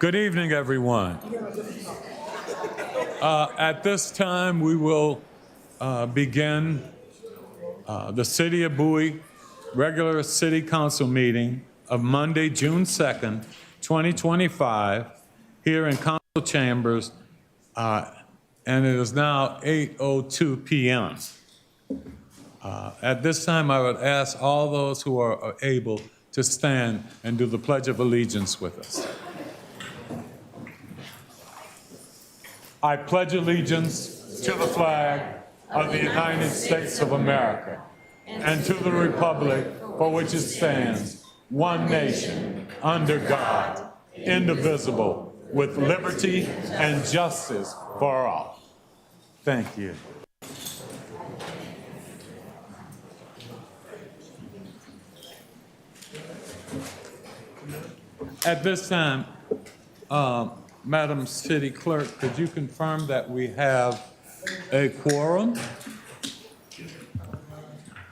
Good evening, everyone. At this time, we will begin the City of Bowie regular City Council meeting of Monday, June 2nd, 2025, here in Council Chambers, and it is now 8:02 p.m. At this time, I would ask all those who are able to stand and do the Pledge of Allegiance with us. I pledge allegiance to the flag of the United States of America and to the republic for which it stands, one nation, under God, indivisible, with liberty and justice for all. Thank you. At this time, Madam City Clerk, could you confirm that we have a quorum?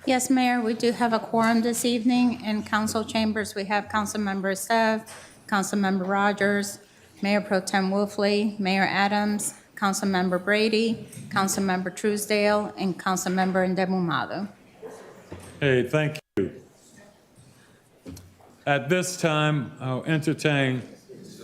Yes, Mayor, we do have a quorum this evening. In council chambers, we have Councilmember Sev, Councilmember Rogers, Mayor Pro Tem Wolfley, Mayor Adams, Councilmember Brady, Councilmember Truesdale, and Councilmember Ndemumadu. Hey, thank you. At this time, I'll entertain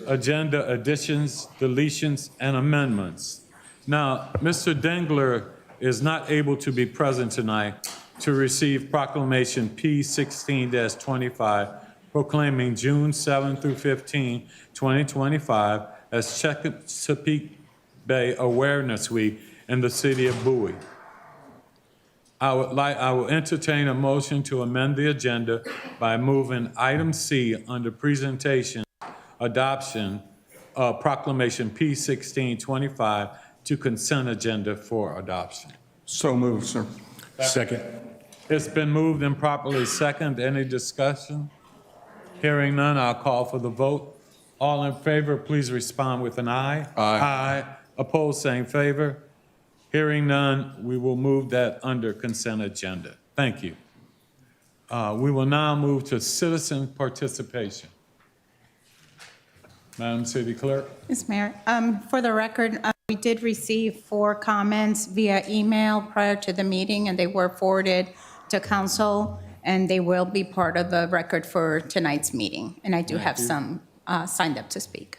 agenda additions, deletions, and amendments. Now, Mr. Dengler is not able to be present tonight to receive Proclamation P16-25, proclaiming June 7 through 15, 2025 as Chesapeake Bay Awareness Week in the city of Bowie. I will entertain a motion to amend the agenda by moving item C under presentation adoption of Proclamation P1625 to consent agenda for adoption. So moved, sir. Second. It's been moved and properly second. Any discussion? Hearing none, I'll call for the vote. All in favor, please respond with an aye. Aye. Aye. Opposed, same favor. Hearing none, we will move that under consent agenda. Thank you. We will now move to citizen participation. Madam City Clerk. Yes, Mayor. For the record, we did receive 4 comments via email prior to the meeting, and they were forwarded to council, and they will be part of the record for tonight's meeting. And I do have some signed up to speak.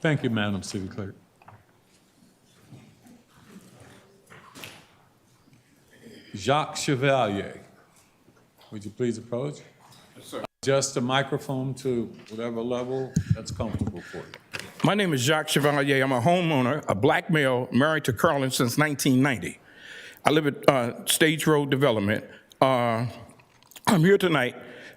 Thank you, Madam City Clerk. Jacques Chevalier, would you please approach? Yes, sir. Adjust the microphone to whatever level that's comfortable for you. My name is Jacques Chevalier. I'm a homeowner, a black male, married to Carolyn since 1990. I live at Stage Road Development. I'm here tonight.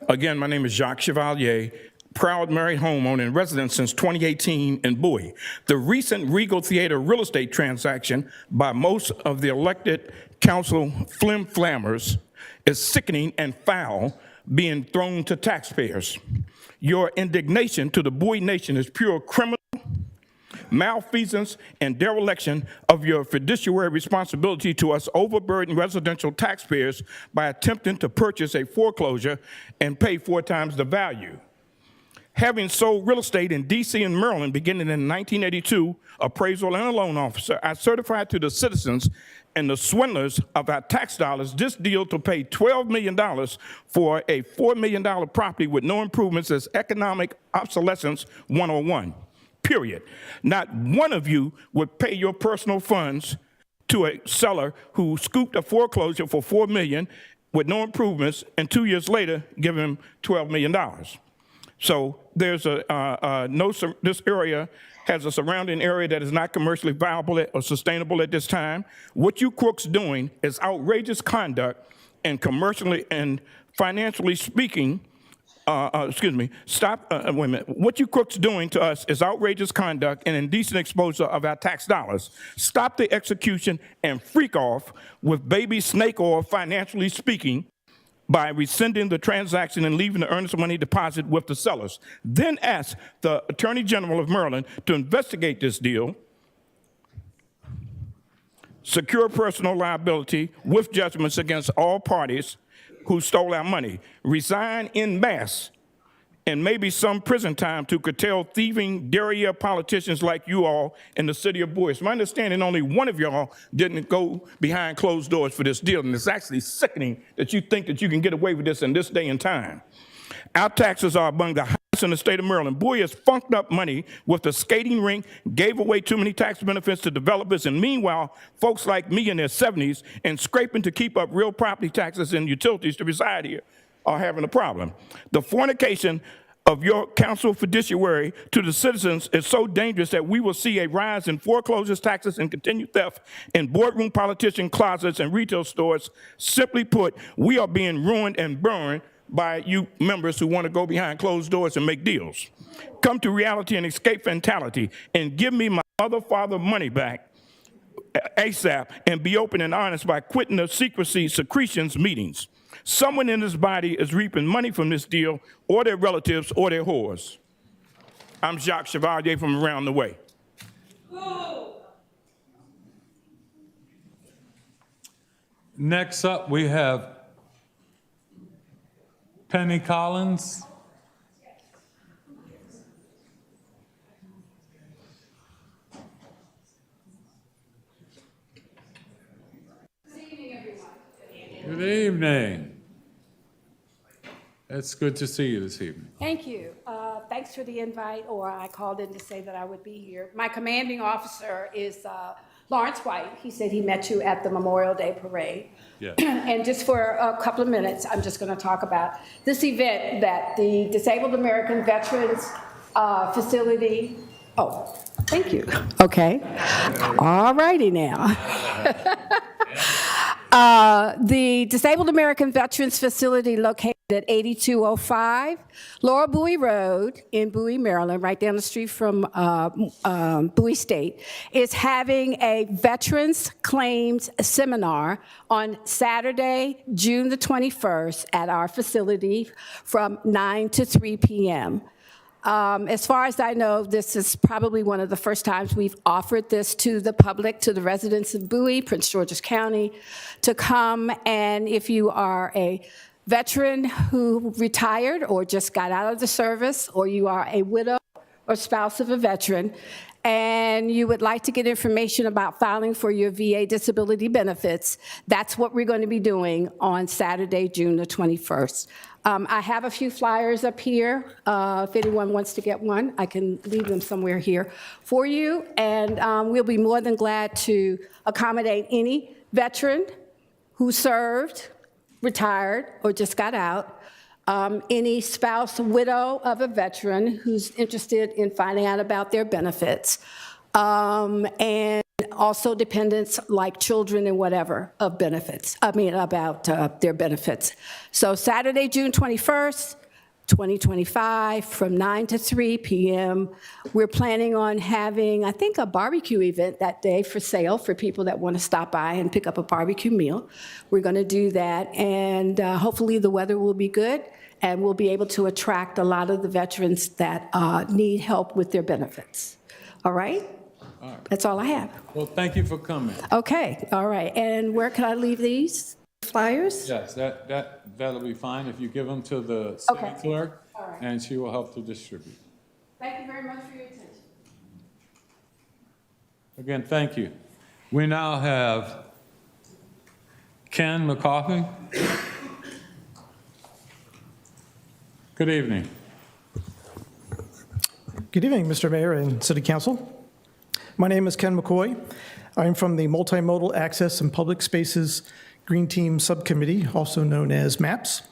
Again, my name is Jacques Chevalier, proud married homeowner and resident since 2018 in Bowie. The recent Regal Theater real estate transaction by most of the elected council flim-flammers is sickening and foul, being thrown to taxpayers. Your indignation to the Bowie nation is pure criminal malfeasance and dereliction of your fiduciary responsibility to us overburdened residential taxpayers by attempting to purchase a foreclosure and pay 4 times the value. Having sold real estate in D.C. and Maryland beginning in 1982, appraisal and a loan officer, I certified to the citizens and the swindlers of our tax dollars this deal to pay $12 million for a $4 million property with no improvements as economic obsolescence 101, period. Not one of you would pay your personal funds to a seller who scooped a foreclosure for $4 million with no improvements and 2 years later give him $12 million. So there's this area has a surrounding area that is not commercially viable or sustainable at this time. What you crooks doing is outrageous conduct, and commercially and financially speaking, wait a minute. What you crooks doing to us is outrageous conduct and indecent exposure of our tax dollars. Stop the execution and freak off with baby snake oil, financially speaking, by rescinding the transaction and leaving the earnest money deposit with the sellers. Then ask the Attorney General of Maryland to investigate this deal, secure personal liability with judgments against all parties who stole our money, resign en masse, and maybe some prison time to curtail thieving, derriere politicians like you all in the city of Bowie. It's my understanding only one of y'all didn't go behind closed doors for this deal, and it's actually sickening that you think that you can get away with this in this day and time. Our taxes are among the highest in the state of Maryland. Bowie has funked up money with the skating rink, gave away too many tax benefits to developers, and meanwhile, folks like me in their 70s and scraping to keep up real property taxes and utilities to reside here are having a problem. The fornication of your council fiduciary to the citizens is so dangerous that we will see a rise in foreclosures, taxes, and continued theft in boardroom politician closets and retail stores. Simply put, we are being ruined and burned by you members who want to go behind closed doors and make deals. Come to reality and escape fatality and give me my mother, father money back ASAP and be open and honest by quitting the secrecy secretions meetings. Someone in this body is reaping money from this deal, or their relatives, or their whores. I'm Jacques Chevalier from around the way. Next up, we have Penny Collins. Good evening. It's good to see you this evening. Thank you. Thanks for the invite, or I called in to say that I would be here. My commanding officer is Lawrence White. He said he met you at the Memorial Day Parade. Yes. And just for a couple of minutes, I'm just going to talk about this event that the Disabled American Veterans Facility. Oh, thank you. Okay. All righty now. The Disabled American Veterans Facility located at 8205 Laurel Bowie Road in Bowie, Maryland, right down the street from Bowie State, is having a Veterans Claims Seminar on Saturday, June the 21st at our facility from 9 to 3 p.m. As far as I know, this is probably one of the first times we've offered this to the public, to the residents of Bowie, Prince George's County, to come, and if you are a veteran who retired or just got out of the service, or you are a widow or spouse of a veteran, and you would like to get information about filing for your VA disability benefits, that's what we're going to be doing on Saturday, June the 21st. I have a few flyers up here. If anyone wants to get one, I can leave them somewhere here for you, and we'll be more than glad to accommodate any veteran who served, retired, or just got out, any spouse, widow of a veteran who's interested in finding out about their benefits, and also dependents like children and whatever of benefits, about their benefits. So Saturday, June 21st, 2025, from 9 to 3 p.m. We're planning on having, I think, a barbecue event that day for sale for people that want to stop by and pick up a barbecue meal. We're going to do that, and hopefully the weather will be good, and we'll be able to attract a lot of the veterans that need help with their benefits. All right? That's all I have. Well, thank you for coming. Okay, all right. And where can I leave these flyers? Yes, that'll be fine if you give them to the city Okay. clerk, All right. and she will help to distribute. Thank you very much for your attention. Again, thank you. We now have Ken McCarthy. Good evening. Good evening, Mr. Mayor and City Council. My name is Ken McCoy. I'm from the Multimodal Access and Public Spaces Green Team Subcommittee, also known as MAPS.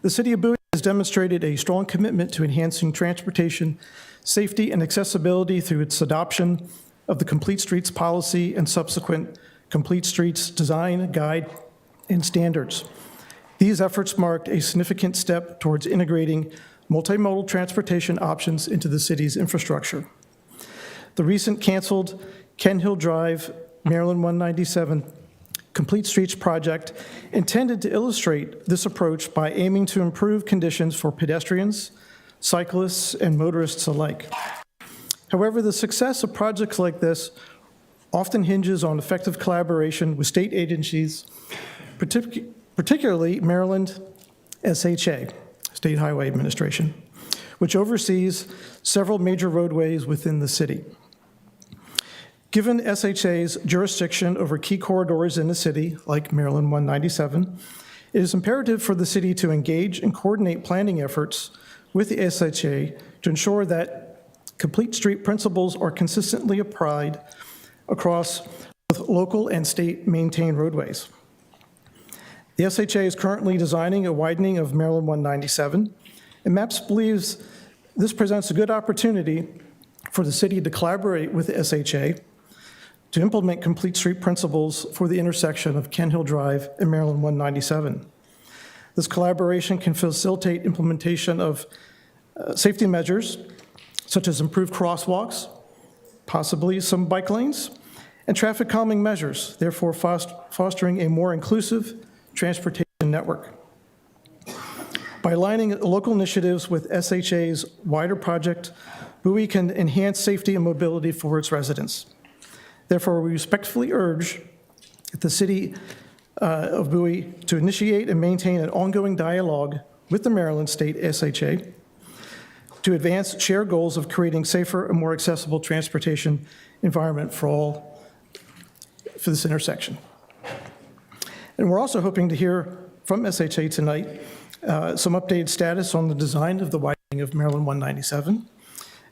The City of Bowie has demonstrated a strong commitment to enhancing transportation safety and accessibility through its adoption of the Complete Streets policy and subsequent Complete Streets design, guide, and standards. These efforts marked a significant step towards integrating multimodal transportation options into the city's infrastructure. The recent canceled Ken Hill Drive, Maryland 197 Complete Streets project intended to illustrate this approach by aiming to improve conditions for pedestrians, cyclists, and motorists alike. However, the success of projects like this often hinges on effective collaboration with state agencies, particularly Maryland SHA, State Highway Administration, which oversees several major roadways within the city. Given SHA's jurisdiction over key corridors in the city, like Maryland 197, it is imperative for the city to engage and coordinate planning efforts with the SHA to ensure that complete street principles are consistently applied across both local and state-maintained roadways. The SHA is currently designing a widening of Maryland 197, and MAPS believes this presents a good opportunity for the city to collaborate with the SHA to implement complete street principles for the intersection of Ken Hill Drive and Maryland 197. This collaboration can facilitate implementation of safety measures, such as improved crosswalks, possibly some bike lanes, and traffic calming measures, therefore fostering a more inclusive transportation network. By aligning local initiatives with SHA's wider project, Bowie can enhance safety and mobility for its residents. Therefore, we respectfully urge the City of Bowie to initiate and maintain an ongoing dialogue with the Maryland State SHA to advance shared goals of creating safer and more accessible transportation environment for this intersection. And we're also hoping to hear from SHA tonight some updated status on the design of the widening of Maryland 197.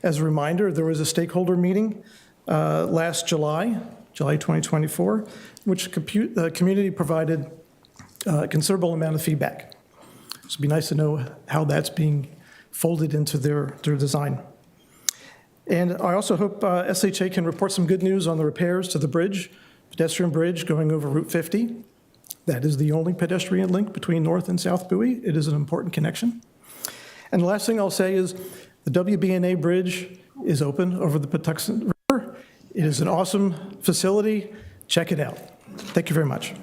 As a reminder, there was a stakeholder meeting last July 2024, which the community provided a considerable amount of feedback. So it'd be nice to know how that's being folded into their design. And I also hope SHA can report some good news on the repairs to the bridge, pedestrian bridge going over Route 50. That is the only pedestrian link between North and South Bowie. It is an important connection. And the last thing I'll say is the WB&A bridge is open over the Patuxent River. It is an awesome facility. Check it out. Thank you very much.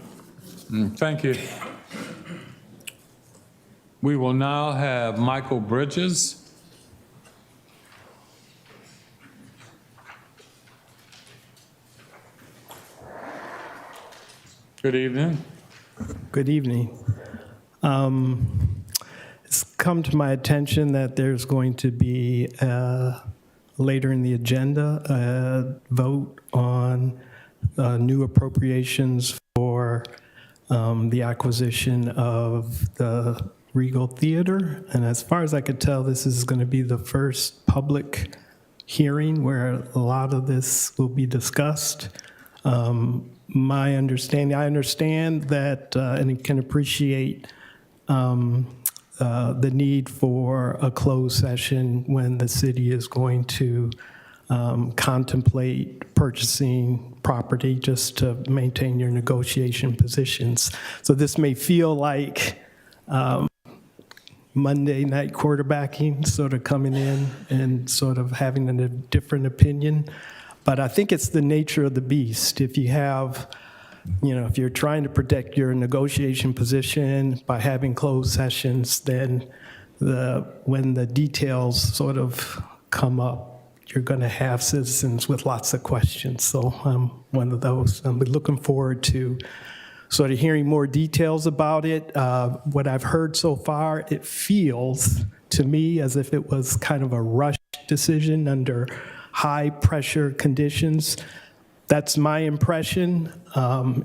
Thank you. We will now have Michael Bridges. Good evening. Good evening. It's come to my attention that there's going to be a later in the agenda, vote on new appropriations for the acquisition of the Regal Theater. And as far as I could tell, this is going to be the first public hearing where a lot of this will be discussed. My understanding, I understand that and can appreciate the need for a closed session when the city is going to contemplate purchasing property just to maintain your negotiation positions. So this may feel like Monday night quarterbacking, sort of coming in and sort of having a different opinion. But I think it's the nature of the beast. If you have, if you're trying to protect your negotiation position by having closed sessions, then when the details sort of come up, you're going to have citizens with lots of questions. So I'm one of those. I'm looking forward to sort of hearing more details about it. What I've heard so far, it feels to me as if it was kind of a rushed decision under high pressure conditions. That's my impression.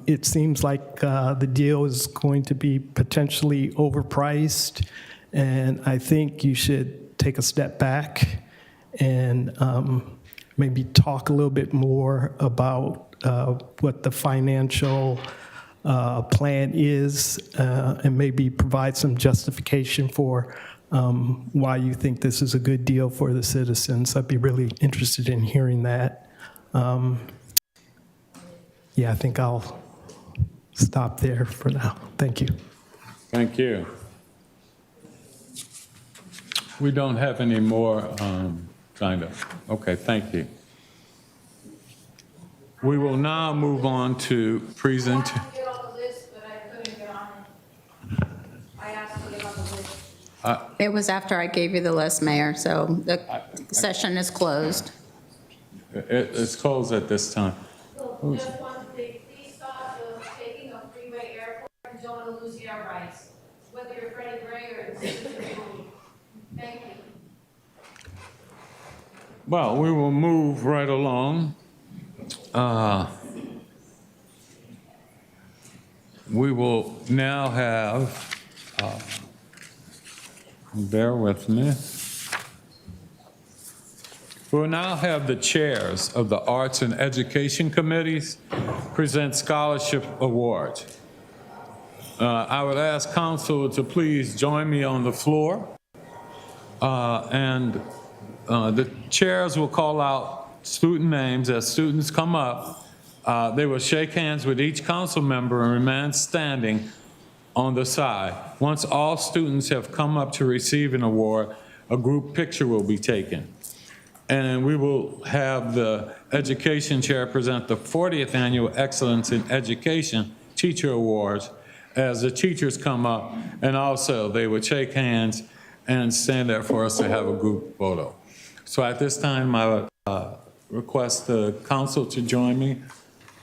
It seems like the deal is going to be potentially overpriced, and I think you should take a step back and maybe talk a little bit more about what the financial plan is, and maybe provide some justification for why you think this is a good deal for the citizens. I'd be really interested in hearing that. Yeah, I think I'll stop there for now. Thank you. Thank you. We don't have any more signed up. Okay, thank you. We will now move on to present. I wanted to get on the list, but I couldn't get on it. I asked to get on the list. It was after I gave you the list, Mayor, so the session is closed. It's closed at this time. So just one thing, please stop taking a freeway airport. You don't want to lose the air rights, whether you're Freddie Gray or Bowie. Thank you. Well, we will move right along. We will now have, bear with me. We'll now have the chairs of the Arts and Education Committees present scholarship awards. I would ask council to please join me on the floor. And the chairs will call out student names. As students come up, they will shake hands with each council member and remain standing on the side. Once all students have come up to receive an award, a group picture will be taken. And we will have the education chair present the 40th Annual Excellence in Education Teacher Awards as the teachers come up, and also they would shake hands and stand there for us to have a group photo. So at this time, I would request the council to join me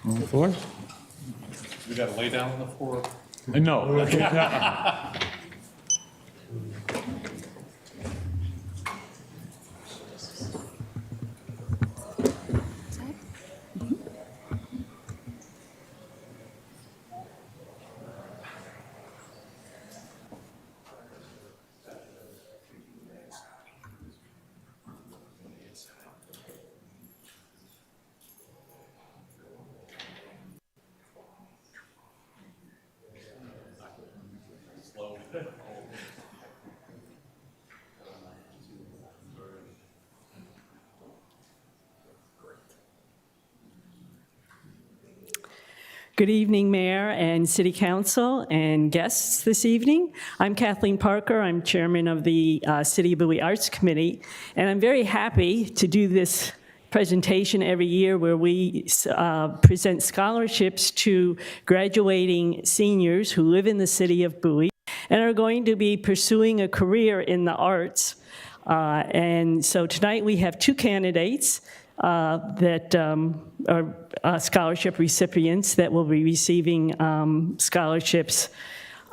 on the floor. We got to lay down on the floor. No. Good evening, Mayor and City Council and guests this evening. I'm Kathleen Parker. I'm Chairman of the City of Bowie Arts Committee, and I'm very happy to do this presentation every year where we present scholarships to graduating seniors who live in the City of Bowie and are going to be pursuing a career in the arts. And so tonight we have two candidates that are scholarship recipients that will be receiving scholarships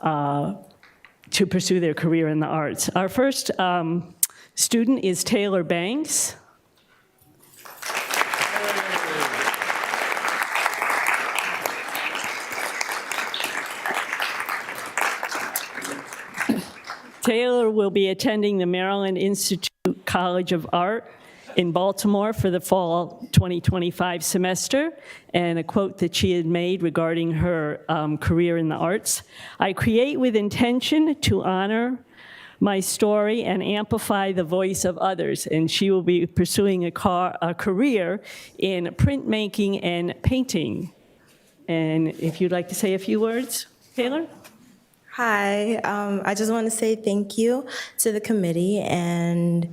to pursue their career in the arts. Our first student is Taylor Banks. Taylor will be attending the Maryland Institute College of Art in Baltimore for the fall 2025 semester, and a quote that she had made regarding her career in the arts. I create with intention to honor my story and amplify the voice of others. And she will be pursuing a career in printmaking and painting. And if you'd like to say a few words, Taylor? Hi, I just want to say thank you to the committee, and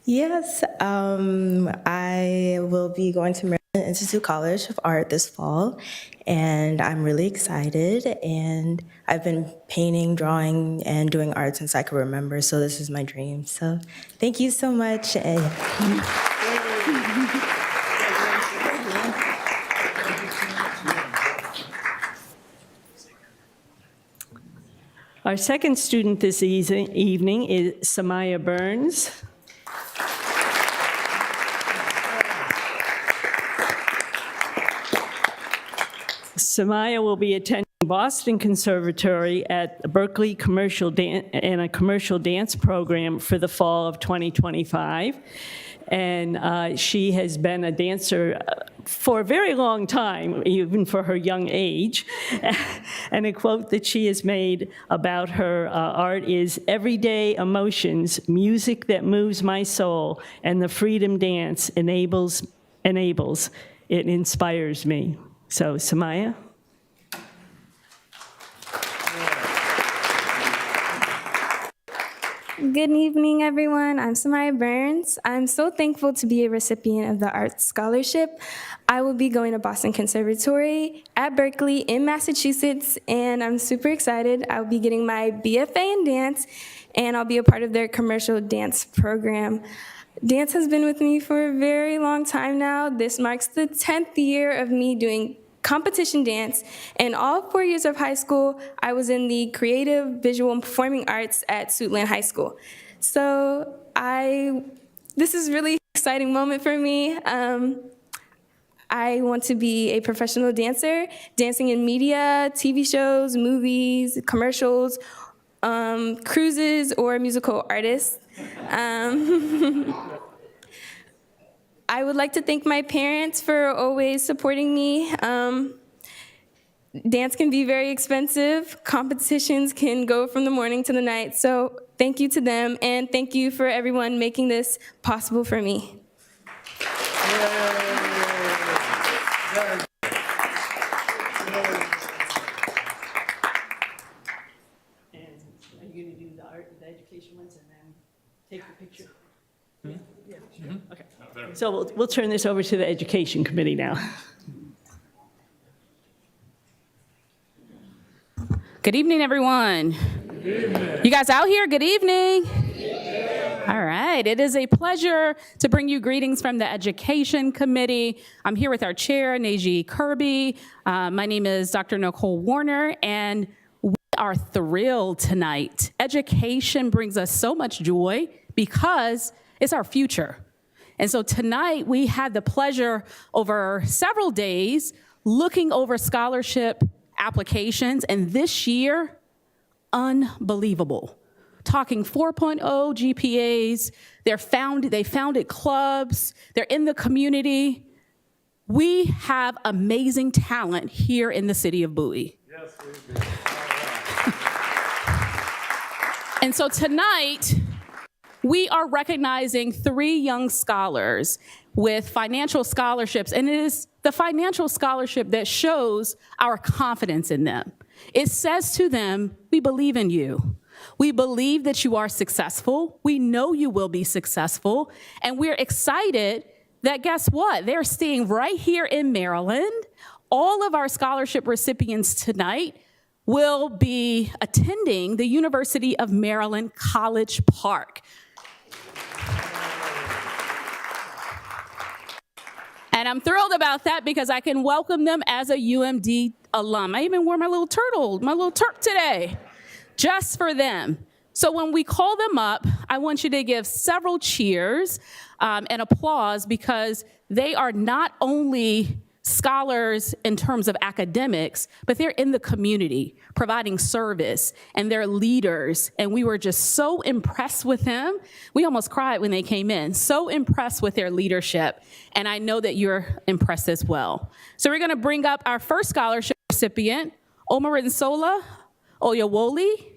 yes, I will be going to Maryland Institute College of Art this fall, and I'm really excited, and I've been painting, drawing, and doing art since I can remember, so this is my dream. So thank you so much. Our second student this evening is Samaya Burns. Samaya will be attending Boston Conservatory at Berkeley in a commercial dance program for the fall of 2025. And she has been a dancer for a very long time, even for her young age. And a quote that she has made about her art is, "Everyday emotions, music that moves my soul, and the freedom dance enables, it inspires me." So, Samaya. Good evening, everyone. I'm Samaya Burns. I'm so thankful to be a recipient of the Arts Scholarship. I will be going to Boston Conservatory at Berkeley in Massachusetts, and I'm super excited. I'll be getting my BFA in dance, and I'll be a part of their commercial dance program. Dance has been with me for a very long time now. This marks the 10th year of me doing competition dance, and all 4 years of high school, I was in the creative, visual, and performing arts at Suitland High School. So this is a really exciting moment for me. I want to be a professional dancer, dancing in media, TV shows, movies, commercials, cruises, or musical artist. I would like to thank my parents for always supporting me. Dance can be very expensive. Competitions can go from the morning to the night. So thank you to them, and thank you for everyone making this possible for me. And are you going to do the art, the education ones, and then take the picture? Yeah, sure. Okay. So we'll turn this over to the Education Committee now. Good evening, everyone. Good evening. You guys out here? Good evening. All right. It is a pleasure to bring you greetings from the Education Committee. I'm here with our chair, Naji Kirby. My name is Dr. Nicole Warner, and we are thrilled tonight. Education brings us so much joy because it's our future. And so tonight we had the pleasure over several days looking over scholarship applications, and this year, unbelievable. Talking 4.0 GPAs, they founded clubs, they're in the community. We have amazing talent here in the city of Bowie. Yes, we do. And so tonight, we are recognizing 3 young scholars with financial scholarships, and it is the financial scholarship that shows our confidence in them. It says to them, we believe in you. We believe that you are successful. We know you will be successful, and we're excited that, guess what? They're staying right here in Maryland. All of our scholarship recipients tonight will be attending the University of Maryland College Park. And I'm thrilled about that because I can welcome them as a UMD alum. I even wore my little Turk today, just for them. So when we call them up, I want you to give several cheers and applause because they are not only scholars in terms of academics, but they're in the community providing service, and they're leaders. And we were just so impressed with them. We almost cried when they came in, so impressed with their leadership. And I know that you're impressed as well. So we're gonna bring up our first scholarship recipient, Omorinsola Oyewole.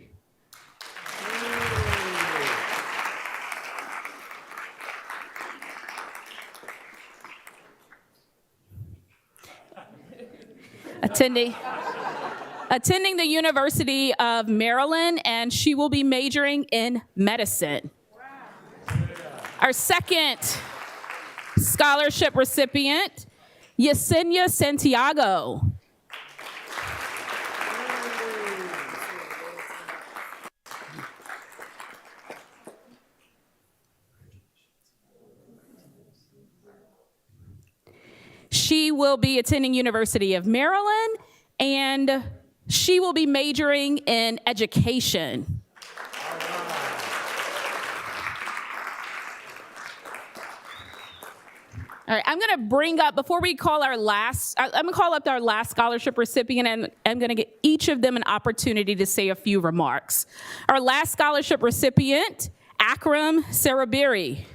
Attending the University of Maryland, and she will be majoring in medicine. Our second scholarship recipient, Yesenia Santiago. She will be attending University of Maryland, and she will be majoring in education. All right, I'm gonna bring up, before we call our last, I'm gonna call up our last scholarship recipient, and I'm gonna get each of them an opportunity to say a few remarks. Our last scholarship recipient, Akram Sarabiri.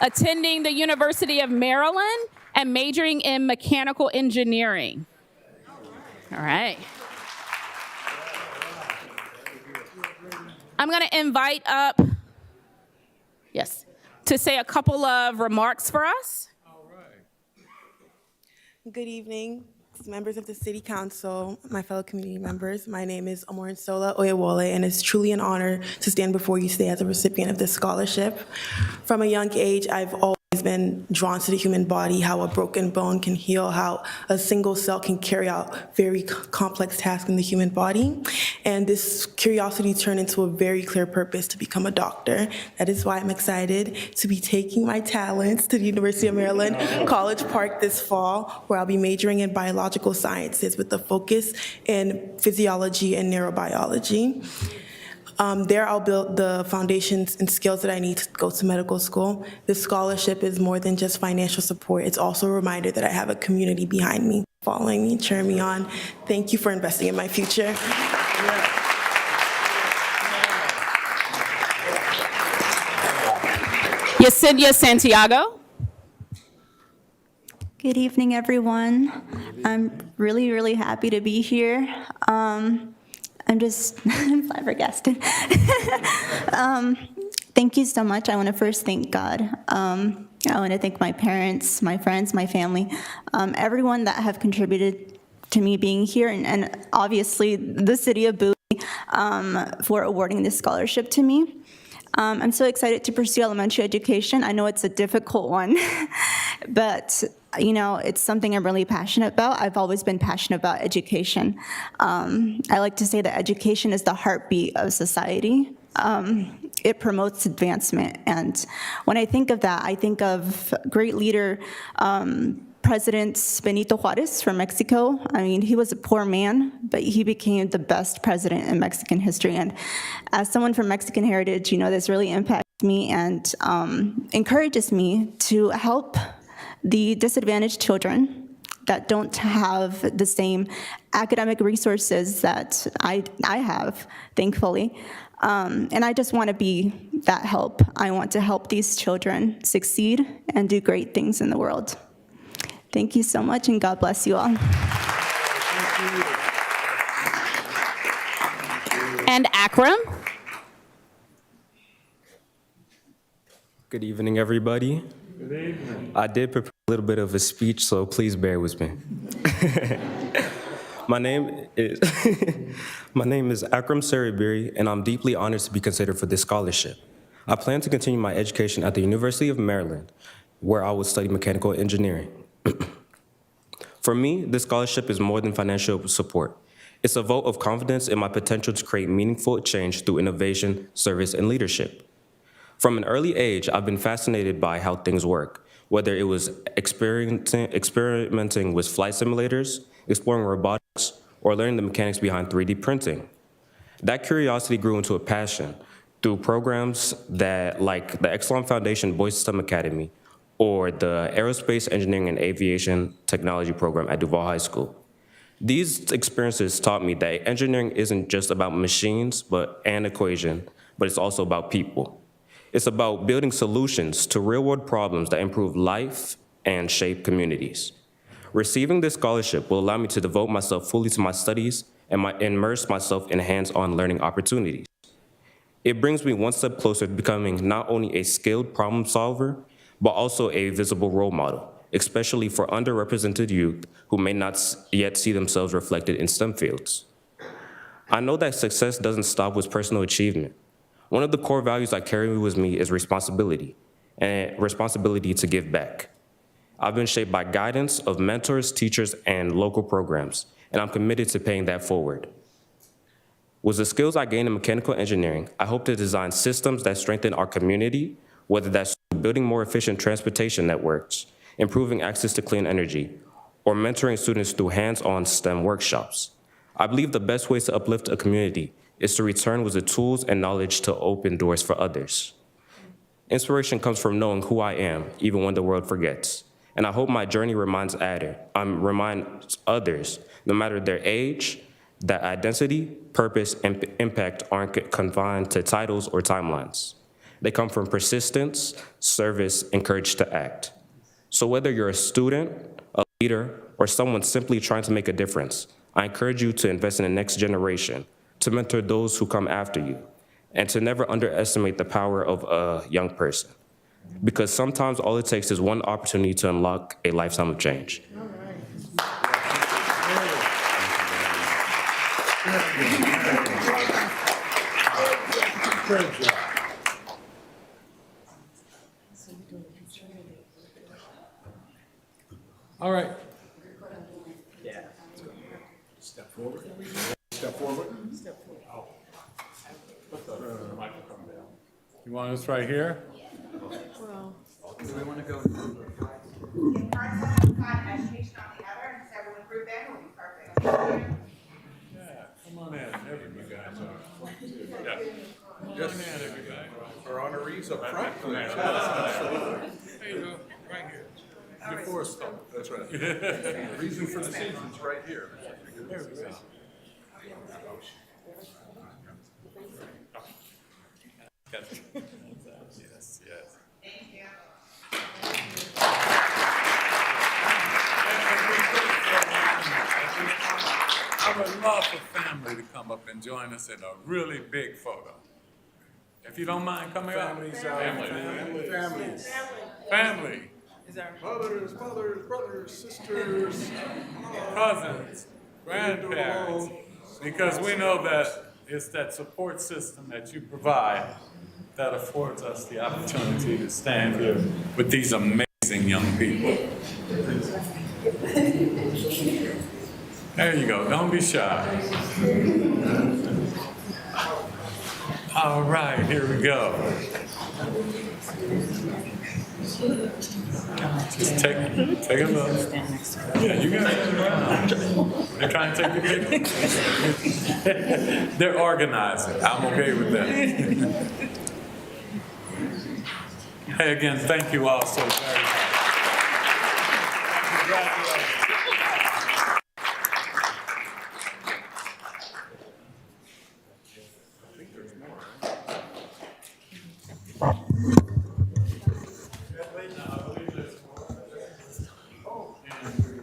Attending the University of Maryland and majoring in mechanical engineering. All right. I'm gonna invite up, yes, to say a couple of remarks for us. Good evening, members of the City Council, my fellow community members. My name is Omorinsola Oyewole, and it's truly an honor to stand before you today as a recipient of this scholarship. From a young age, I've always been drawn to the human body, how a broken bone can heal, how a single cell can carry out very complex tasks in the human body. And this curiosity turned into a very clear purpose to become a doctor. That is why I'm excited to be taking my talents to the University of Maryland, College Park this fall, where I'll be majoring in biological sciences with a focus in physiology and neurobiology. There I'll build the foundations and skills that I need to go to medical school. This scholarship is more than just financial support. It's also a reminder that I have a community behind me, following me, cheering me on. Thank you for investing in my future. Yesenia Santiago. Good evening, everyone. I'm really, really happy to be here. I'm just flabbergasted. Thank you so much. I want to first thank God. I want to thank my parents, my friends, my family, everyone that have contributed to me being here, and obviously the city of Bowie for awarding this scholarship to me. I'm so excited to pursue elementary education. I know it's a difficult one, but you know, it's something I'm really passionate about. I've always been passionate about education. I like to say that education is the heartbeat of society. It promotes advancement. And when I think of that, I think of great leader, President Benito Juarez from Mexico. I mean, he was a poor man, but he became the best president in Mexican history. And as someone from Mexican heritage, you know, this really impacts me and encourages me to help the disadvantaged children that don't have the same academic resources that I have, thankfully. And I just want to be that help. I want to help these children succeed and do great things in the world. Thank you so much, and God bless you all. And Akram. Good evening, everybody. Good evening. I did prepare a little bit of a speech, so please bear with me. My name is Akram Sarabiri, and I'm deeply honored to be considered for this scholarship. I plan to continue my education at the University of Maryland, where I will study mechanical engineering. For me, this scholarship is more than financial support. It's a vote of confidence in my potential to create meaningful change through innovation, service, and leadership. From an early age, I've been fascinated by how things work, whether it was experimenting with flight simulators, exploring robotics, or learning the mechanics behind 3D printing. That curiosity grew into a passion through programs that, like the Exelon Foundation Boys STEM Academy, or the Aerospace Engineering and Aviation Technology program at Duval High School. These experiences taught me that engineering isn't just about machines and equation, but it's also about people. It's about building solutions to real-world problems that improve life and shape communities. Receiving this scholarship will allow me to devote myself fully to my studies and immerse myself in hands-on learning opportunities. It brings me one step closer to becoming not only a skilled problem solver, but also a visible role model, especially for underrepresented youth who may not yet see themselves reflected in STEM fields. I know that success doesn't stop with personal achievement. One of the core values I carry with me is responsibility, and responsibility to give back. I've been shaped by guidance of mentors, teachers, and local programs, and I'm committed to paying that forward. With the skills I gained in mechanical engineering, I hope to design systems that strengthen our community, whether that's building more efficient transportation networks, improving access to clean energy, or mentoring students through hands-on STEM workshops. I believe the best ways to uplift a community is to return with the tools and knowledge to open doors for others. Inspiration comes from knowing who I am, even when the world forgets. And I hope my journey reminds others, no matter their age, that identity, purpose, and impact aren't confined to titles or timelines. They come from persistence, service, and courage to act. So whether you're a student, a leader, or someone simply trying to make a difference, I encourage you to invest in the next generation, to mentor those who come after you, and to never underestimate the power of a young person. Because sometimes all it takes is one opportunity to unlock a lifetime of change. Great job. All right. Yeah. Step forward. Step forward. Step forward. Oh. Put the microphone down. You want us right here? Well. Do we want to go? Yeah, come on in. There you guys are. Yeah. Come on in, everybody. Our honorees up front. There you go, right here. Your force call. That's right. Reason for the season's right here. There we go. Yes, yes. Thank you. I would love for family to come up and join us in a really big photo. If you don't mind coming up. Families. Family. Mothers, brothers, sisters. Cousins, grandparents. Because we know that it's that support system that you provide that affords us the opportunity to stand here with these amazing young people. There you go, don't be shy. All right, here we go. Just take a look. Yeah, you got it. They're trying to take your picture. They're organizing. I'm okay with that. Hey, again, thank you all so very much. Congratulations.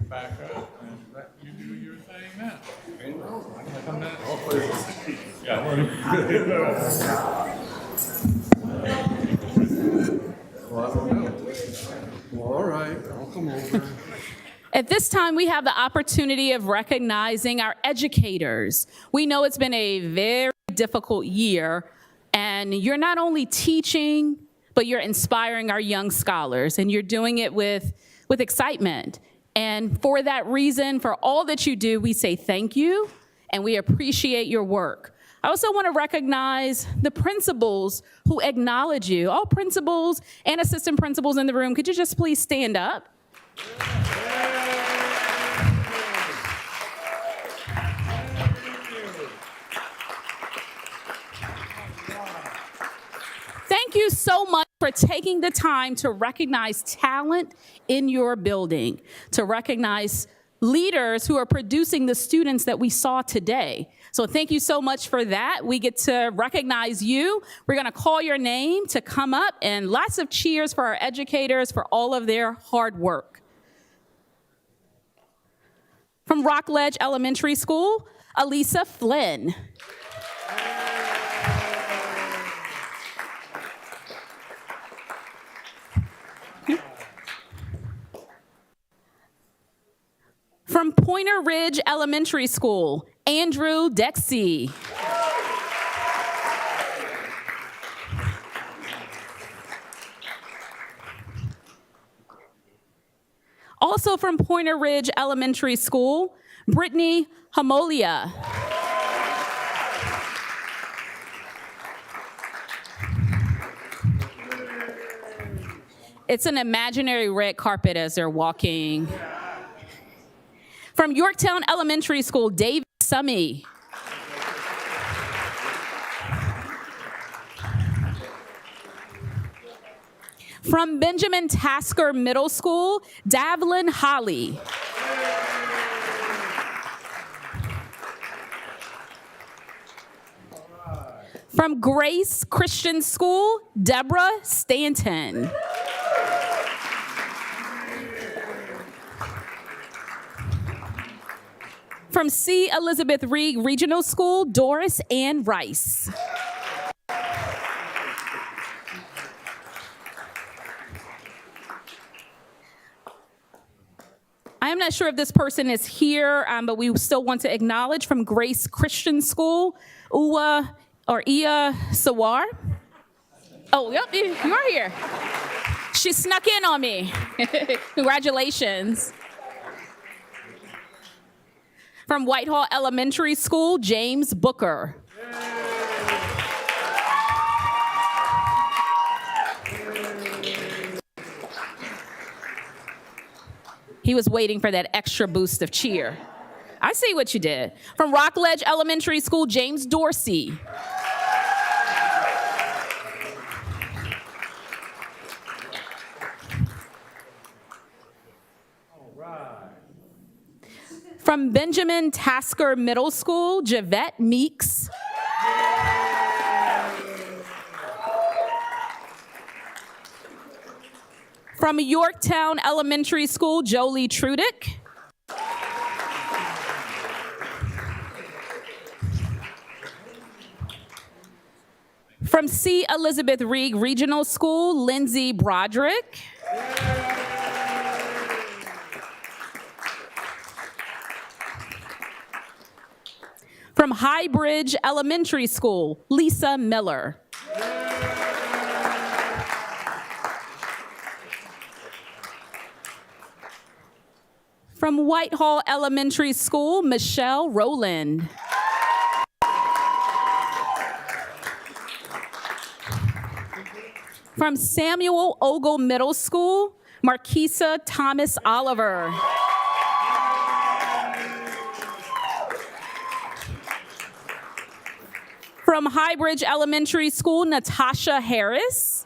Back up and let you do your thing now. Come down. Yeah. Well, I don't know. Well, all right, I'll come over. At this time, we have the opportunity of recognizing our educators. We know it's been a very difficult year, and you're not only teaching, but you're inspiring our young scholars, and you're doing it with excitement. And for that reason, for all that you do, we say thank you, and we appreciate your work. I also want to recognize the principals who acknowledge you. All principals and assistant principals in the room, could you just please stand up? Thank you so much for taking the time to recognize talent in your building, to recognize leaders who are producing the students that we saw today. So thank you so much for that. We get to recognize you. We're gonna call your name to come up, and lots of cheers for our educators for all of their hard work. From Rockledge Elementary School, Elisa Flynn. From Pointer Ridge Elementary School, Andrew Dexy. Also from Pointer Ridge Elementary School, Brittany Hamolia. It's an imaginary red carpet as they're walking. From Yorktown Elementary School, David Summy. From Benjamin Tasker Middle School, Davlin Holly. From Grace Christian School, Deborah Stanton. From C. Elizabeth Reed Regional School, Doris Ann Rice. I am not sure if this person is here, but we still want to acknowledge from Grace Christian School, Ia Sawar. Oh, yep, you are here. She snuck in on me. Congratulations. From Whitehall Elementary School, James Booker. He was waiting for that extra boost of cheer. I see what you did. From Rockledge Elementary School, James Dorsey. From Benjamin Tasker Middle School, Javette Meeks. From Yorktown Elementary School, Jolie Trudick. From C. Elizabeth Reed Regional School, Lindsay Broderick. From High Bridge Elementary School, Lisa Miller. From Whitehall Elementary School, Michelle Rowland. From Samuel Ogle Middle School, Marquisa Thomas Oliver. From Highbridge Elementary School, Natasha Harris.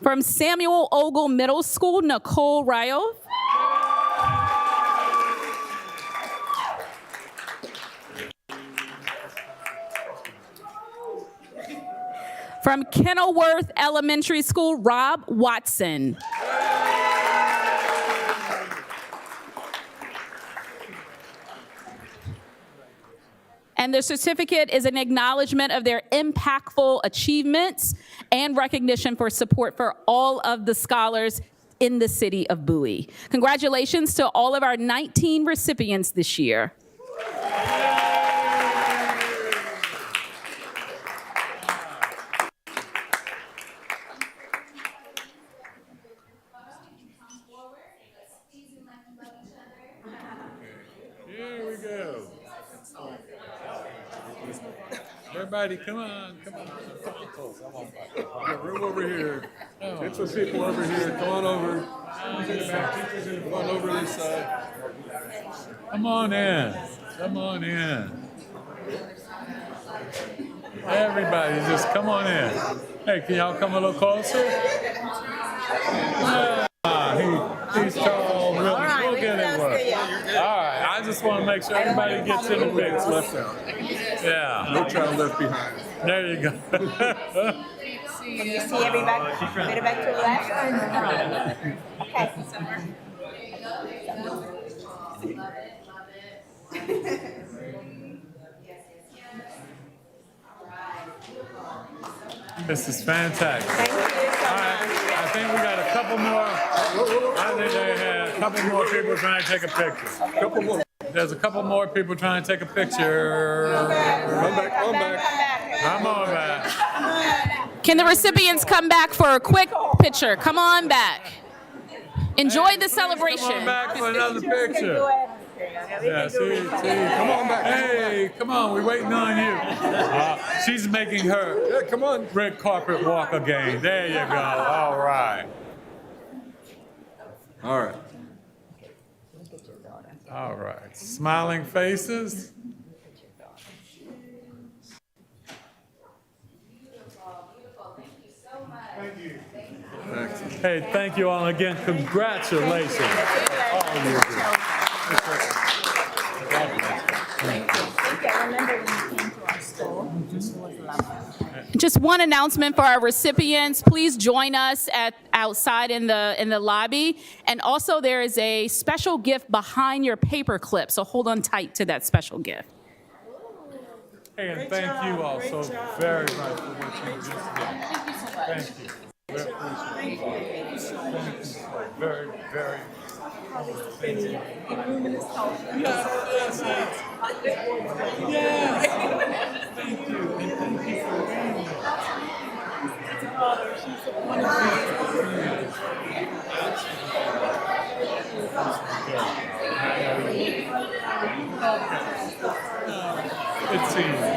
From Samuel Ogle Middle School, Nicole Ryo. From Kenilworth Elementary School, Rob Watson. And their certificate is an acknowledgement of their impactful achievements and recognition for support for all of the scholars in the city of Bowie. Congratulations to all of our 19 recipients this year. Here we go. Everybody, come on, come on. Got room over here. Get some people over here. Come on over. Teachers in the front over this side. Come on in. Come on in. Everybody, just come on in. Hey, can y'all come a little closer? He's tall, really. We'll get it work. All right, I just want to make sure everybody gets in the mix. Listen. Yeah. No child left behind. There you go. Can you see everybody? Better back to the left? Okay. This is fantastic. All right, I think we got a couple more. I think they had a couple more people trying to take a picture. Couple more. There's a couple more people trying to take a picture. Come back. Come on back. Can the recipients come back for a quick picture? Come on back. Enjoy the celebration. Come on back for another picture. Yeah, see, come on back. Hey, come on, we're waiting on you. She's making her come on. red carpet walk again. There you go. All right. All right. All right. Smiling faces. Hey, thank you all again. Congratulations. All of you. Just one announcement for our recipients. Please join us outside in the lobby. And also there is a special gift behind your paper clip, so hold on tight to that special gift. Hey, and thank you all so very much for what you just did. Thank you. We appreciate it. Thank you. Very, very. Thank you. Yes. Thank you. And thank you for being here. It's easy.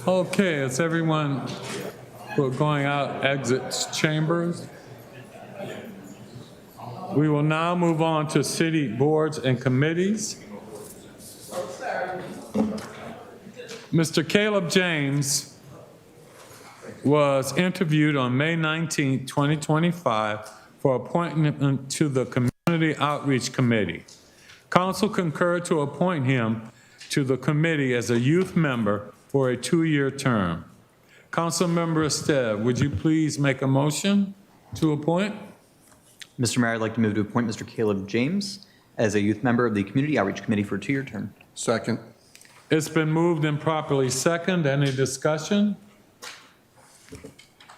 Okay, it's everyone who are going out exits chambers. We will now move on to city boards and committees. Mr. Caleb James was interviewed on May 19, 2025 for appointment to the Community Outreach Committee. Council concurred to appoint him to the committee as a youth member for a 2-year term. Councilmember Esteve, would you please make a motion to appoint? Mr. Mayor, I'd like to move to appoint Mr. Caleb James as a youth member of the Community Outreach Committee for a 2-year term. Second. It's been moved and properly second. Any discussion?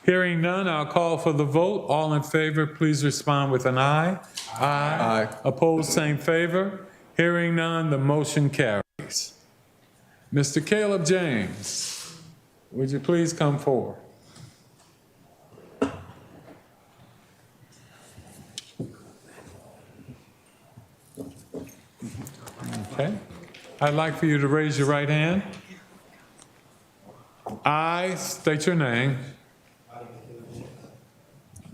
Hearing none, I'll call for the vote. All in favor, please respond with an aye. Aye. Opposed, same favor. Hearing none, the motion carries. Mr. Caleb James, would you please come forward? Okay. I'd like for you to raise your right hand. I state your name.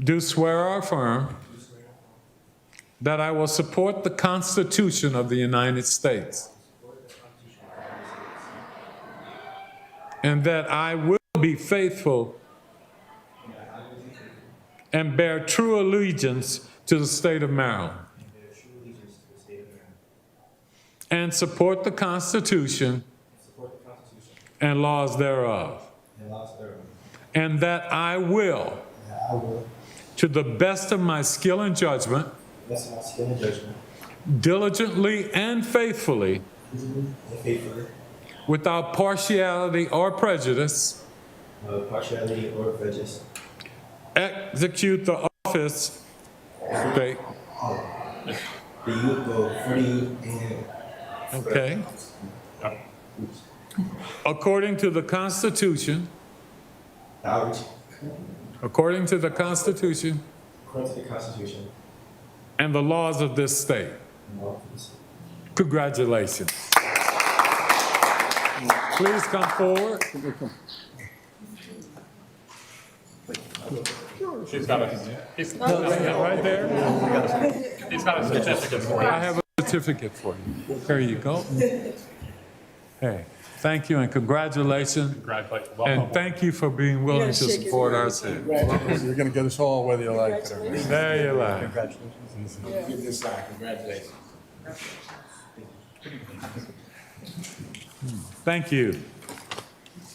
Do swear or affirm that I will support the Constitution of the United States and that I will be faithful and bear true allegiance to the state of Maryland and support the Constitution and laws thereof, and that I will, to the best of my skill and judgment, diligently and faithfully, without partiality or prejudice, execute the office okay. According to the Constitution. According to the Constitution. And the laws of this state. Congratulations. Please come forward. He's got a right there. He's got a certificate for you. I have a certificate for you. There you go. Hey, thank you and congratulations. Congratulations. Welcome. And thank you for being willing to support our city. You're going to get us all whether you like it or not. There you like. Congratulations. Give this side. Congratulations. Thank you.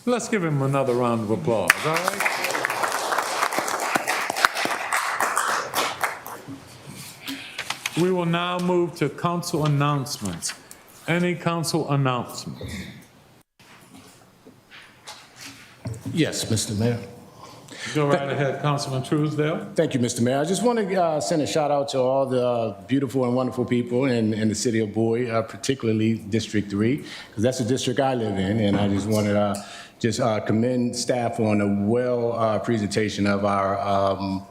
Let's give him another round of applause, all right? We will now move to council announcements. Any council announcements? Yes, Mr. Mayor. Go right ahead, Councilman Truesdale. Thank you, Mr. Mayor. I just want to send a shout out to all the beautiful and wonderful people in the city of Bowie, particularly District 3, because that's the district I live in. And I just wanted to commend staff on a well presentation of our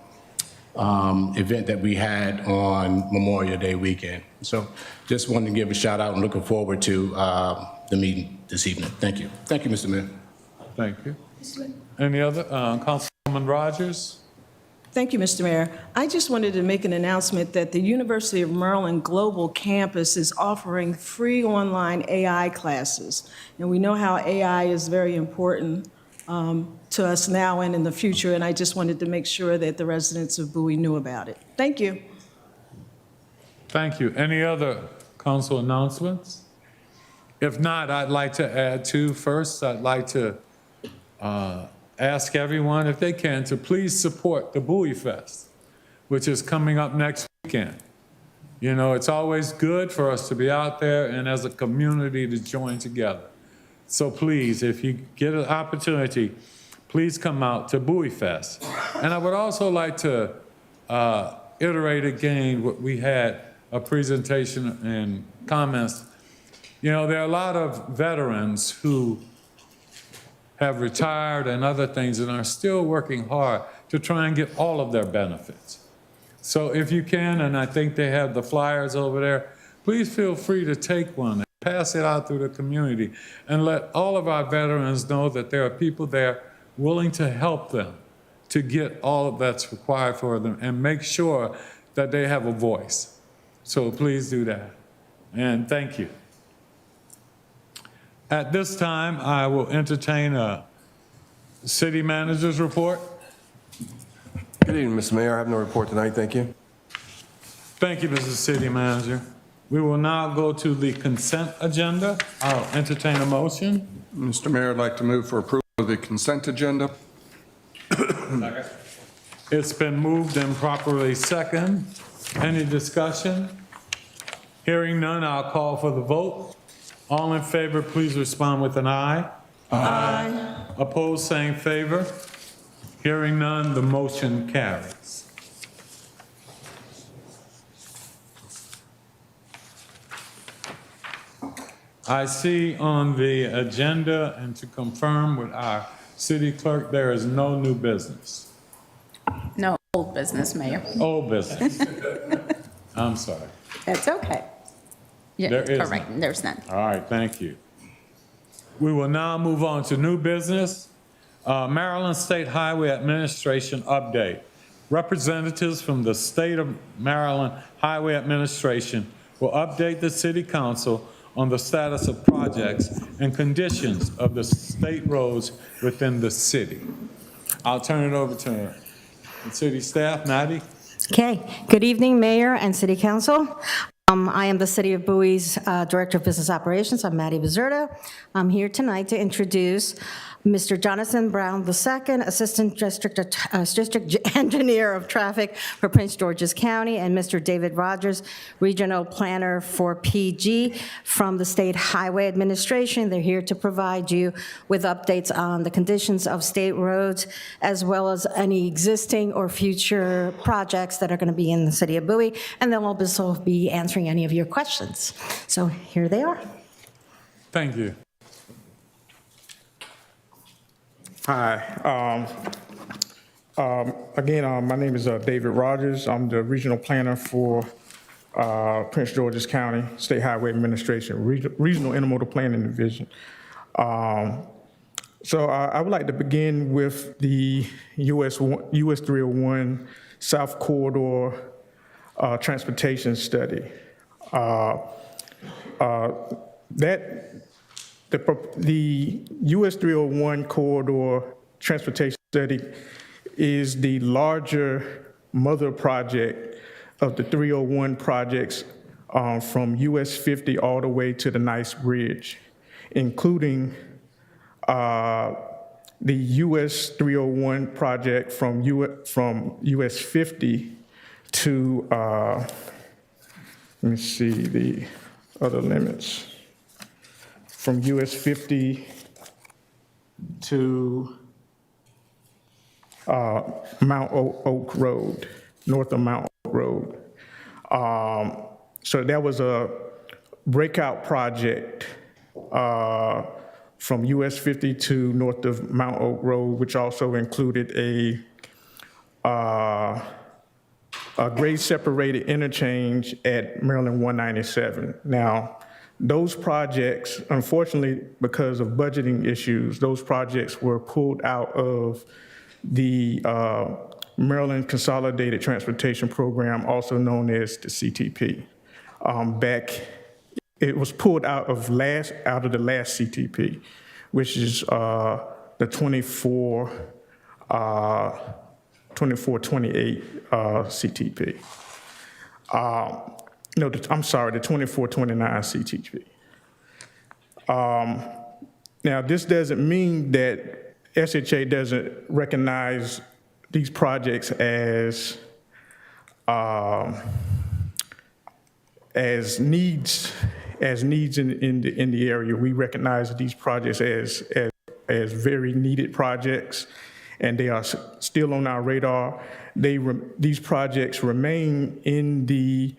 event that we had on Memorial Day weekend. So just wanted to give a shout out and looking forward to the meeting this evening. Thank you. Thank you, Mr. Mayor. Thank you. Any other? Councilwoman Rogers? Thank you, Mr. Mayor. I just wanted to make an announcement that the University of Maryland Global Campus is offering free online AI classes. And we know how AI is very important to us now and in the future, and I just wanted to make sure that the residents of Bowie knew about it. Thank you. Thank you. Any other council announcements? If not, I'd like to add two. First, I'd like to ask everyone, if they can, to please support the Bowie Fest, which is coming up next weekend. You know, it's always good for us to be out there and as a community to join together. So please, if you get an opportunity, please come out to Bowie Fest. And I would also like to iterate again what we had a presentation and comments. You know, there are a lot of veterans who have retired and other things and are still working hard to try and get all of their benefits. So if you can, and I think they have the flyers over there, please feel free to take one and pass it out through the community and let all of our veterans know that there are people there willing to help them to get all of that's required for them and make sure that they have a voice. So please do that. And thank you. At this time, I will entertain a city manager's report. Good evening, Mr. Mayor. I have no report tonight. Thank you. Thank you, Mr. City Manager. We will now go to the consent agenda. I'll entertain a motion. Mr. Mayor, I'd like to move for approval of the consent agenda. It's been moved and properly second. Any discussion? Hearing none, I'll call for the vote. All in favor, please respond with an aye. Aye. Opposed, same favor. Hearing none, the motion carries. I see on the agenda, and to confirm with our city clerk, there is no new business. No old business, Mayor. Old business. I'm sorry. That's okay. Yeah, There is correct, none. there's none. All right, thank you. We will now move on to new business. Maryland State Highway Administration update. Representatives from the State of Maryland Highway Administration will update the City Council on the status of projects and conditions of the state roads within the city. I'll turn it over to the city staff. Maddie? Okay, good evening, Mayor and City Council. I am the City of Bowie's Director of Business Operations. I'm Maddie Bizerta. I'm here tonight to introduce Mr. Jonathan Brown II, Assistant District Engineer of Traffic for Prince George's County, and Mr. David Rogers, Regional Planner for PG from the State Highway Administration. They're here to provide you with updates on the conditions of state roads, as well as any existing or future projects that are going to be in the City of Bowie, and they'll also be answering any of your questions. So here they are. Thank you. Hi. Again, my name is David Rogers. I'm the Regional Planner for Prince George's County State Highway Administration, Regional Intermodal Planning Division. So I would like to begin with the US 301 South Corridor Transportation Study. The US 301 Corridor Transportation Study is the larger mother project of the 301 projects from US 50 all the way to the Nice Bridge, including the US 301 project from US 50 to, let me see the other limits. From US 50 to Mount Oak Road, north of Mount Oak Road. So that was a breakout project from US 50 to north of Mount Oak Road, which also included a grade separated interchange at Maryland 197. Now, those projects, unfortunately, because of budgeting issues, those projects were pulled out of the Maryland Consolidated Transportation Program, also known as the CTP. It was pulled out of the last CTP, which is the 24-28 CTP. No, I'm sorry, the 24-29 CTP. Now, this doesn't mean that SHA doesn't recognize these projects as needs in the area. We recognize these projects as very needed projects, and they are still on our radar. These projects remain in the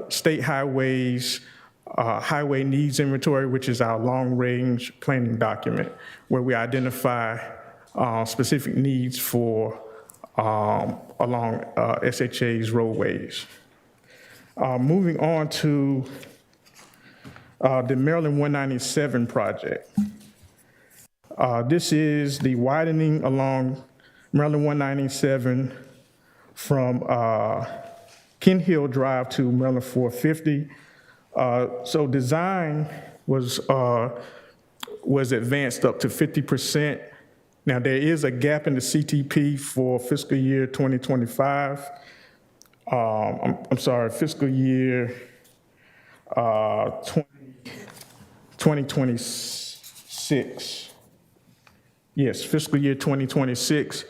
state highways highway needs inventory, which is our long-range planning document, where we identify specific needs for along SHA's roadways. Moving on to the Maryland 197 project. This is the widening along Maryland 197 from Ken Hill Drive to Maryland 450. So design was advanced up to 50%. Now, there is a gap in the CTP for fiscal year 2025. I'm sorry, fiscal year 2026. Yes, fiscal year 2026.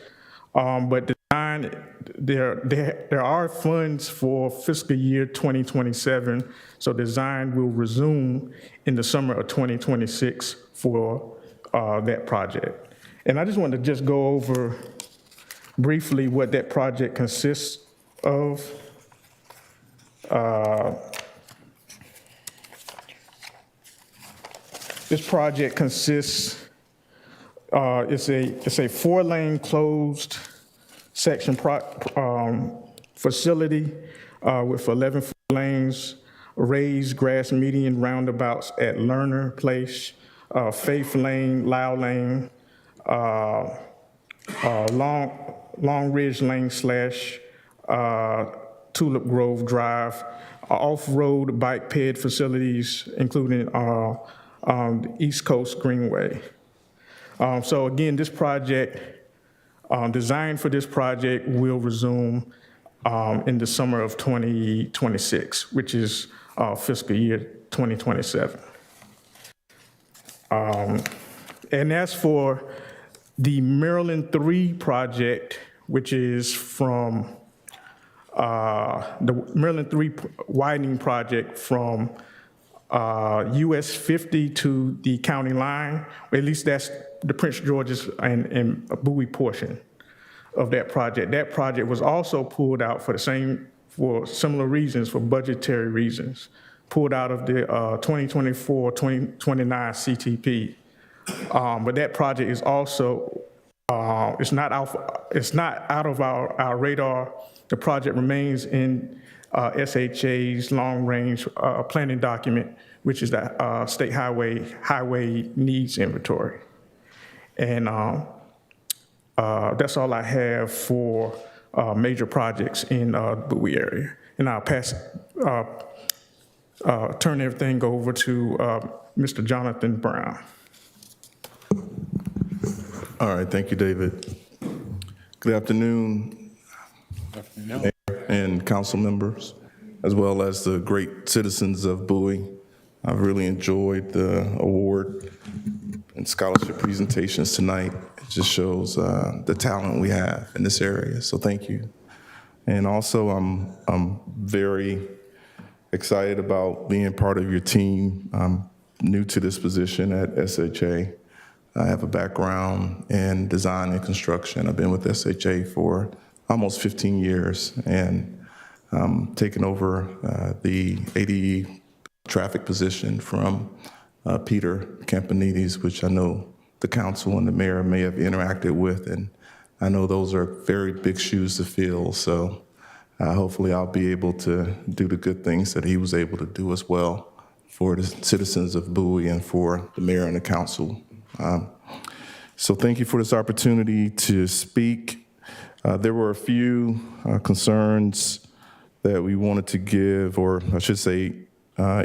But design, there are funds for fiscal year 2027. So design will resume in the summer of 2026 for that project. And I just wanted to just go over briefly what that project consists of. This project consists, it's a 4-lane closed section facility with 11 lanes, raised grass median roundabouts at Lerner Place, Faith Lane, Lau Lane, Long Ridge Lane / Tulip Grove Drive, off-road bike ped facilities, including the East Coast Greenway. So again, this project, design for this project will resume in the summer of 2026, which is fiscal year 2027. And as for the Maryland 3 project, which is from the Maryland 3 widening project from US 50 to the county line, or at least that's the Prince George's and Bowie portion of that project. That project was also pulled out for similar reasons, for budgetary reasons, pulled out of the 2024-2029 CTP. But that project is also, it's not out of our radar. The project remains in SHA's long-range planning document, which is the State Highway Needs Inventory. And that's all I have for major projects in the Bowie area. And I'll turn everything over to Mr. Jonathan Brown. All right, thank you, David. Good afternoon, Mayor and council members, as well as the great citizens of Bowie. I've really enjoyed the award and scholarship presentations tonight. It just shows the talent we have in this area, so thank you. And also, I'm very excited about being part of your team. I'm new to this position at SHA. I have a background in design and construction. I've been with SHA for almost 15 years, and taking over the ADE traffic position from Peter Campanides, which I know the council and the mayor may have interacted with, and I know those are very big shoes to fill, so hopefully I'll be able to do the good things that he was able to do as well for the citizens of Bowie and for the mayor and the council. So thank you for this opportunity to speak. There were a few concerns that we wanted to give, or I should say,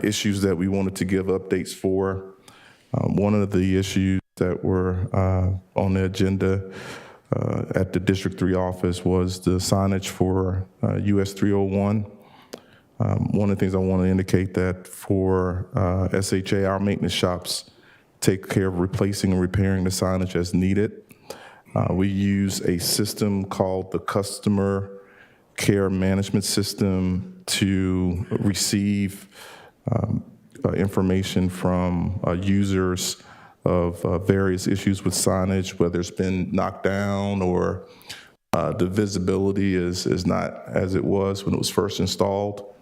issues that we wanted to give updates for. One of the issues that were on the agenda at the District 3 office was the signage for US 301. One of the things I want to indicate that for SHA, our maintenance shops take care of replacing and repairing the signage as needed. We use a system called the Customer Care Management System to receive information from users of various issues with signage, whether it's been knocked down or the visibility is not as it was when it was first installed.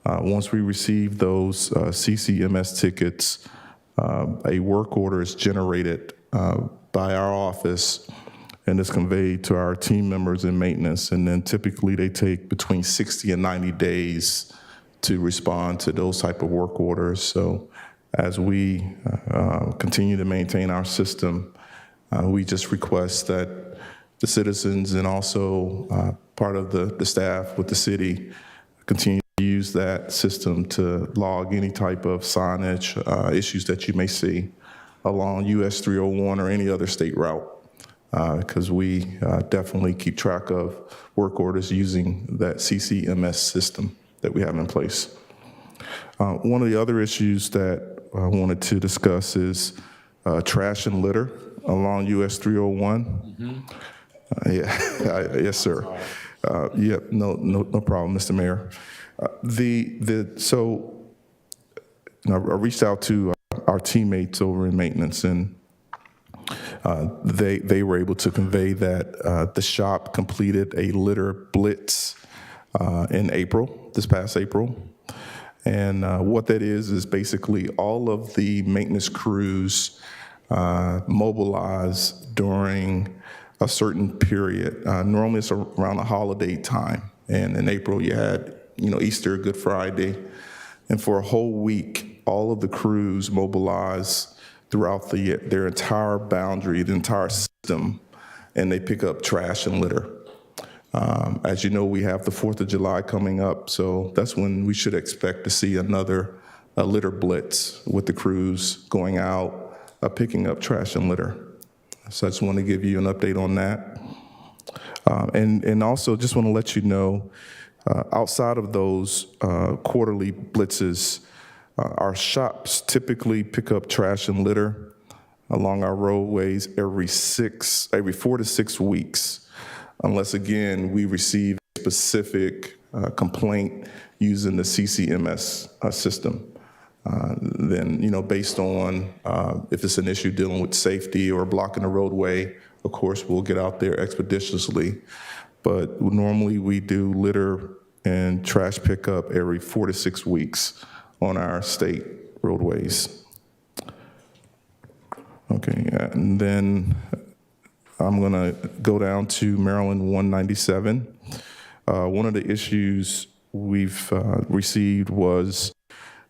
Once we receive those CCMS tickets, a work order is generated by our office and is conveyed to our team members in maintenance, and then typically they take between 60 and 90 days to respond to those type of work orders. So as we continue to maintain our system, we just request that the citizens and also part of the staff with the city continue to use that system to log any type of signage issues that you may see along US 301 or any other state route, because we definitely keep track of work orders using that CCMS system that we have in place. One of the other issues that I wanted to discuss is trash and litter along US 301. Yes, sir. Yeah, no problem, Mr. Mayor. So I reached out to our teammates over in maintenance, and they were able to convey that the shop completed a litter blitz in April, this past April. And what that is basically all of the maintenance crews mobilize during a certain period. Normally it's around a holiday time. And in April you had, Easter, Good Friday. And for a whole week, all of the crews mobilize throughout their entire boundary, the entire system, and they pick up trash and litter. As you know, we have the 4th of July coming up, so that's when we should expect to see another litter blitz with the crews going out, picking up trash and litter. So I just want to give you an update on that. And also just want to let you know, outside of those quarterly blitzes, our shops typically pick up trash and litter along our roadways every 4 to 6 weeks. Unless, again, we receive a specific complaint using the CCMS system. Then, based on if it's an issue dealing with safety or blocking the roadway, of course, we'll get out there expeditiously. But normally we do litter and trash pickup every 4 to 6 weeks on our state roadways. Okay, and then I'm going to go down to Maryland 197. One of the issues we've received was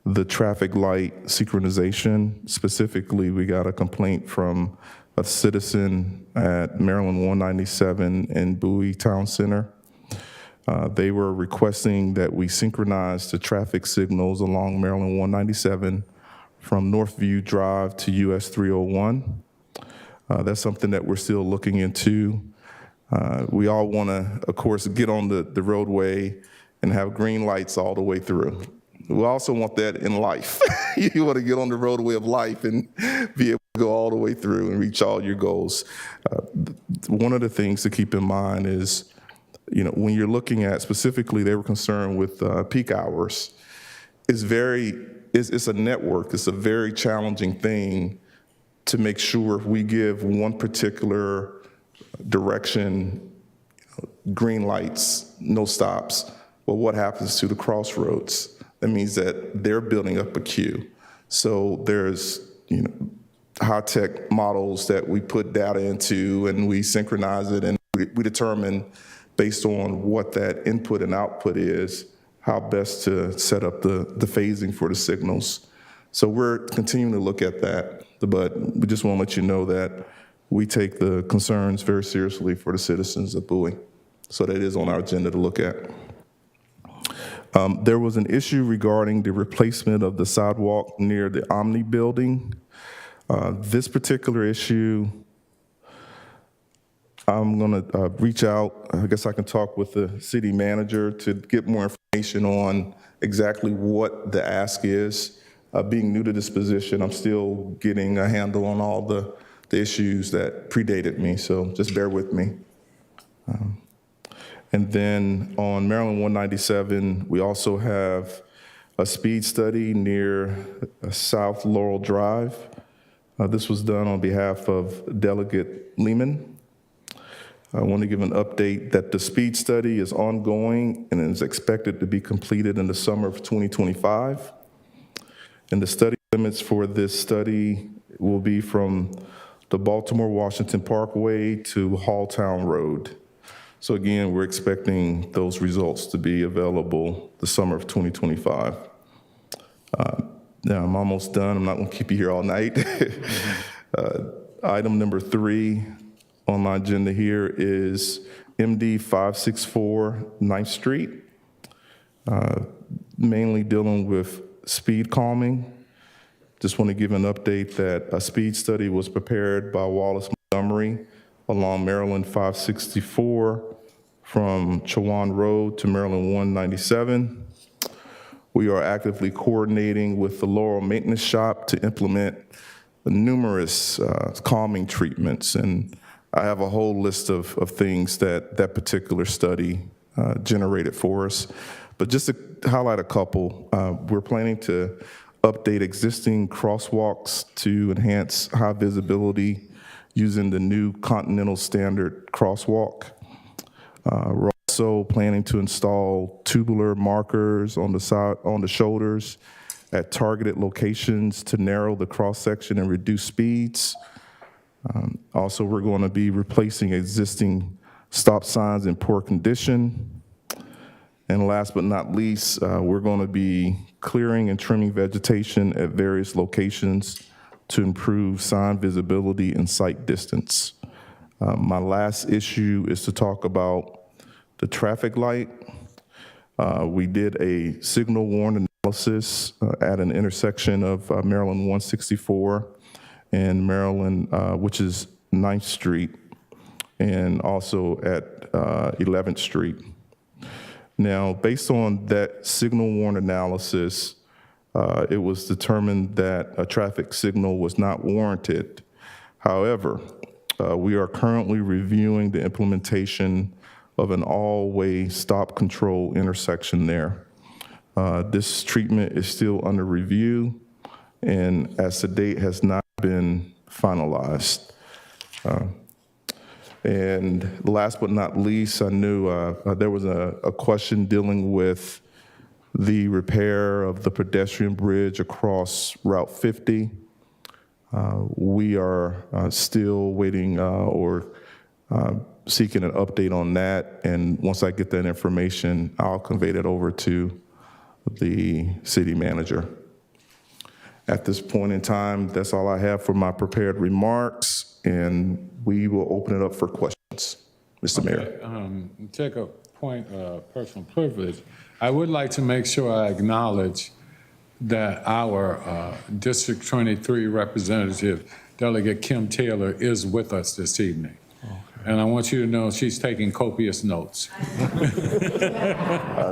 the traffic light synchronization. Specifically, we got a complaint from a citizen at Maryland 197 in Bowie Town Center. They were requesting that we synchronize the traffic signals along Maryland 197 from Northview Drive to US 301. That's something that we're still looking into. We all want to, of course, get on the roadway and have green lights all the way through. We also want that in life. You want to get on the roadway of life and be able to go all the way through and reach all your goals. One of the things to keep in mind is, when you're looking at, specifically, they were concerned with peak hours. It's a network. It's a very challenging thing to make sure if we give one particular direction, green lights, no stops, well, what happens to the crossroads? That means that they're building up a queue. So there's, high-tech models that we put data into and we synchronize it, and we determine based on what that input and output is, how best to set up the phasing for the signals. So we're continuing to look at that, but we just want to let you know that we take the concerns very seriously for the citizens of Bowie. So that is on our agenda to look at. There was an issue regarding the replacement of the sidewalk near the Omni building. This particular issue, I'm going to reach out. I guess I can talk with the city manager to get more information on exactly what the ask is. Being new to this position, I'm still getting a handle on all the issues that predated me, so just bear with me. And then on Maryland 197, we also have a speed study near South Laurel Drive. This was done on behalf of Delegate Lehman. I want to give an update that the speed study is ongoing and is expected to be completed in the summer of 2025. And the study limits for this study will be from the Baltimore-Washington Parkway to Halltown Road. So again, we're expecting those results to be available the summer of 2025. Now I'm almost done. I'm not going to keep you here all night. Item number 3 on my agenda here is MD 564 9th Street, mainly dealing with speed calming. Just want to give an update that a speed study was prepared by Wallace Montgomery along Maryland 564 from Chowan Road to Maryland 197. We are actively coordinating with the Laurel Maintenance Shop to implement numerous calming treatments, and I have a whole list of things that that particular study generated for us. But just to highlight a couple, we're planning to update existing crosswalks to enhance high visibility using the new Continental Standard crosswalk. We're also planning to install tubular markers on the shoulders at targeted locations to narrow the cross-section and reduce speeds. Also, we're going to be replacing existing stop signs in poor condition. And last but not least, we're going to be clearing and trimming vegetation at various locations to improve sign visibility and sight distance. My last issue is to talk about the traffic light. We did a signal warning analysis at an intersection of Maryland 164 and Maryland, which is 9th Street, and also at 11th Street. Now, based on that signal warning analysis, it was determined that a traffic signal was not warranted. However, we are currently reviewing the implementation of an all-way stop control intersection there. This treatment is still under review, and as to date has not been finalized. And last but not least, I knew there was a question dealing with the repair of the pedestrian bridge across Route 50. We are still waiting or seeking an update on that, and once I get that information, I'll convey that over to the city manager. At this point in time, that's all I have for my prepared remarks, and we will open it up for questions. Mr. Mayor. Take a point of personal privilege. I would like to make sure I acknowledge that our District 23 representative, Delegate Kim Taylor, is with us this evening. Okay. And I want you to know she's taking copious notes.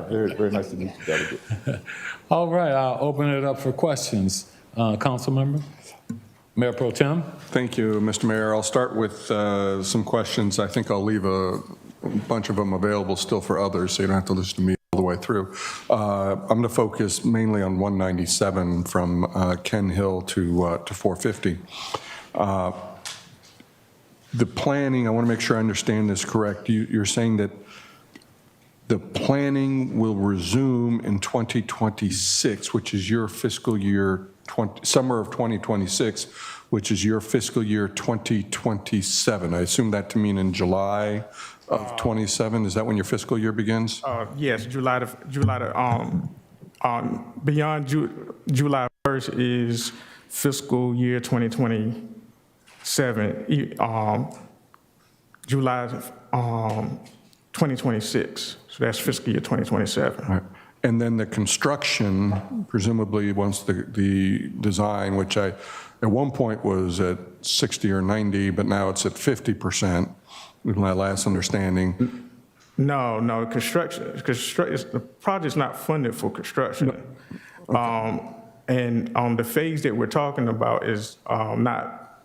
Very, very nice to meet you, Delegate. All right, I'll open it up for questions. Council member? Mayor Pro Tem? Thank you, Mr. Mayor. I'll start with some questions. I think I'll leave a bunch of them available still for others, so you don't have to listen to me all the way through. I'm going to focus mainly on 197 from Ken Hill to 450. The planning, I want to make sure I understand this correct. You're saying that the planning will resume in 2026, which is your fiscal year, summer of 2026, which is your fiscal year 2027. I assume that to mean in July of 27. Is that when your fiscal year begins? Yes, July beyond July 1st is fiscal year 2027, July 2026. So that's fiscal year 2027. Right. And then the construction, presumably once the design, which at one point was at 60 or 90, but now it's at 50%, with my last understanding. No, the project's not funded for construction. Okay. And the phase that we're talking about is not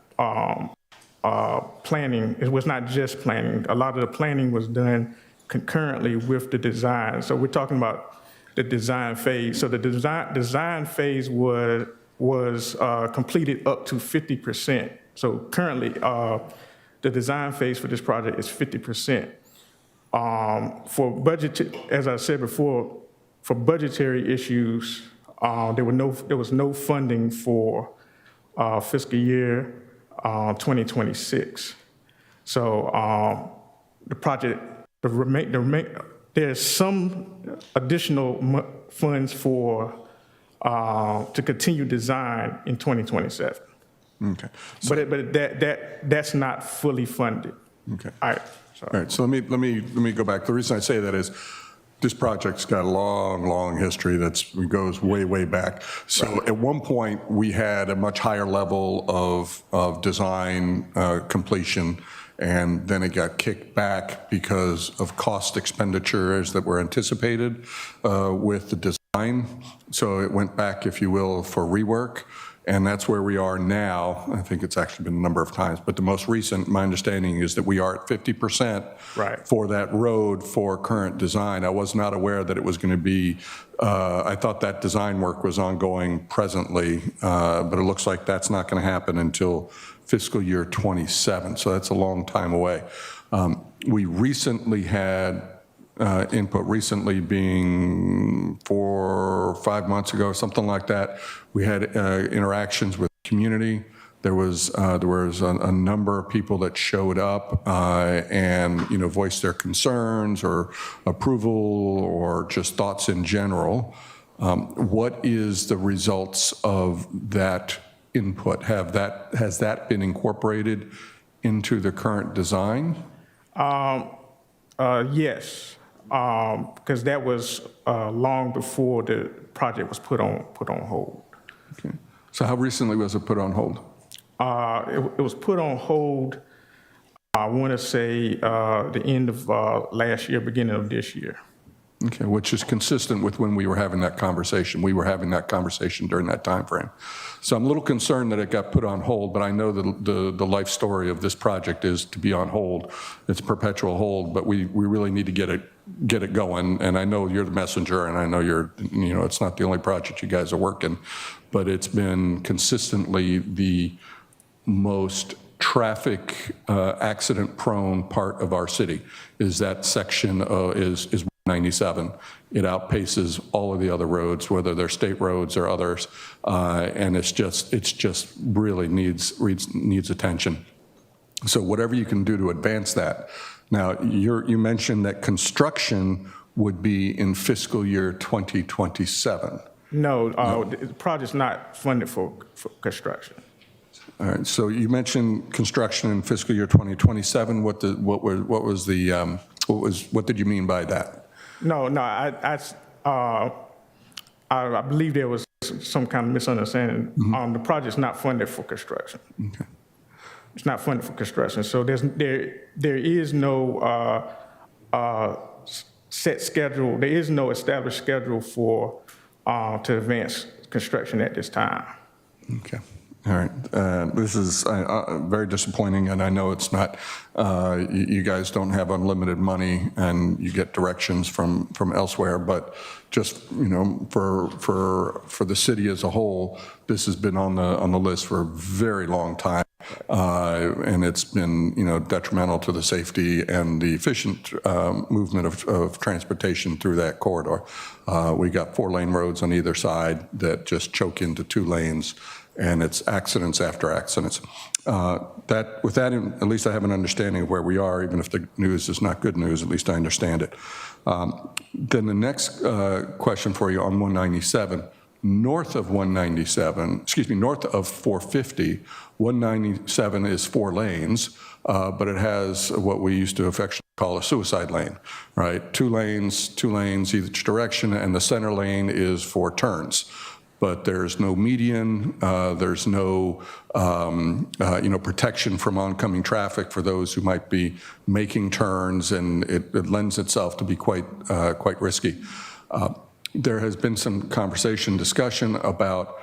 planning. It was not just planning. A lot of the planning was done concurrently with the design. So we're talking about the design phase. So the design phase was completed up to 50%. So currently, the design phase for this project is 50%. For budget, as I said before, for budgetary issues, there was no funding for fiscal year 2026. So the project, there's some additional funds for to continue design in 2027. Okay. But that's not fully funded. Okay. All right, All right, so let me go back. The reason I say that is this project's got a long history that goes way back. So at one point, we had a much higher level of design completion, and then it got kicked back because of cost expenditures that were anticipated with the design. So it went back, if you will, for rework. And that's where we are now. I think it's actually been a number of times, but the most recent, my understanding is that we are at 50% for that road for current design. I was not aware that it was going to be, I thought that design work was ongoing presently, but it looks like that's not going to happen until fiscal year 27. So that's a long time away. We recently had input, recently being 4 or 5 months ago, something like that. We had interactions with the community. There was a number of people that showed up and voiced their concerns or approval or just thoughts in general. What is the results of that input? Has that been incorporated into the current design? Yes, because that was long before the project was put on hold. Okay. So how recently was it put on hold? It was put on hold, I want to say, the end of last year, beginning of this year. Okay, which is consistent with when we were having that conversation. We were having that conversation during that time frame. So I'm a little concerned that it got put on hold, but I know the life story of this project is to be on hold. It's a perpetual hold, but we really need to get it going. And I know you're the messenger, and I know it's not the only project you guys are working, but it's been consistently the most traffic accident prone part of our city. Is that section is 97. It outpaces all of the other roads, whether they're state roads or others, and it's just really needs attention. So whatever you can do to advance that. Now, you mentioned that construction would be in fiscal year 2027. No, the project's not funded for construction. All right. So you mentioned construction in fiscal year 2027. What did you mean by that? No, I believe there was some kind of misunderstanding. Mm-hmm. The project's not funded for construction. Okay. It's not funded for construction, so there is no set schedule. There is no established schedule for to advance construction at this time. Okay. All right. This is very disappointing, and I know it's not, you guys don't have unlimited money and you get directions from elsewhere, but just, for the city as a whole, this has been on the list for a very long time. And it's been, detrimental to the safety and the efficient movement of transportation through that corridor. We got 4-lane roads on either side that just choke into 2 lanes. And it's accidents after accidents. With that, at least I have an understanding of where we are, even if the news is not good news, at least I understand it. Then the next question for you on 197, north of 450, 197 is 4 lanes, but it has what we used to affectionately call a suicide lane, right? 2 lanes each direction, and the center lane is for turns. But there's no median, there's no protection from oncoming traffic for those who might be making turns, and it lends itself to be quite risky. There has been some discussion about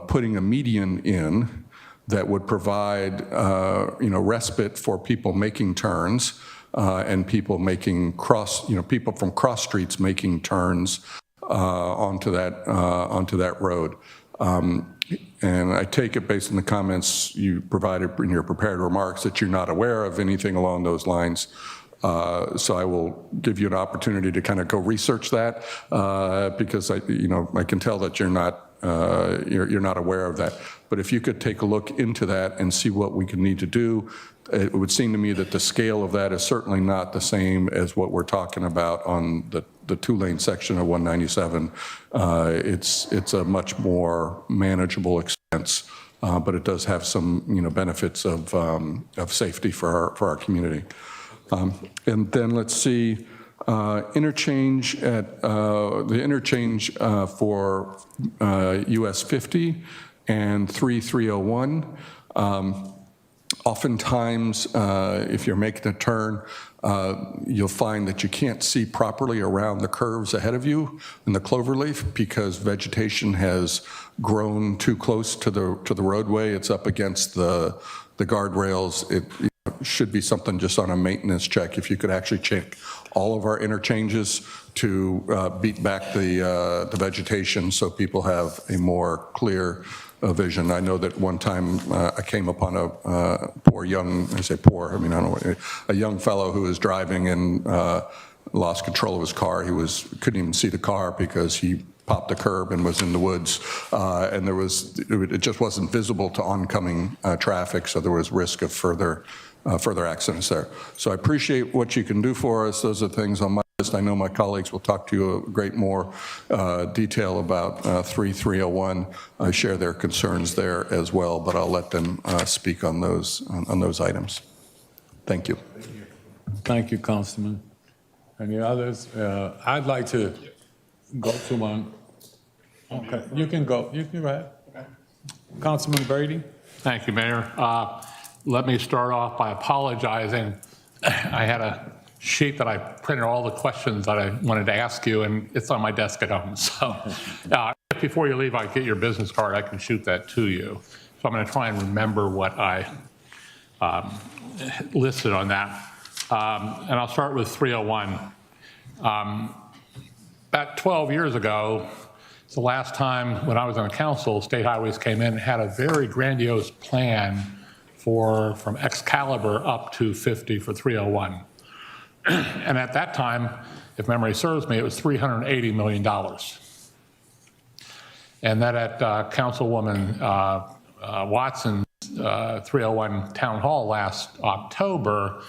putting a median in that would provide respite for people making turns and people making people from cross streets making turns onto that road. And I take it based on the comments you provided in your prepared remarks that you're not aware of anything along those lines. So I will give you an opportunity to kind of go research that because I can tell that you're not aware of that. But if you could take a look into that and see what we could need to do, it would seem to me that the scale of that is certainly not the same as what we're talking about on the 2-lane section of 197. It's a much more manageable expense but it does have some, benefits of safety for our community. And then let's see, interchange at the interchange for US 50 and 3301. Oftentimes, if you're making a turn, you'll find that you can't see properly around the curves ahead of you in the cloverleaf because vegetation has grown too close to the roadway. It's up against the guardrails. It should be something just on a maintenance check. If you could actually check all of our interchanges to beat back the vegetation so people have a more clear vision. I know that one time I came upon a poor young, I say poor, I mean, I don't know, a young fellow who was driving and lost control of his car. He couldn't even see the car because he popped the curb and was in the woods. And it just wasn't visible to oncoming traffic, so there was risk of further accidents there. So I appreciate what you can do for us. Those are things on my list. I know my colleagues will talk to you a great more detail about 3301. I share their concerns there as well, but I'll let them speak on those items. Thank you. Thank you, Councilman. Any others? I'd like to go to one. Okay, you can go. You can go ahead. Okay. Councilman Brady. Thank you, Mayor. Let me start off by apologizing. I had a sheet that I printed all the questions that I wanted to ask you, and it's on my desk at home. So before you leave, I get your business card. I can shoot that to you. So I'm going to try and remember what I listed on that. And I'll start with 301. About 12 years ago, it's the last time when I was on the council, State Highways came in and had a very grandiose plan from Excalibur up to 50 for 301. And at that time, if memory serves me, it was $380 million. And that at Councilwoman Watson's 301 Town Hall last October,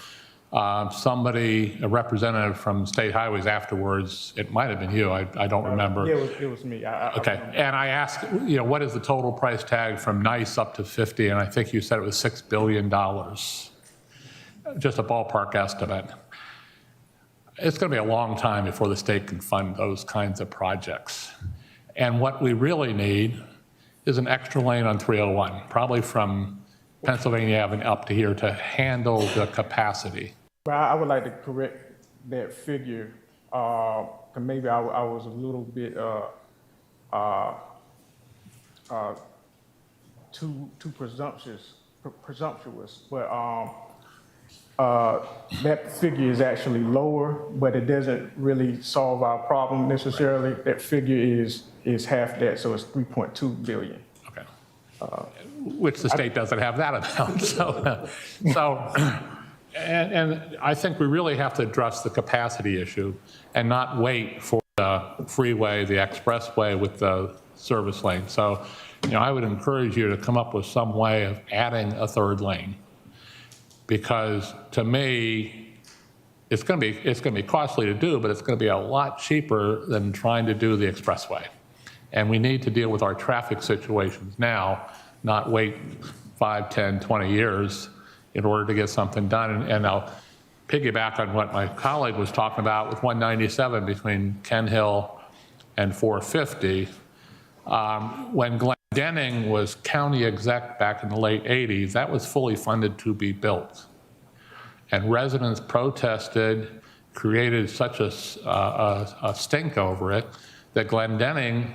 somebody, a representative from State Highways afterwards, it might have been you, I don't remember. Yeah, it was me. Okay, and I asked, what is the total price tag from NICE up to 50? And I think you said it was $6 billion. Just a ballpark estimate. It's going to be a long time before the state can fund those kinds of projects. And what we really need is an extra lane on 301, probably from Pennsylvania Avenue up to here to handle the capacity. Well, I would like to correct that figure. Maybe I was a little bit too presumptuous, but that figure is actually lower, but it doesn't really solve our problem necessarily. That figure is half that, so it's 3.2 billion. Okay. Which the state doesn't have that amount. And I think we really have to address the capacity issue and not wait for the freeway, the expressway with the service lane. So, I would encourage you to come up with some way of adding a third lane, because to me, it's going to be costly to do, but it's going to be a lot cheaper than trying to do the expressway. And we need to deal with our traffic situations now, not wait 5, 10, 20 years in order to get something done. And I'll piggyback on what my colleague was talking about with 197 between Ken Hill and 450. When Glendenning was county exec back in the late 80s, that was fully funded to be built. And residents protested, created such a stink over it, that Glendenning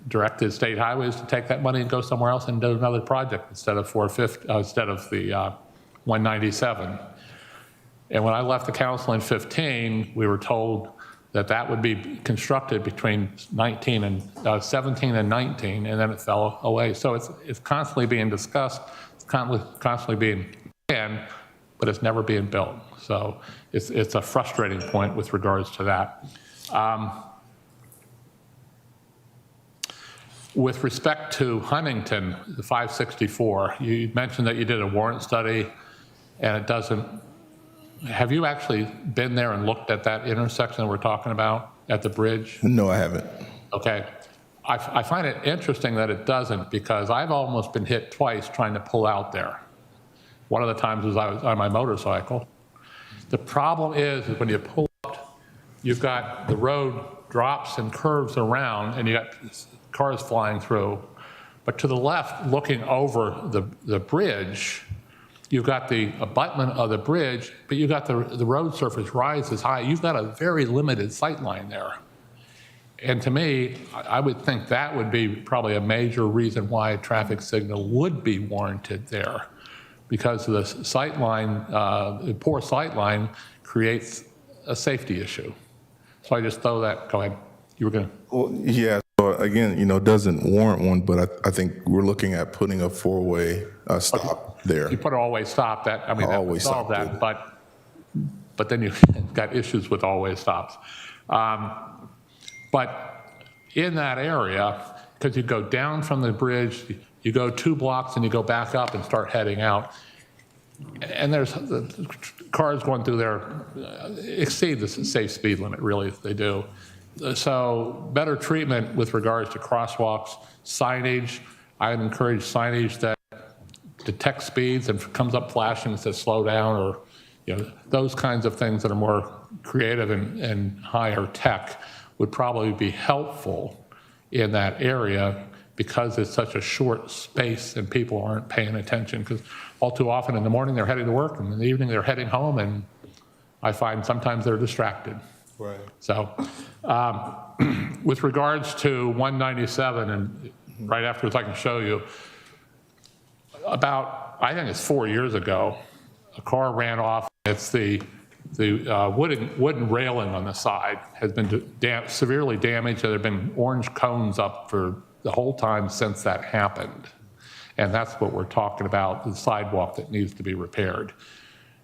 directed State Highways to take that money and go somewhere else and do another project instead of 450, instead of the 197. And when I left the council in 15, we were told that that would be constructed between 17 and 19, and then it fell away. So it's constantly being discussed, it's constantly being planned, but it's never being built. So it's a frustrating point with regards to that. With respect to Huntington, the 564, you mentioned that you did a warrant study, and it doesn't. Have you actually been there and looked at that intersection that we're talking about at the bridge? No, I haven't. Okay. I find it interesting that it doesn't, because I've almost been hit twice trying to pull out there. One of the times was I was on my motorcycle. The problem is when you pull out, you've got the road drops and curves around, and you got cars flying through. But to the left, looking over the bridge, you've got the abutment of the bridge, but you've got the road surface rises high. You've got a very limited sight line there. And to me, I would think that would be probably a major reason why a traffic signal would be warranted there, because the sight line, the poor sight line creates a safety issue. So I just throw that, go ahead. You were going to. Well, yeah, so again, you know, it doesn't warrant one, but I think we're looking at putting a four-way stop there. You put an all-way stop, that, I mean, that would solve that, but then you've got issues with all-way stops. But in that area, because you go down from the bridge, you go 2 blocks and you go back up and start heading out, and there's the cars going through there exceed the safe speed limit, really, they do. So better treatment with regards to crosswalks, signage. I would encourage signage that detects speeds and comes up flashing and says slow down, or those kinds of things that are more creative and higher tech would probably be helpful in that area, because it's such a short space and people aren't paying attention, because all too often in the morning they're heading to work and in the evening they're heading home, and I find sometimes they're distracted. Right. So with regards to 197, and right afterwards I can show you, about, I think it's 4 years ago, a car ran off. It's the wooden railing on the side has been severely damaged. There have been orange cones up for the whole time since that happened. And that's what we're talking about, the sidewalk that needs to be repaired.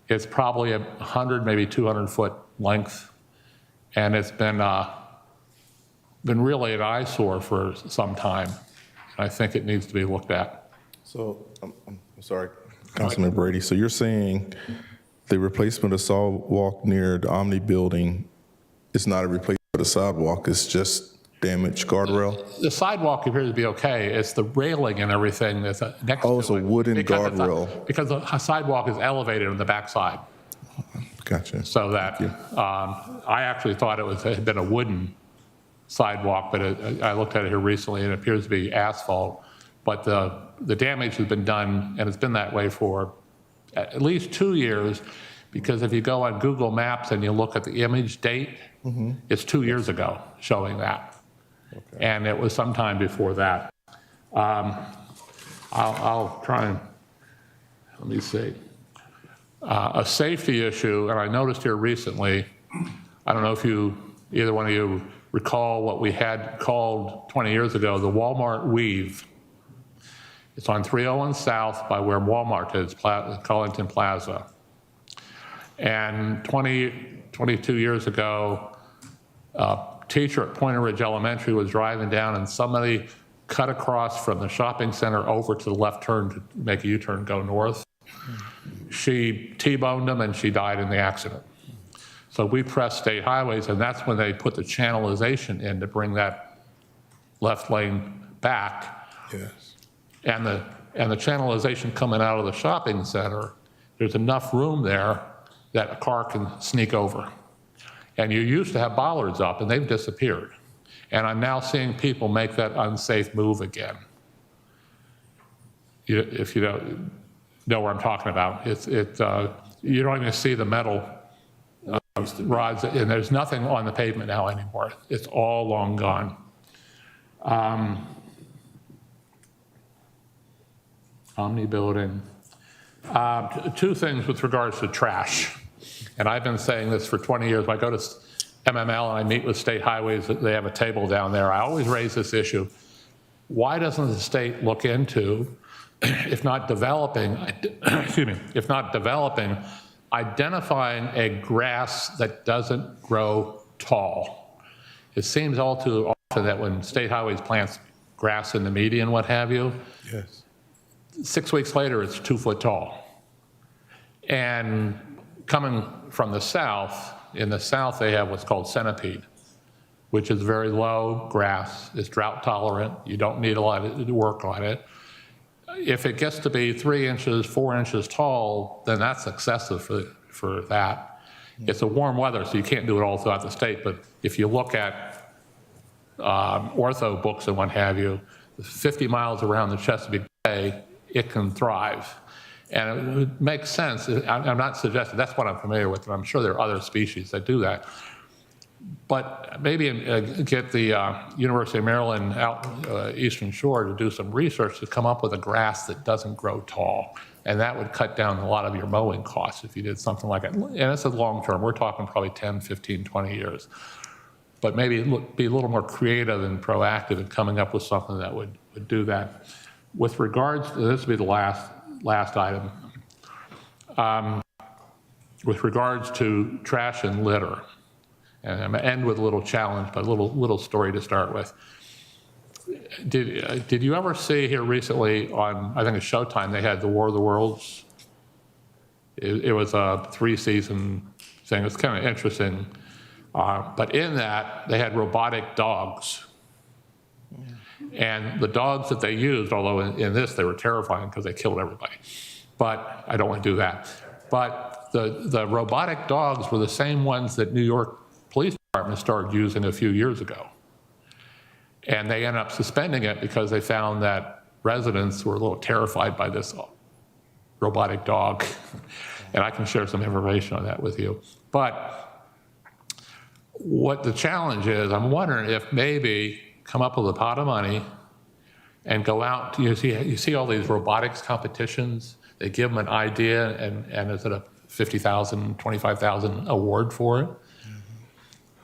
It's probably 100, maybe 200 foot length. And it's been really an eyesore for some time. And I think it needs to be looked at. So, I'm sorry, Councilman Brady. So you're saying the replacement of sidewalk near the Omni building is not a replacement of the sidewalk, it's just damaged guardrail? The sidewalk appears to be okay. It's the railing and everything that's next to it. Oh, it's a wooden guardrail. Because the sidewalk is elevated on the backside. Gotcha. So that, I actually thought it had been a wooden sidewalk, but I looked at it here recently and it appears to be asphalt. But the damage has been done, and it's been that way for at least 2 years, because if you go on Google Maps and you look at the image date, it's 2 years ago showing that. Okay. And it was sometime before that. I'll try and, let me see. A safety issue, and I noticed here recently, I don't know if either one of you recall what we had called 20 years ago, the Walmart Weave. It's on 301 South by where Walmart is, Collington Plaza. And 22 years ago, a teacher at Pointer Ridge Elementary was driving down and somebody cut across from the shopping center over to the left turn to make a U-turn, go north. She T-boned him and she died in the accident. So we pressed state highways, and that's when they put the channelization in to bring that left lane back. Yes. And the channelization coming out of the shopping center, there's enough room there that a car can sneak over. And you used to have bollards up, and they've disappeared. And I'm now seeing people make that unsafe move again. If you don't know what I'm talking about, you don't even see the metal rods, and there's nothing on the pavement now anymore. It's all long gone. Omni building. 2 things with regards to trash. And I've been saying this for 20 years. When I go to MML and I meet with state highways, they have a table down there. I always raise this issue. Why doesn't the state look into, if not developing, identifying a grass that doesn't grow tall? It seems all too often that when state highways plants grass in the median, what have you, yes, 6 weeks later, it's 2 foot tall. And coming from the south, in the south they have what's called centipede. which is very low grass. It's drought tolerant. You don't need a lot of work on it. If it gets to be 3 inches, 4 inches tall, then that's excessive for that. It's a warm weather, so you can't do it all throughout the state, but if you look at ortho books and what have you, 50 miles around the Chesapeake Bay, it can thrive. And it makes sense. I'm not suggesting, that's what I'm familiar with, and I'm sure there are other species that do that. But maybe get the University of Maryland out Eastern Shore to do some research to come up with a grass that doesn't grow tall. And that would cut down a lot of your mowing costs if you did something like it. And it's a long term. We're talking probably 10, 15, 20 years. But maybe be a little more creative and proactive in coming up with something that would do that. With regards to, this will be the last item. With regards to trash and litter, and I'm gonna end with a little challenge, but a little story to start with. Did you ever see here recently on, I think it's Showtime, they had the War of the Worlds? It was a 3-season thing. It's kind of interesting. But in that, they had robotic dogs. And the dogs that they used, although in this they were terrifying because they killed everybody. But I don't want to do that. But the robotic dogs were the same ones that New York Police Department started using a few years ago. And they ended up suspending it because they found that residents were a little terrified by this robotic dog. And I can share some information on that with you. But what the challenge is, I'm wondering if maybe come up with a pot of money and go out, you see all these robotics competitions, they give them an idea and is it a $50,000, $25,000 award for it?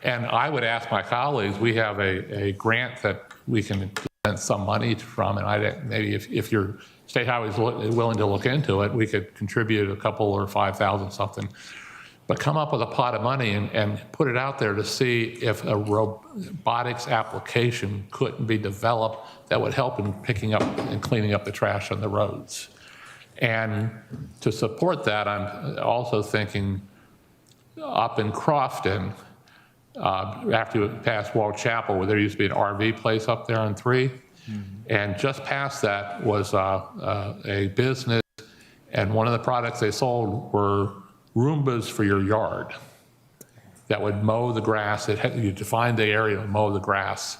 And I would ask my colleagues, we have a grant that we can spend some money from, and maybe if your state highway is willing to look into it, we could contribute a couple or 5,000 something. But come up with a pot of money and put it out there to see if a robotics application couldn't be developed that would help in picking up and cleaning up the trash on the roads. And to support that, I'm also thinking up in Crofton, after you pass Wall Chapel, where there used to be an RV place up there on 3. And just past that was a business, and one of the products they sold were Roombas for your yard that would mow the grass. You define the area to mow the grass.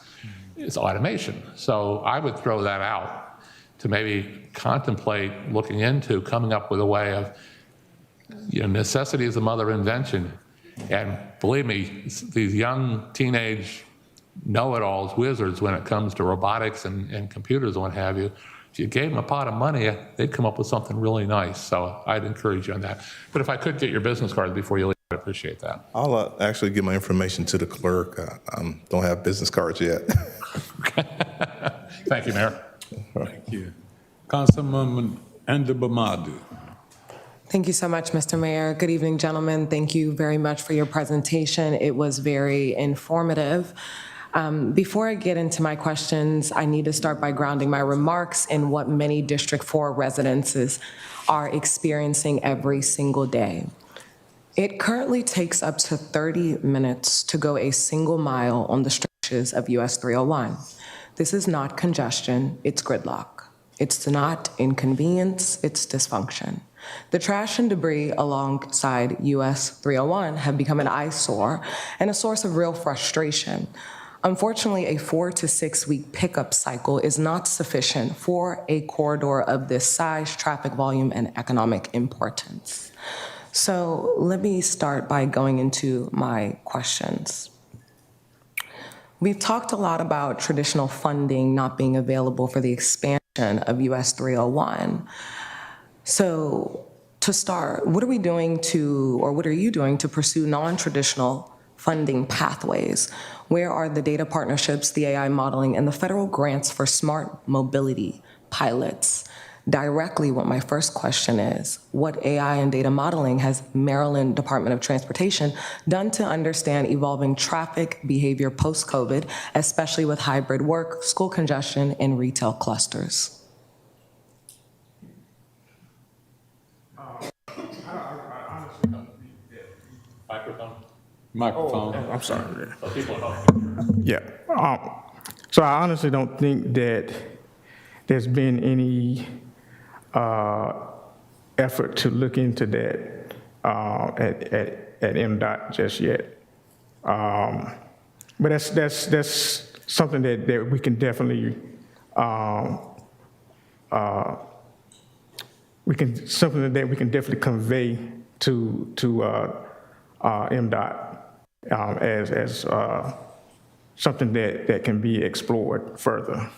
It's automation. So I would throw that out to maybe contemplate looking into coming up with a way of, necessity is the mother of invention. And believe me, these young teenage know-it-alls, wizards when it comes to robotics and computers and what have you, if you gave them a pot of money, they'd come up with something really nice. So I'd encourage you on that. But if I could get your business cards before you leave, I'd appreciate that. I'll actually give my information to the clerk. Don't have business cards yet. Thank you, Mayor. Thank you. Councilwoman Ndubamadu. Thank you so much, Mr. Mayor. Good evening, gentlemen. Thank you very much for your presentation. It was very informative. Before I get into my questions, I need to start by grounding my remarks in what many District 4 residences are experiencing every single day. It currently takes up to 30 minutes to go a single mile on the stretches of US 301. This is not congestion, it's gridlock. It's not inconvenience, it's dysfunction. The trash and debris alongside US 301 have become an eyesore and a source of real frustration. Unfortunately, a 4 to 6 week pickup cycle is not sufficient for a corridor of this size, traffic volume, and economic importance. So let me start by going into my questions. We've talked a lot about traditional funding not being available for the expansion of US 301. So to start, what are we doing to, or what are you doing to pursue non-traditional funding pathways? Where are the data partnerships, the AI modeling, and the federal grants for smart mobility pilots? Directly, what my first question is, what AI and data modeling has Maryland Department of Transportation done to understand evolving traffic behavior post-COVID, especially with hybrid work, school congestion, and retail clusters? Microphone. Microphone. I'm sorry. Yeah. So I honestly don't think that there's been any effort to look into that at MDOT just yet. But that's something that we can definitely something that we can definitely convey to MDOT as something that can be explored further.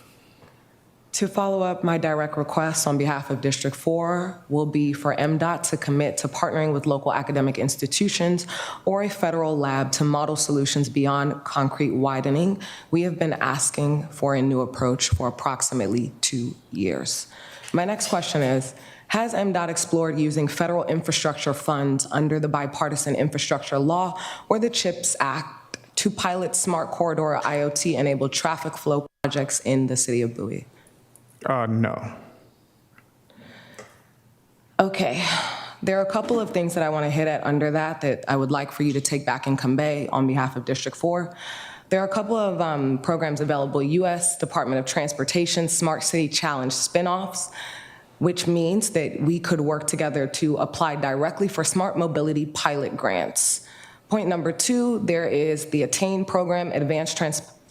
To follow up, my direct request on behalf of District 4 will be for MDOT to commit to partnering with local academic institutions or a federal lab to model solutions beyond concrete widening. We have been asking for a new approach for approximately 2 years. My next question is, has MDOT explored using federal infrastructure funds under the bipartisan infrastructure law or the CHIPS Act to pilot smart corridor IoT-enabled traffic flow projects in the city of Bowie? No. Okay. There are a couple of things that I want to hit at under that I would like for you to take back and convey on behalf of District 4. There are a couple of programs available, U.S. Department of Transportation Smart City Challenge spinoffs, which means that we could work together to apply directly for smart mobility pilot grants. Point number 2, there is the ATTAIN program, Advanced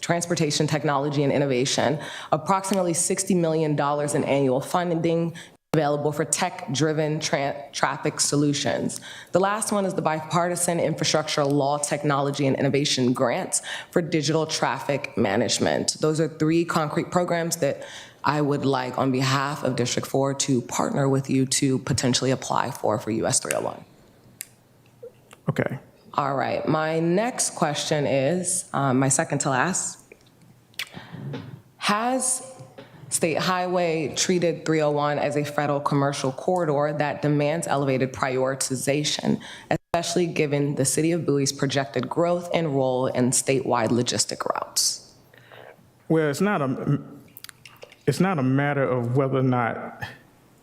Transportation Technology and Innovation, approximately $60 million in annual funding available for tech-driven traffic solutions. The last one is the Bipartisan Infrastructure Law, Technology, and Innovation Grants for digital traffic management. Those are 3 concrete programs that I would like on behalf of District 4 to partner with you to potentially apply for US 301. Okay. All right, my next question is, my second to last. Has State Highway treated 301 as a federal commercial corridor that demands elevated prioritization, especially given the city of Bowie's projected growth and role in statewide logistic routes? Well, it's not a matter of whether or not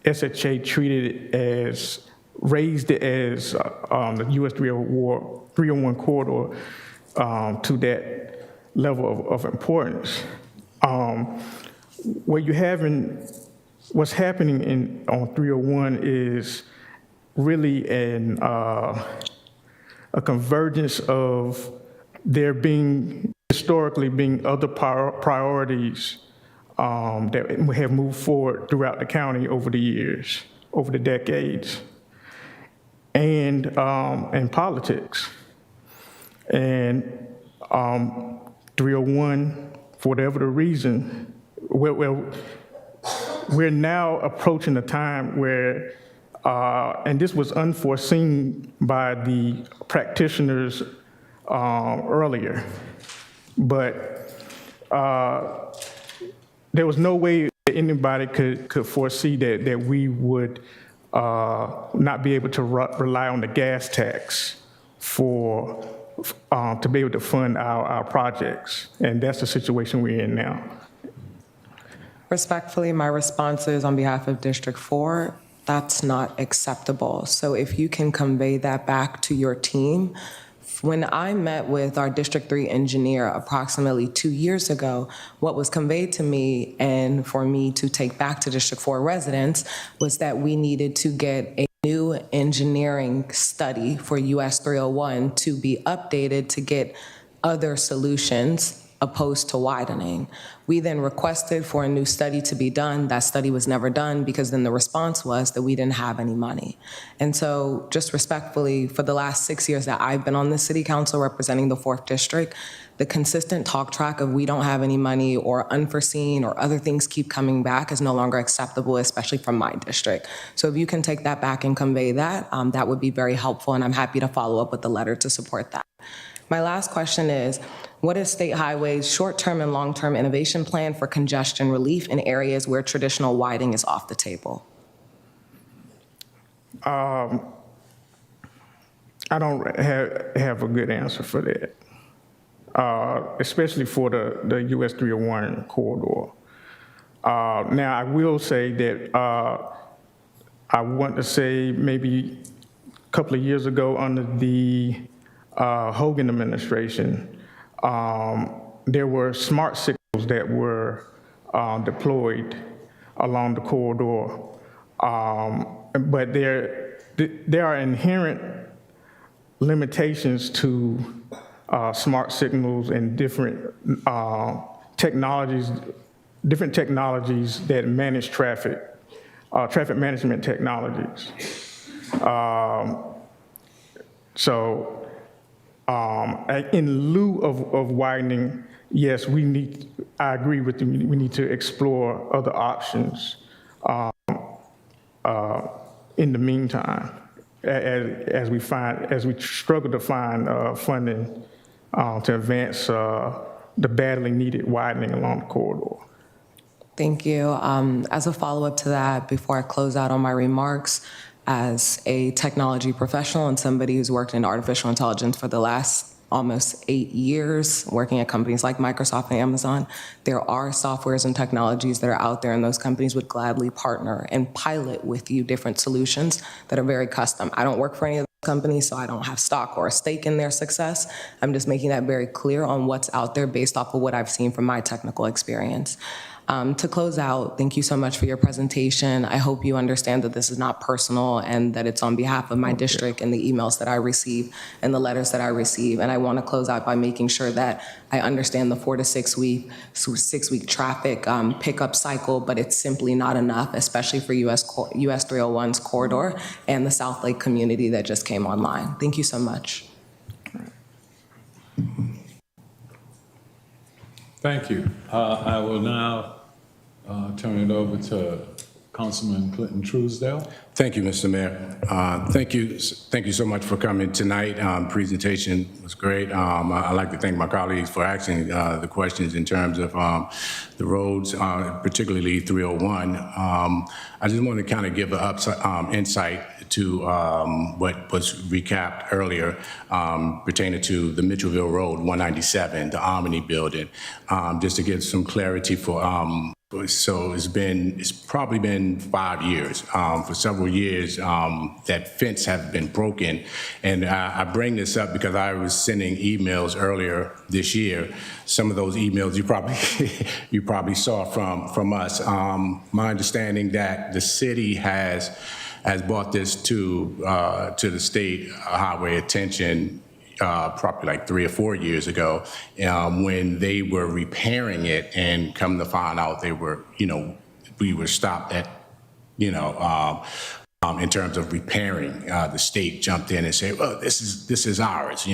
SHA treated it as, raised it as the US 301 corridor to that level of importance. What's happening on 301 is really a convergence of there being, historically being other priorities that have moved forward throughout the county over the years, over the decades, and politics. And 301, for whatever the reason, we're now approaching a time where, and this was unforeseen by the practitioners earlier, but there was no way that anybody could foresee that we would not be able to rely on the gas tax to be able to fund our projects. And that's the situation we're in now. Respectfully, my response is on behalf of District 4, that's not acceptable. So if you can convey that back to your team. When I met with our District 3 engineer approximately 2 years ago, what was conveyed to me and for me to take back to District 4 residents was that we needed to get a new engineering study for US 301 to be updated to get other solutions opposed to widening. We then requested for a new study to be done. That study was never done because then the response was that we didn't have any money. And so just respectfully, for the last 6 years that I've been on the city council representing the 4th district, the consistent talk track of we don't have any money or unforeseen or other things keep coming back is no longer acceptable, especially from my district. So if you can take that back and convey that, that would be very helpful, and I'm happy to follow up with the letter to support that. My last question is, what is State Highway's short-term and long-term innovation plan for congestion relief in areas where traditional widening is off the table? I don't have a good answer for that, especially for the US 301 corridor. Now, I will say that I want to say maybe a couple of years ago under the Hogan administration, there were smart signals that were deployed along the corridor. But there are inherent limitations to smart signals and different technologies that manage traffic, traffic management technologies. So in lieu of widening, yes, I agree with you, we need to explore other options in the meantime, as we struggle to find funding to advance the badly needed widening along the corridor. Thank you. As a follow-up to that, before I close out on my remarks, as a technology professional and somebody who's worked in artificial intelligence for the last almost 8 years, working at companies like Microsoft and Amazon, there are softwares and technologies that are out there, and those companies would gladly partner and pilot with you different solutions that are very custom. I don't work for any of those companies, so I don't have stock or a stake in their success. I'm just making that very clear on what's out there based off of what I've seen from my technical experience. To close out, thank you so much for your presentation. I hope you understand that this is not personal and that it's on behalf of my district and the emails that I receive and the letters that I receive. And I want to close out by making sure that I understand the 4 to 6 week traffic pickup cycle, but it's simply not enough, especially for US 301's corridor and the South Lake community that just came online. Thank you so much. Thank you. I will now turn it over to Councilman Clinton Truesdale. Thank you, Mr. Mayor. Thank you so much for coming tonight. Presentation was great. I'd like to thank my colleagues for asking the questions in terms of the roads, particularly 301. I just want to kind of give an insight to what was recapped earlier pertaining to the Mitchellville Road 197, the Omni building, just to give some clarity for so it's probably been 5 years. For several years, that fence has been broken. And I bring this up because I was sending emails earlier this year. Some of those emails you probably saw from us. My understanding that the city has brought this to the state highway attention probably like 3 or 4 years ago, when they were repairing it, and come to find out they were, we were stopped at, in terms of repairing. The state jumped in and said, well, this is ours,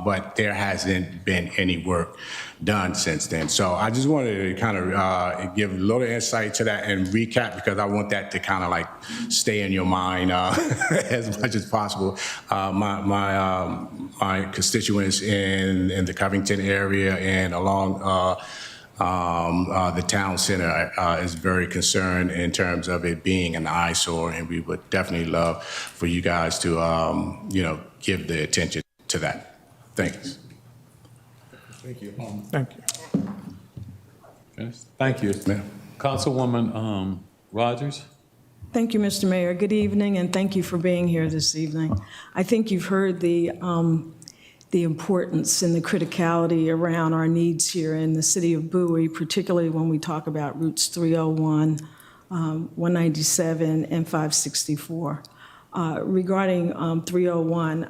but there hasn't been any work done since then. So I just wanted to kind of give a little insight to that and recap, because I want that to kind of like stay in your mind as much as possible. My constituents in the Covington area and along the town center is very concerned in terms of it being an eyesore, and we would definitely love for you guys to, give the attention to that. Thanks. Thank you. Thank you. Okay. Thank you, Councilwoman Rogers. Thank you, Mr. Mayor. Good evening, and thank you for being here this evening. I think you've heard the importance and the criticality around our needs here in the city of Bowie, particularly when we talk about routes 301, 197, and 564. Regarding 301,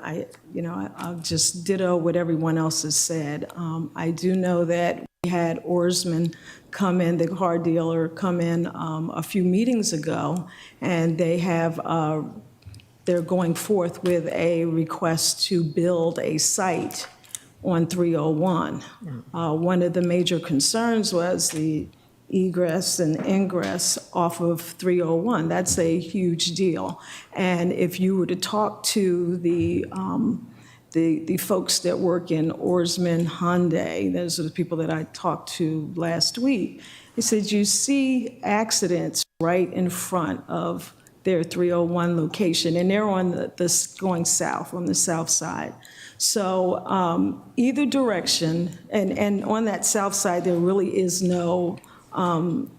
I'll just ditto what everyone else has said. I do know that we had Oarsman come in, the car dealer, come in a few meetings ago, and they're going forth with a request to build a site on 301. One of the major concerns was the egress and ingress off of 301. That's a huge deal. And if you were to talk to the folks that work in Oarsman Hyundai, those are the people that I talked to last week, they said you see accidents right in front of their 301 location, and they're on the going south, on the south side. So either direction, and on that south side, there really is no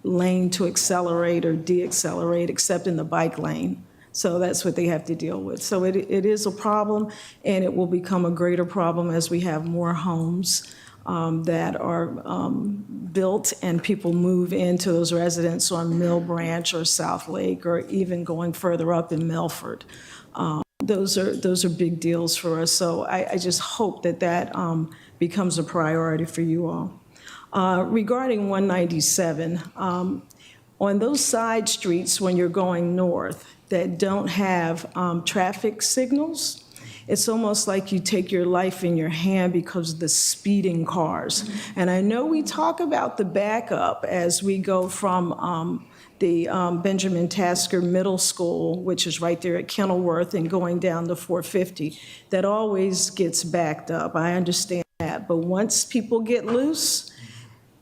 lane to accelerate or deaccelerate except in the bike lane. So that's what they have to deal with. So it is a problem, and it will become a greater problem as we have more homes that are built and people move into those residents on Mill Branch or South Lake, or even going further up in Melford. Those are big deals for us. So I just hope that becomes a priority for you all. Regarding 197, on those side streets when you're going north that don't have traffic signals, it's almost like you take your life in your hand because of the speeding cars. And I know we talk about the backup as we go from the Benjamin Tasker Middle School, which is right there at Kenilworth, and going down to 450. That always gets backed up. I understand that. But once people get loose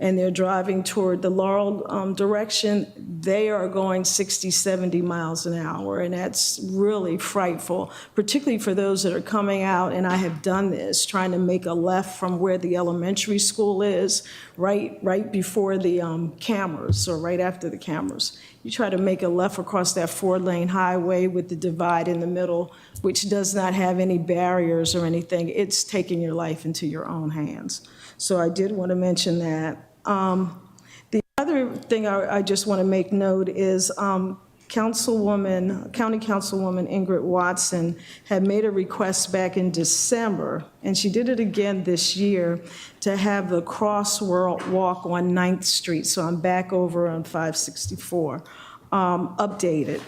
and they're driving toward the Laurel direction, they are going 60, 70 miles an hour. And that's really frightful, particularly for those that are coming out, and I have done this, trying to make a left from where the elementary school is, right before the cameras, or right after the cameras. You try to make a left across that 4-lane highway with the divide in the middle, which does not have any barriers or anything. It's taking your life into your own hands. So I did want to mention that. The other thing I just want to make note is County Councilwoman Ingrid Watson had made a request back in December, and she did it again this year, to have the crosswalk on 9th Street, so I'm back over on 564, updated.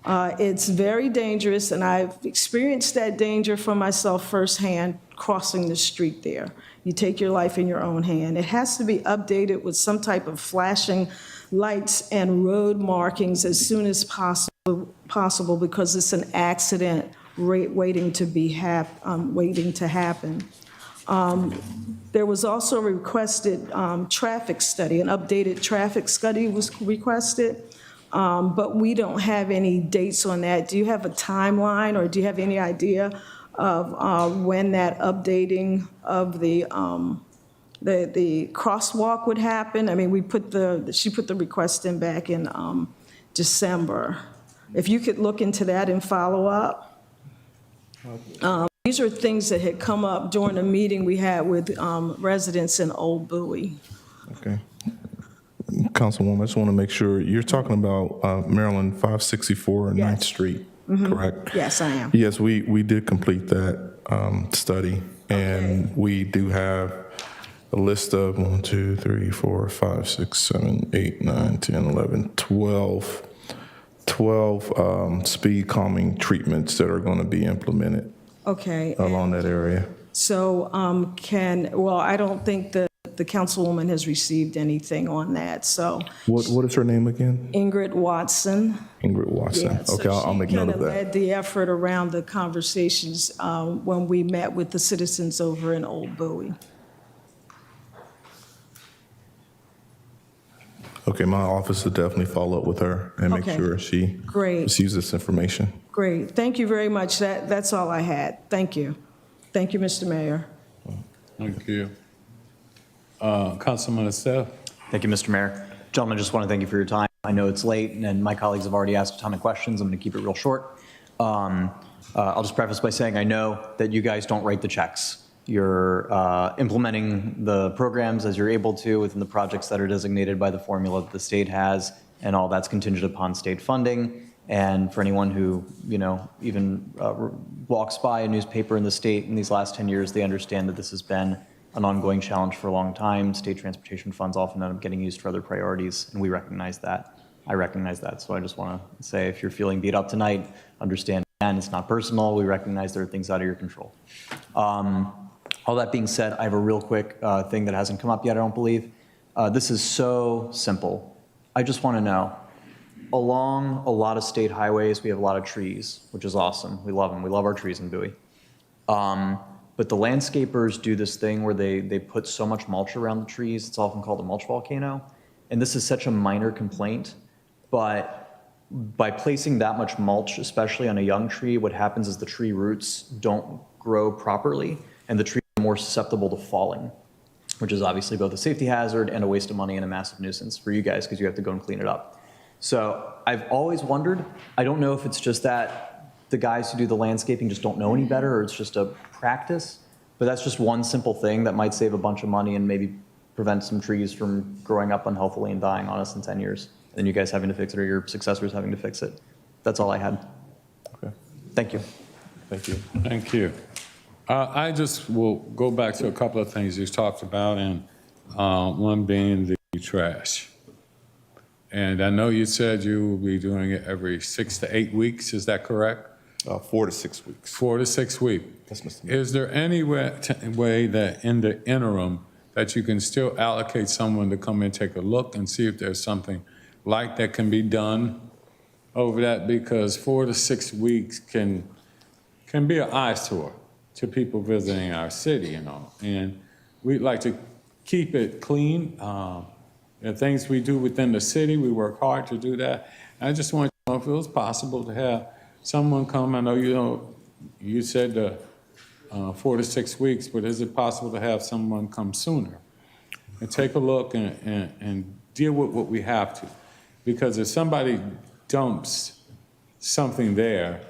It's very dangerous, and I've experienced that danger for myself firsthand crossing the street there. You take your life in your own hand. It has to be updated with some type of flashing lights and road markings as soon as possible, because it's an accident waiting to happen. There was also a requested traffic study, an updated traffic study was requested, but we don't have any dates on that. Do you have a timeline, or do you have any idea of when that updating of the crosswalk would happen? I mean, she put the request in back in December. If you could look into that and follow up. These are things that had come up during a meeting we had with residents in Old Bowie. Okay. Councilwoman, I just want to make sure, you're talking about Maryland 564 and 9th Street, correct? Yes, I am. Yes, we did complete that study, and we do have a list of 1, 2, 3, 4, 5, 6, 7, 8, 9, 10, 11, 12 speed calming treatments that are going to be implemented along that area. So I don't think the councilwoman has received anything on that, so. What is her name again? Ingrid Watson. Ingrid Watson. Yeah, so okay, I'll make note of She kind of that. led the effort around the conversations when we met with the citizens over in Old Bowie. Okay, my office will definitely follow up with her and make sure she receives this information. Great, thank you very much. That's all I had. Thank you. Thank you, Mr. Mayor. Thank you. Councilman Estelle. Thank you, Mr. Mayor. Gentlemen, just want to thank you for your time. I know it's late, and my colleagues have already asked a ton of questions. I'm going to keep it real short. I'll just preface by saying I know that you guys don't write the checks. You're implementing the programs as you're able to within the projects that are designated by the formula that the state has, and all that's contingent upon state funding. And for anyone who, even walks by a newspaper in the state in these last 10 years, they understand that this has been an ongoing challenge for a long time. State transportation funds often end up getting used for other priorities, and we recognize that. I recognize that. So I just want to say, if you're feeling beat up tonight, understand, again, it's not personal. We recognize there are things out of your control. All that being said, I have a real quick thing that hasn't come up yet, I don't believe. This is so simple. I just want to know, along a lot of state highways, we have a lot of trees, which is awesome. We love them. We love our trees in Bowie. But the landscapers do this thing where they put so much mulch around the trees. It's often called a mulch volcano. And this is such a minor complaint, but by placing that much mulch, especially on a young tree, what happens is the tree roots don't grow properly, and the tree is more susceptible to falling, which is obviously both a safety hazard and a waste of money and a massive nuisance for you guys because you have to go and clean it up. So I've always wondered, I don't know if it's just that the guys who do the landscaping just don't know any better, or it's just a practice, but that's just one simple thing that might save a bunch of money and maybe prevent some trees from growing up unhealthily and dying on us in 10 years. And then you guys having to fix it, or your successors having to fix it. That's all I had. Okay. Thank you. Thank you. Thank you. I just will go back to a couple of things you talked about, and one being the trash. And I know you said you will be doing it every 6 to 8 weeks. Is that correct? 4 to 6 weeks. 4 to 6 weeks. That's Mr. Mayor. Is there any way that in the interim that you can still allocate someone to come and take a look and see if there's something like that can be done over that? Because 4 to 6 weeks can be an eyesore to people visiting our city, you know. And we'd like to keep it clean. The things we do within the city, we work hard to do that. I just want to know if it was possible to have someone come. I know you said 4 to 6 weeks, but is it possible to have someone come sooner and take a look and deal with what we have to? Because if somebody dumps something there,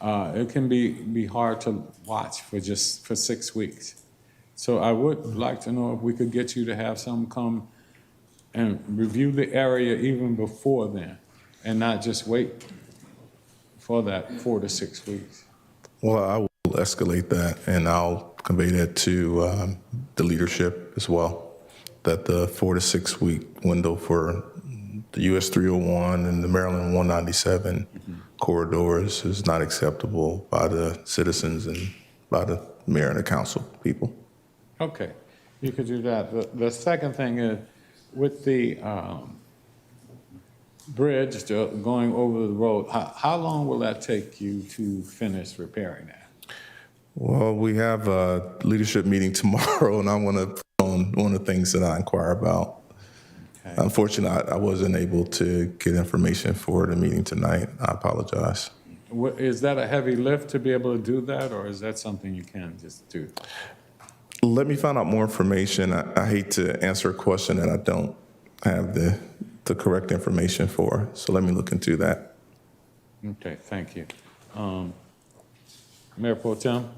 it can be hard to watch for 6 weeks. So I would like to know if we could get you to have someone come and review the area even before then, and not just wait for that 4 to 6 weeks. Well, I will escalate that, and I'll convey that to the leadership as well, that the 4 to 6 week window for the US 301 and the Maryland 197 corridors is not acceptable by the citizens and by the mayor and the council people. Okay, you could do that. The second thing is, with the bridge going over the road, how long will that take you to finish repairing that? Well, we have a leadership meeting tomorrow, and I want to put on one of the things that I inquire about. Okay. Unfortunately, I wasn't able to get information for the meeting tonight. I apologize. Is that a heavy lift to be able to do that, or is that something you can just do? Let me find out more information. I hate to answer a question that I don't have the correct information for, so let me look into that. Okay, thank you. Mayor Pro Tem?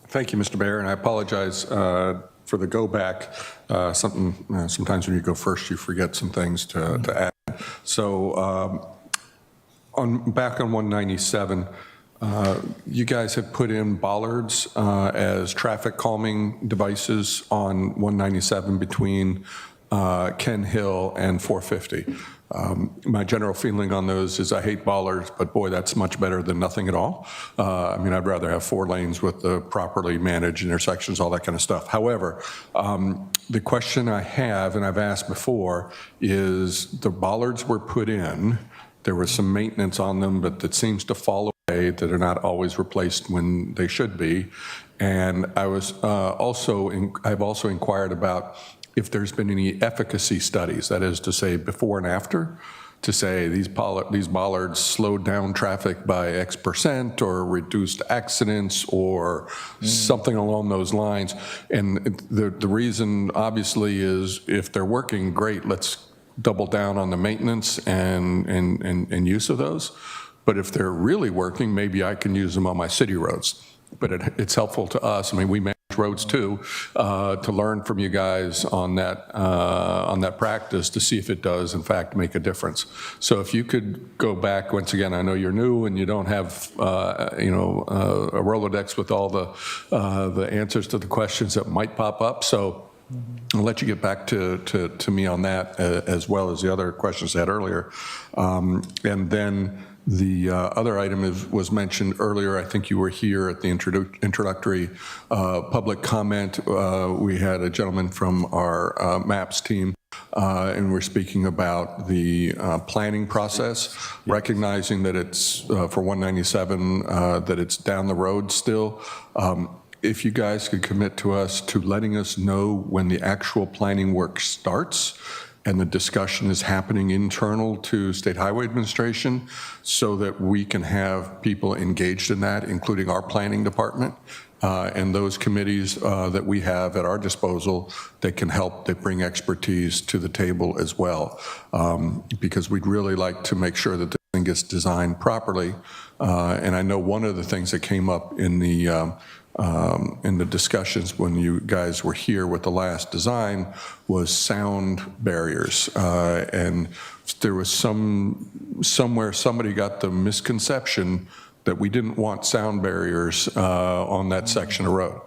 Thank you, Mr. Mayor, and I apologize for the go back. Sometimes when you go first, you forget some things to add. So back on 197, you guys have put in bollards as traffic calming devices on 197 between Ken Hill and 450. My general feeling on those is I hate bollards, but boy, that's much better than nothing at all. I mean, I'd rather have 4 lanes with the properly managed intersections, all that kind of stuff. However, the question I have, and I've asked before, is the bollards were put in, there was some maintenance on them, but that seems to fall away, that are not always replaced when they should be. And I was I've also inquired about if there's been any efficacy studies, that is to say before and after, to say these bollards slowed down traffic by X% or reduced accidents or something along those lines. And the reason obviously is if they're working, great, let's double down on the maintenance and use of those. But if they're really working, maybe I can use them on my city roads. But it's helpful to us. I mean, we manage roads too, to learn from you guys on that practice to see if it does, in fact, make a difference. So if you could go back, once again, I know you're new and you don't have, a Rolodex with all the answers to the questions that might pop up. So I'll let you get back to me on that, as well as the other questions I had earlier. And then the other item was mentioned earlier. I think you were here at the introductory public comment. We had a gentleman from our MAPS team, and we're speaking about the planning process, recognizing that it's for 197, that it's down the road still. If you guys could commit to us to letting us know when the actual planning work starts and the discussion is happening internal to State Highway Administration so that we can have people engaged in that, including our planning department, and those committees that we have at our disposal that can help, that bring expertise to the table as well, because we'd really like to make sure that the thing gets designed properly. And I know one of the things that came up in the discussions when you guys were here with the last design was sound barriers. And there was somewhere somebody got the misconception that we didn't want sound barriers on that section of road.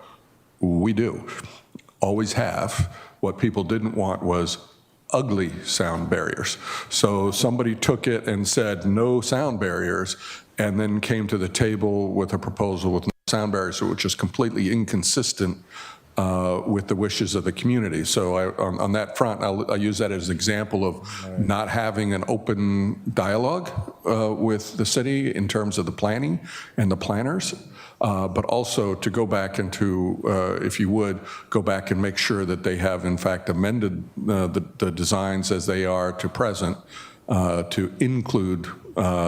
We do, always have. What people didn't want was ugly sound barriers. So somebody took it and said no sound barriers, and then came to the table with a proposal with no sound barriers, which is completely inconsistent with the wishes of the community. So on that front, I'll use that as an example of not having an open dialogue with the city in terms of the planning and the planners, but also to go back into, if you would, go back and make sure that they have in fact amended the designs as they are to present to include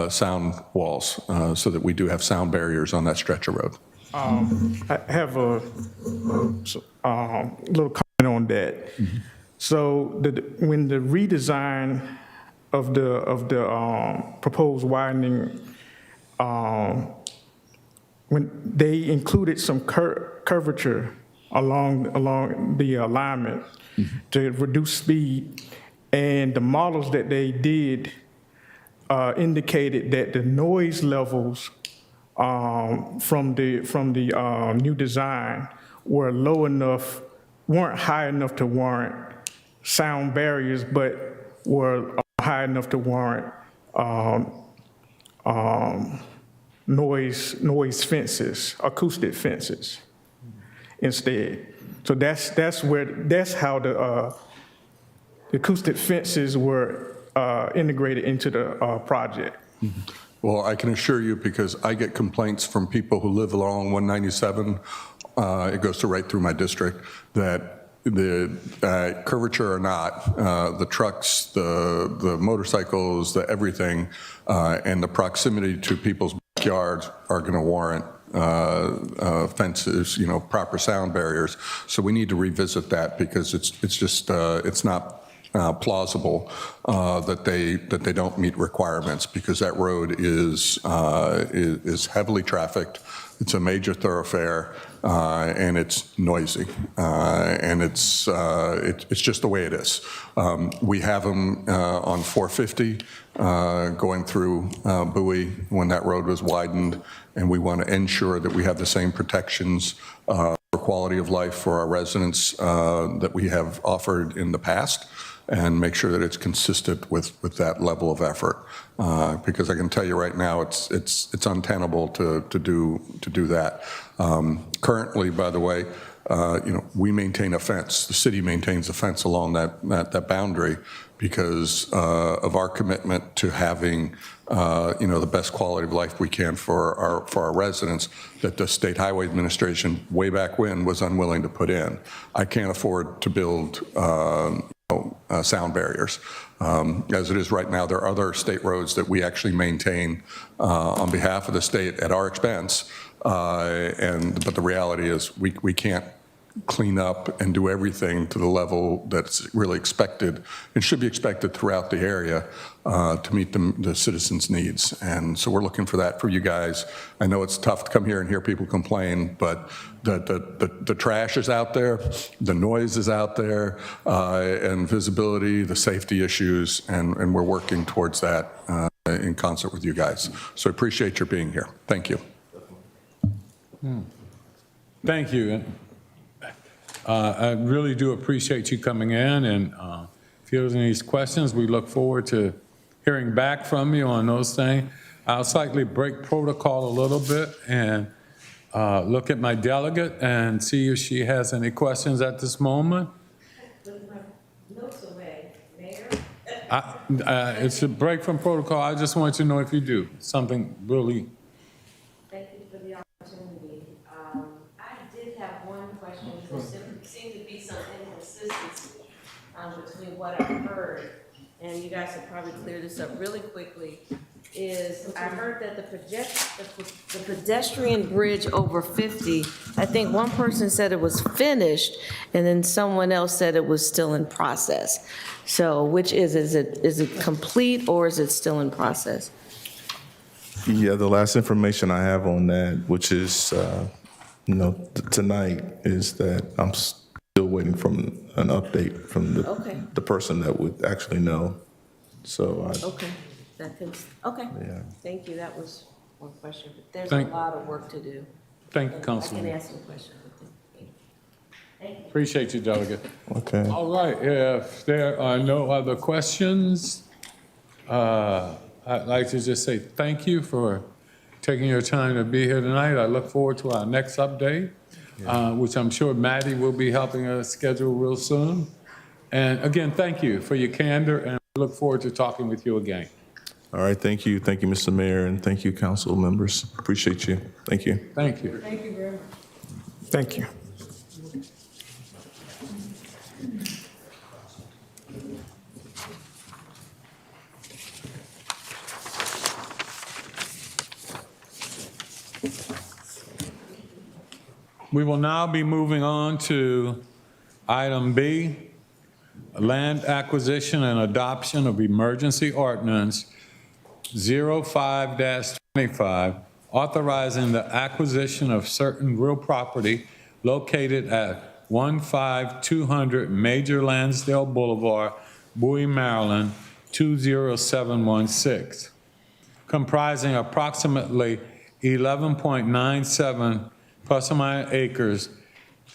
sound walls so that we do have sound barriers on that stretch of road. I have a little comment on that. Mm-hmm. So when the redesign of the proposed widening, when they included some curvature along the alignment to reduce speed, and the models that they did indicated that the noise levels from the new design were low enough, weren't high enough to warrant sound barriers, but were high enough to warrant noise fences, acoustic fences instead. So that's how the acoustic fences were integrated into the project. Mm-hmm. Well, I can assure you, because I get complaints from people who live along 197, it goes right through my district, that the curvature or not, the trucks, the motorcycles, the everything, and the proximity to people's backyards are going to warrant fences, proper sound barriers. So we need to revisit that, because it's just it's not plausible that they don't meet requirements, because that road is heavily trafficked. It's a major thoroughfare, and it's noisy, and it's just the way it is. We have them on 450 going through Bowie when that road was widened, and we want to ensure that we have the same protections for quality of life for our residents that we have offered in the past, and make sure that it's consistent with that level of effort. Because I can tell you right now, it's untenable to do that. Currently, by the way, we maintain a fence. The city maintains a fence along that boundary because of our commitment to having the best quality of life we can for our residents, that the State Highway Administration way back when was unwilling to put in. I can't afford to build sound barriers. As it is right now, there are other state roads that we actually maintain on behalf of the state at our expense. But the reality is we can't clean up and do everything to the level that's really expected and should be expected throughout the area to meet the citizens' needs. And so we're looking for that for you guys. I know it's tough to come here and hear people complain, but the trash is out there, the noise is out there, and visibility, the safety issues, and we're working towards that in concert with you guys. So I appreciate your being here. Thank you. Thank you. I really do appreciate you coming in, and if you have any questions, we look forward to hearing back from you on those things. I'll slightly break protocol a little bit and look at my delegate and see if she has any questions at this moment. Notes away, Mayor. It's a break from protocol. I just want to know if you do something really. Thank you for the opportunity. I did have one question. There seemed to be some inconsistency between what I've heard, and you guys have probably cleared this up really quickly. is I heard that the pedestrian bridge over 50, I think one person said it was finished, and then someone else said it was still in process. So which is it complete or is it still in process? Yeah, the last information I have on that, which is, tonight, is that I'm still waiting from an update from Okay. the person that would actually know. So Okay, okay. Yeah. Thank you, that was one question, but there's Thank- a lot of work to do. Thank you, I can Councilman. ask some questions. Thank you. Appreciate you, Delegate. Okay. All right, if there are no other questions, I'd like to just say thank you for taking your time to be here tonight. I look forward to our next update, which I'm sure Maddie will be helping us schedule real soon. And again, thank you for your candor, and we look forward to talking with you again. All right, thank you, Mr. Mayor, and thank you, council members. Appreciate you. Thank you. Thank you. Thank you very much. Thank you. We will now be moving on to item B, land acquisition and adoption of emergency ordinance 05-25, authorizing the acquisition of certain real property located at 15200 Major Lansdale Boulevard, Bowie, Maryland, 20716, comprising approximately 11.97 plus or minus acres,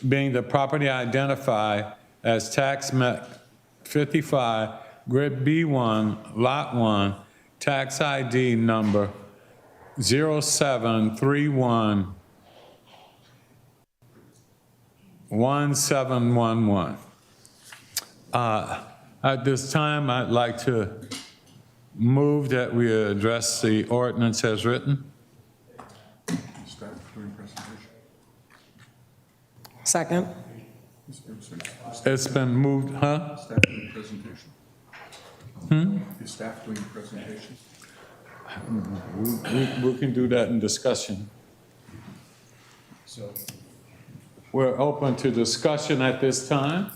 being the property identified as tax map 55, grid B1, lot 1, tax ID number 07311711. At this time, I'd like to move that we address the ordinance as written. Second. It's been moved, huh? Staff doing presentation. Is staff doing presentation? We can do that in discussion. So. We're open to discussion at this time.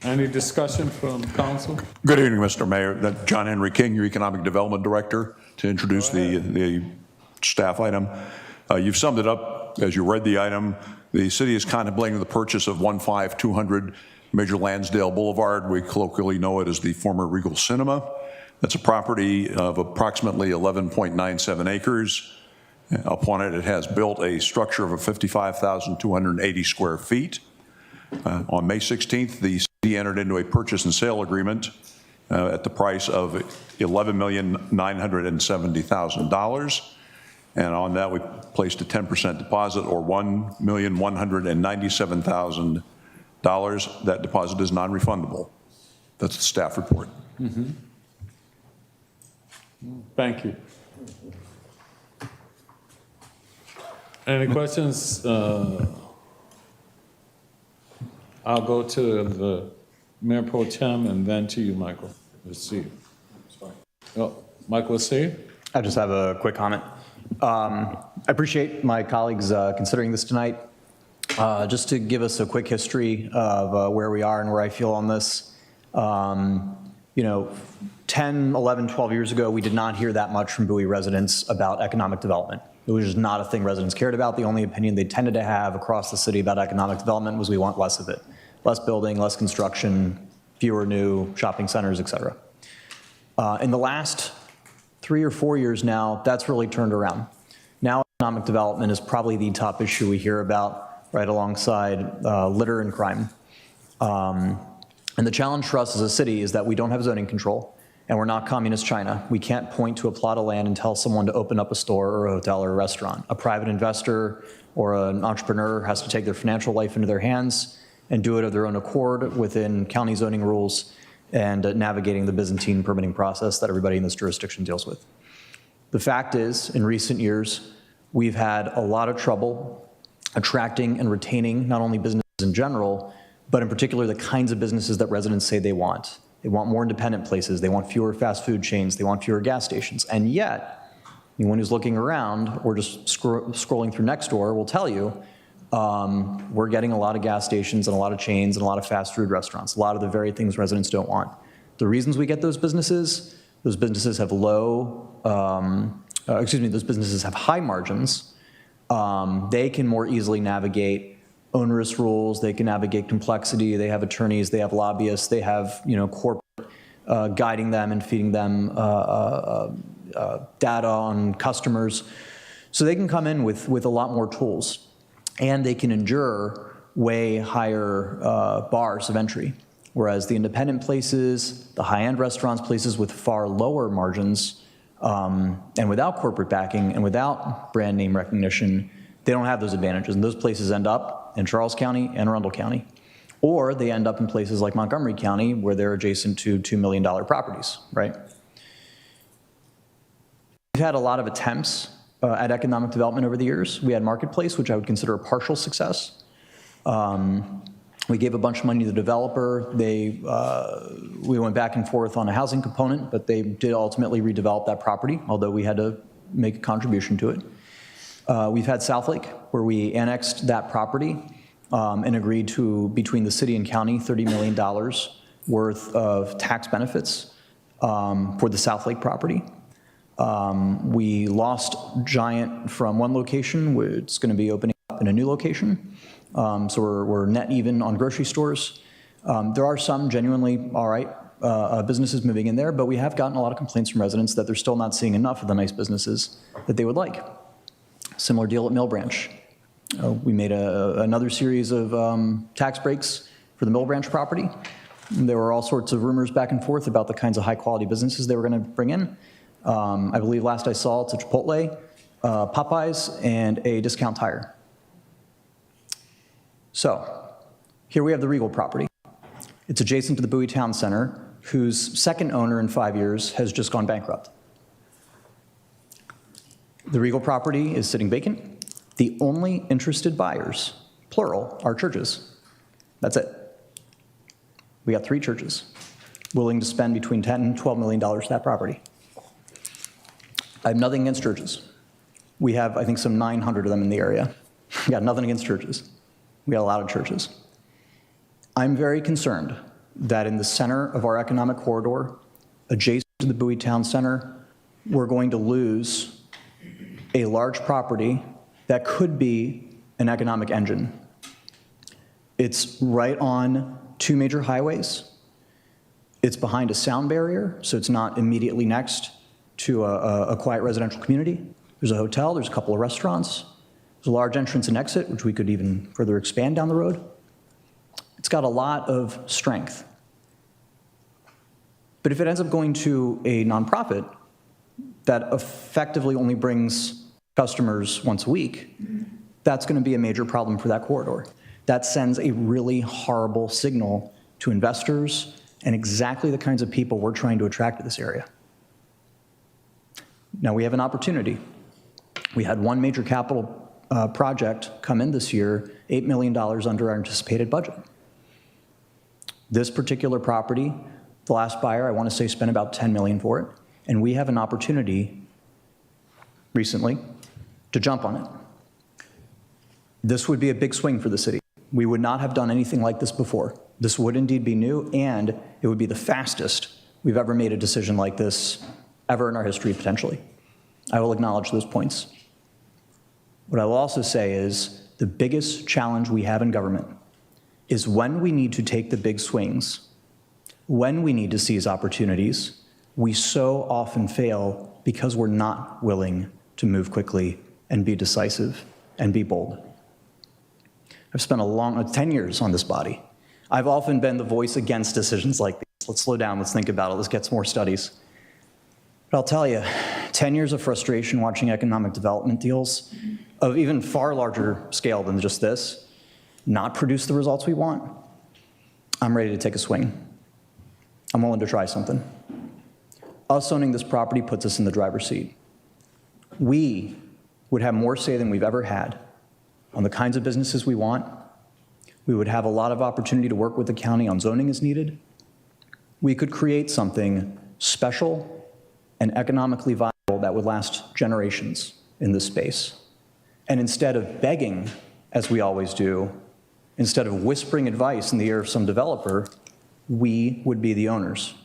Any discussion from council? Good evening, Mr. Mayor. John Henry King, your Economic Development Director, to introduce the staff item. You've summed it up as you read the item. The city is contemplating the purchase of 15200 Major Lansdale Boulevard. We colloquially know it as the former Regal Cinema. That's a property of approximately 11.97 acres. Upon it, it has built a structure of 55,280 square feet. On May 16th, the city entered into a purchase and sale agreement at the price of $11,970,000. And on that, we placed a 10% deposit, or $1,197,000. That deposit is non-refundable. That's the staff report. Mm-hmm. Thank you. Any questions? I'll go to the Mayor Pro Tem and then to you, Michael. Let's see. Oh, Michael, let's see. I just have a quick comment. I appreciate my colleagues considering this tonight. Just to give us a quick history of where we are and where I feel on this. 10, 11, 12 years ago, we did not hear that much from Bowie residents about economic development. It was just not a thing residents cared about. The only opinion they tended to have across the city about economic development was we want less of it. Less building, less construction, fewer new shopping centers, et cetera. In the last 3 or 4 years now, that's really turned around. Now economic development is probably the top issue we hear about, right alongside litter and crime. And the challenge for us as a city is that we don't have zoning control, and we're not communist China. We can't point to a plot of land and tell someone to open up a store or a hotel or a restaurant. A private investor or an entrepreneur has to take their financial life into their hands and do it of their own accord within county zoning rules and navigating the Byzantine permitting process that everybody in this jurisdiction deals with. The fact is, in recent years, we've had a lot of trouble attracting and retaining not only businesses in general, but in particular, the kinds of businesses that residents say they want. They want more independent places. They want fewer fast food chains. They want fewer gas stations. And yet, anyone who's looking around or just scrolling through Nextdoor will tell you we're getting a lot of gas stations and a lot of chains and a lot of fast food restaurants, a lot of the very things residents don't want. The reasons we get those businesses have those businesses have high margins. They can more easily navigate onerous rules. They can navigate complexity. They have attorneys. They have lobbyists. They have, corporate guiding them and feeding them data on customers. So they can come in with a lot more tools, and they can endure way higher bars of entry. Whereas the independent places, the high-end restaurants, places with far lower margins, and without corporate backing and without brand name recognition, they don't have those advantages. And those places end up in Charles County and Arundel County. Or they end up in places like Montgomery County where they're adjacent to $2 million properties, right? We've had a lot of attempts at economic development over the years. We had Marketplace, which I would consider a partial success. We gave a bunch of money to the developer. We went back and forth on a housing component, but they did ultimately redevelop that property, although we had to make a contribution to it. We've had Southlake, where we annexed that property and agreed to, between the city and county, $30 million worth of tax benefits for the Southlake property. We lost Giant from one location. It's going to be opening up in a new location. So we're net even on grocery stores. There are some genuinely all right businesses moving in there, but we have gotten a lot of complaints from residents that they're still not seeing enough of the nice businesses that they would like. Similar deal at Mill Branch. We made another series of tax breaks for the Mill Branch property. There were all sorts of rumors back and forth about the kinds of high-quality businesses they were going to bring in. I believe last I saw, it's a Chipotle, Popeyes, and a Discount Tire. So here we have the Regal property. It's adjacent to the Bowie Town Center, whose second owner in 5 years has just gone bankrupt. The Regal property is sitting vacant. The only interested buyers, plural, are churches. That's it. We got 3 churches willing to spend between $10 and $12 million to that property. I have nothing against churches. We have, I think, some 900 of them in the area. We got nothing against churches. We got a lot of churches. I'm very concerned that in the center of our economic corridor, adjacent to the Bowie Town Center, we're going to lose a large property that could be an economic engine. It's right on 2 major highways. It's behind a sound barrier, so it's not immediately next to a quiet residential community. There's a hotel, there's a couple of restaurants. There's a large entrance and exit, which we could even further expand down the road. It's got a lot of strength. But if it ends up going to a nonprofit that effectively only brings customers once a week, that's going to be a major problem for that corridor. That sends a really horrible signal to investors and exactly the kinds of people we're trying to attract to this area. Now we have an opportunity. We had one major capital project come in this year, $8 million under our anticipated budget. This particular property, the last buyer, I want to say, spent about $10 million for it, and we have an opportunity recently to jump on it. This would be a big swing for the city. We would not have done anything like this before. This would indeed be new, and it would be the fastest we've ever made a decision like this ever in our history, potentially. I will acknowledge those points. What I will also say is the biggest challenge we have in government is when we need to take the big swings, when we need to seize opportunities, we so often fail because we're not willing to move quickly and be decisive and be bold. I've spent 10 years on this body. I've often been the voice against decisions like these. Let's slow down, let's think about it, let's get some more studies. But I'll tell you, 10 years of frustration watching economic development deals of even far larger scale than just this not produce the results we want. I'm ready to take a swing. I'm willing to try something. Us owning this property puts us in the driver's seat. We would have more say than we've ever had on the kinds of businesses we want, We would have a lot of opportunity to work with the county on zoning as needed. We could create something special and economically viable that would last generations in this space. And instead of begging, as we always do, instead of whispering advice in the ear of some developer, we would be the owners.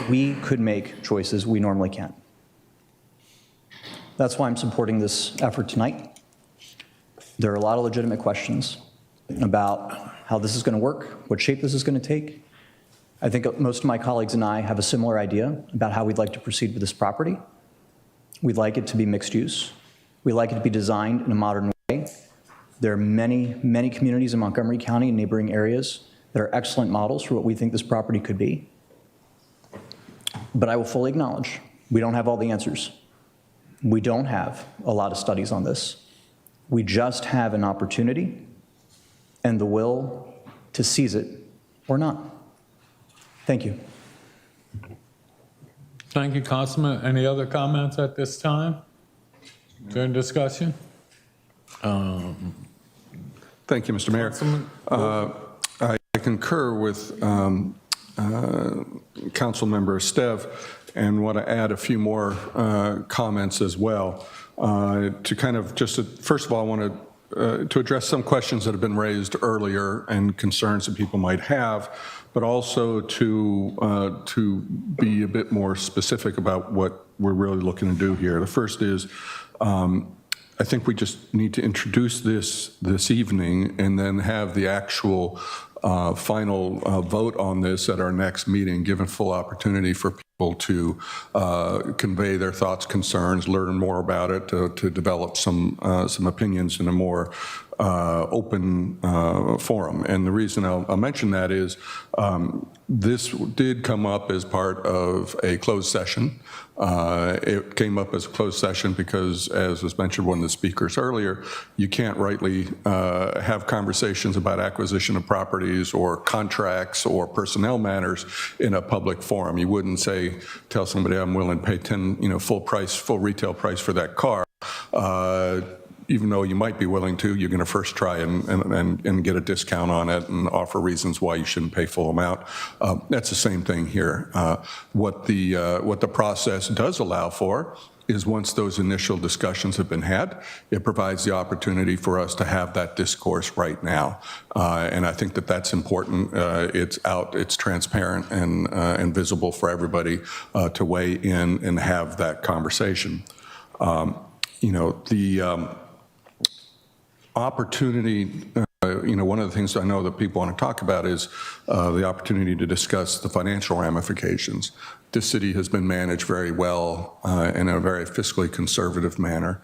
We could make choices we normally can't. That's why I'm supporting this effort tonight. There are a lot of legitimate questions about how this is going to work, what shape this is going to take. I think most of my colleagues and I have a similar idea about how we'd like to proceed with this property. We'd like it to be mixed use. We'd like it to be designed in a modern way. There are many, many communities in Montgomery County and neighboring areas that are excellent models for what we think this property could be. But I will fully acknowledge, we don't have all the answers. We don't have a lot of studies on this. We just have an opportunity and the will to seize it or not. Thank you. Thank you, Councilman. Any other comments at this time during discussion? Thank you, Mr. Mayor. I concur with Councilmember Estev and want to add a few more comments as well. To kind of first of all, I want to address some questions that have been raised earlier and concerns that people might have, but also to be a bit more specific about what we're really looking to do here. The first is, I think we just need to introduce this evening and then have the actual final vote on this at our next meeting, given full opportunity for people to convey their thoughts, concerns, learn more about it, to develop some opinions in a more open forum. And the reason I'll mention that is this did come up as part of a closed session. It came up as a closed session because, as was mentioned by one of the speakers earlier, you can't rightly have conversations about acquisition of properties or contracts or personnel matters in a public forum. You wouldn't tell somebody I'm willing to pay full retail price for that car. Even though you might be willing to, you're going to first try and get a discount on it and offer reasons why you shouldn't pay full amount. That's the same thing here. What the process does allow for is once those initial discussions have been had, it provides the opportunity for us to have that discourse right now. And I think that that's important. It's out, it's transparent and visible for everybody to weigh in and have that conversation. The opportunity, one of the things I know that people want to talk about is the opportunity to discuss the financial ramifications. This city has been managed very well in a very fiscally conservative manner.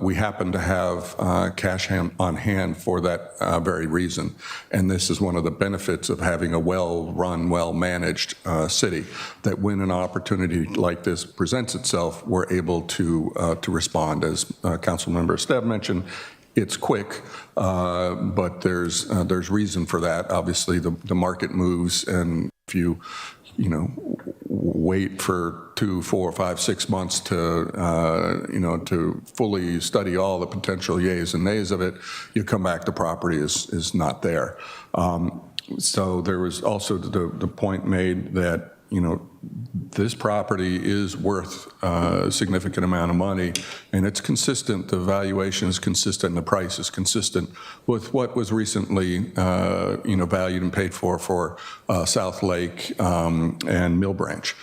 We happen to have cash on hand for that very reason. And this is one of the benefits of having a well-run, well-managed city, that when an opportunity like this presents itself, we're able to respond. As Councilmember Estev mentioned, it's quick, but there's reason for that. Obviously, the market moves, and if you wait for 2, 4, 5, 6 months to fully study all the potential yays and nays of it, you come back, the property is not there. So there was also the point made that this property is worth a significant amount of money, and it's consistent. The valuation is consistent, and the price is consistent with what was recently, valued and paid for South Lake and Mill Branch.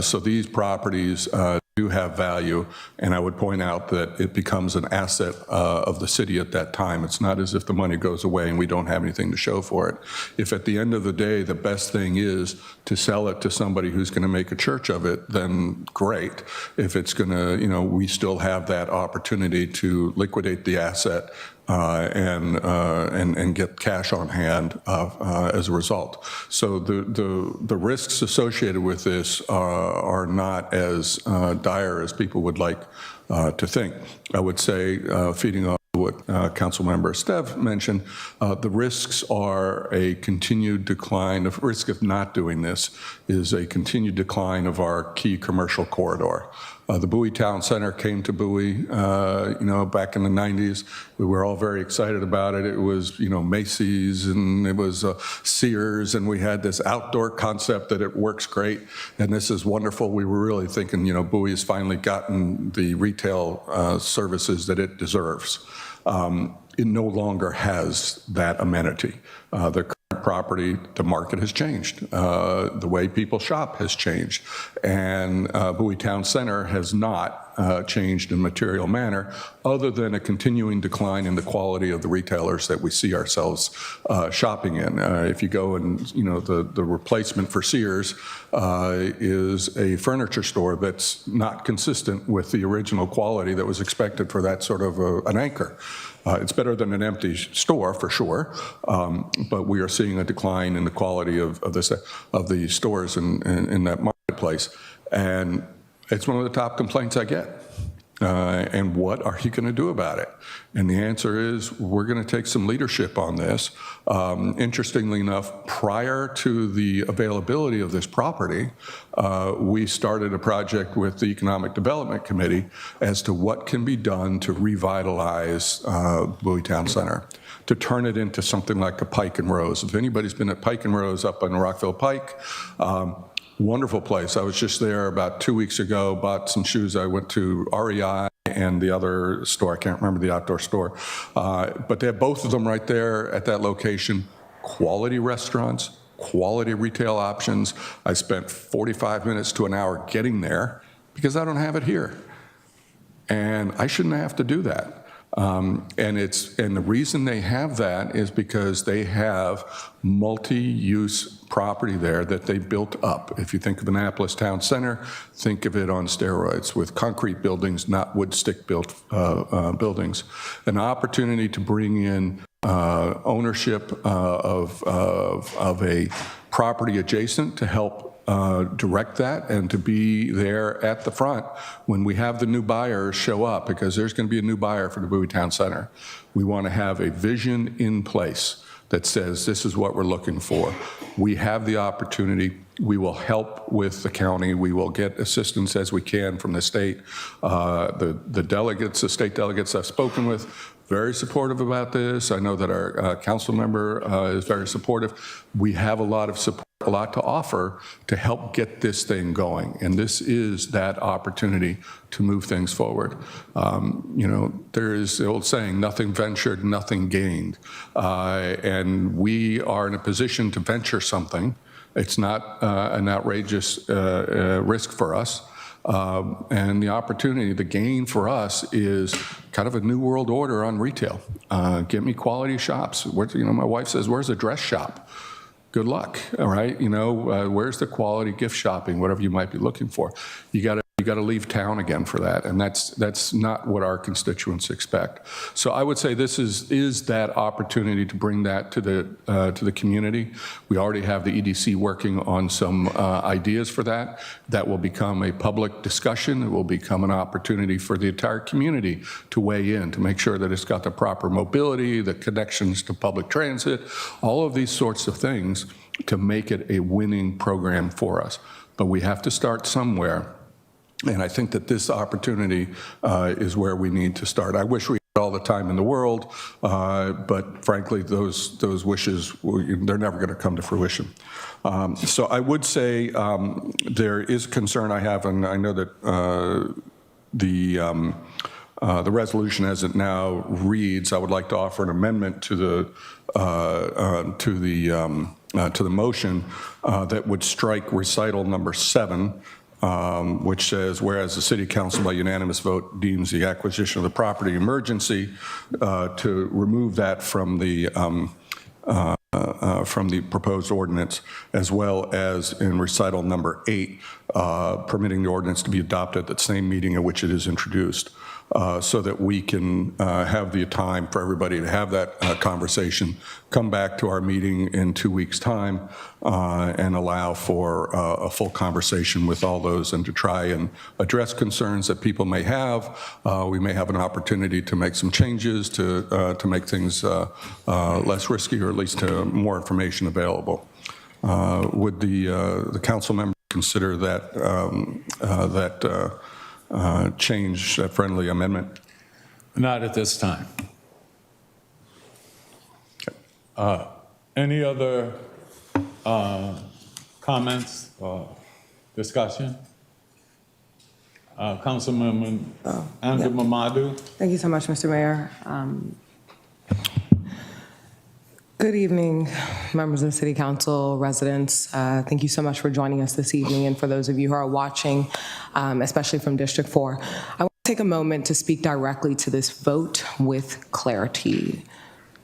So these properties do have value, and I would point out that it becomes an asset of the city at that time. It's not as if the money goes away and we don't have anything to show for it. If at the end of the day the best thing is to sell it to somebody who's going to make a church of it, then great. If it's going to, we still have that opportunity to liquidate the asset and get cash on hand as a result. So the risks associated with this are not as dire as people would like to think. I would say, feeding on what Councilmember Estev mentioned, the risks are a continued decline. The risk of not doing this is a continued decline of our key commercial corridor. The Bowie Town Center came to Bowie, back in the 90s. We were all very excited about it. It was, Macy's and it was Sears, and we had this outdoor concept that it works great, and this is wonderful. We were really thinking, Bowie has finally gotten the retail services that it deserves. It no longer has that amenity. The current property, the market has changed. The way people shop has changed. And Bowie Town Center has not changed in a material manner, other than a continuing decline in the quality of the retailers that we see ourselves shopping in. If you go and, the replacement for Sears is a furniture store that's not consistent with the original quality that was expected for that sort of an anchor. It's better than an empty store, for sure, but we are seeing a decline in the quality of the stores in that marketplace. And it's one of the top complaints I get. And what are you going to do about it? And the answer is, we're going to take some leadership on this. Interestingly enough, prior to the availability of this property, we started a project with the Economic Development Committee as to what can be done to revitalize Bowie Town Center, to turn it into something like a Pike and Rose. If anybody's been at Pike and Rose up on Rockville Pike, wonderful place. I was just there about 2 weeks ago, bought some shoes. I went to REI and the other store, I can't remember the outdoor store, but they have both of them right there at that location. Quality restaurants, quality retail options. I spent 45 minutes to an hour getting there because I don't have it here. And I shouldn't have to do that. And the reason they have that is because they have multi-use property there that they built up. If you think of Annapolis Town Center, think of it on steroids with concrete buildings, not wood stick built buildings. An opportunity to bring in ownership of a property adjacent to help direct that and to be there at the front when we have the new buyers show up, because there's going to be a new buyer for the Bowie Town Center. We want to have a vision in place that says this is what we're looking for. We have the opportunity. We will help with the county. We will get assistance as we can from the state. The delegates, the state delegates I've spoken with, very supportive about this. I know that our council member is very supportive. We have a lot of support, a lot to offer to help get this thing going. And this is that opportunity to move things forward. There is the old saying, nothing ventured, nothing gained. And we are in a position to venture something. It's not an outrageous risk for us. And the opportunity, the gain for us is kind of a new world order on retail. Get me quality shops. My wife says, where's the dress shop? Good luck, all right? Where's the quality gift shopping, whatever you might be looking for? You got to leave town again for that, and that's not what our constituents expect. So I would say this is that opportunity to bring that to the community. We already have the EDC working on some ideas for that. That will become a public discussion. It will become an opportunity for the entire community to weigh in, to make sure that it's got the proper mobility, the connections to public transit, all of these sorts of things to make it a winning program for us. But we have to start somewhere. And I think that this opportunity is where we need to start. I wish we had all the time in the world, but frankly, those wishes, they're never going to come to fruition. So I would say there is concern I have, and I know that the resolution as it now reads, I would like to offer an amendment to the motion that would strike recital number 7. Which says, whereas the City Council by unanimous vote deems the acquisition of the property emergency, to remove that from the proposed ordinance, as well as in recital number 8, permitting the ordinance to be adopted at the same meeting at which it is introduced. So that we can have the time for everybody to have that conversation, come back to our meeting in 2 weeks' time, and allow for a full conversation with all those, and to try and address concerns that people may have. We may have an opportunity to make some changes to make things less risky, or at least to more information available. Would the council member consider that change, that friendly amendment? Not at this time. Any other comments or discussion? Councilwoman Andrew Mamadou. Thank you so much, Mr. Mayor. Good evening, members of the City Council, residents. Thank you so much for joining us this evening, and for those of you who are watching, especially from District 4. I want to take a moment to speak directly to this vote with clarity.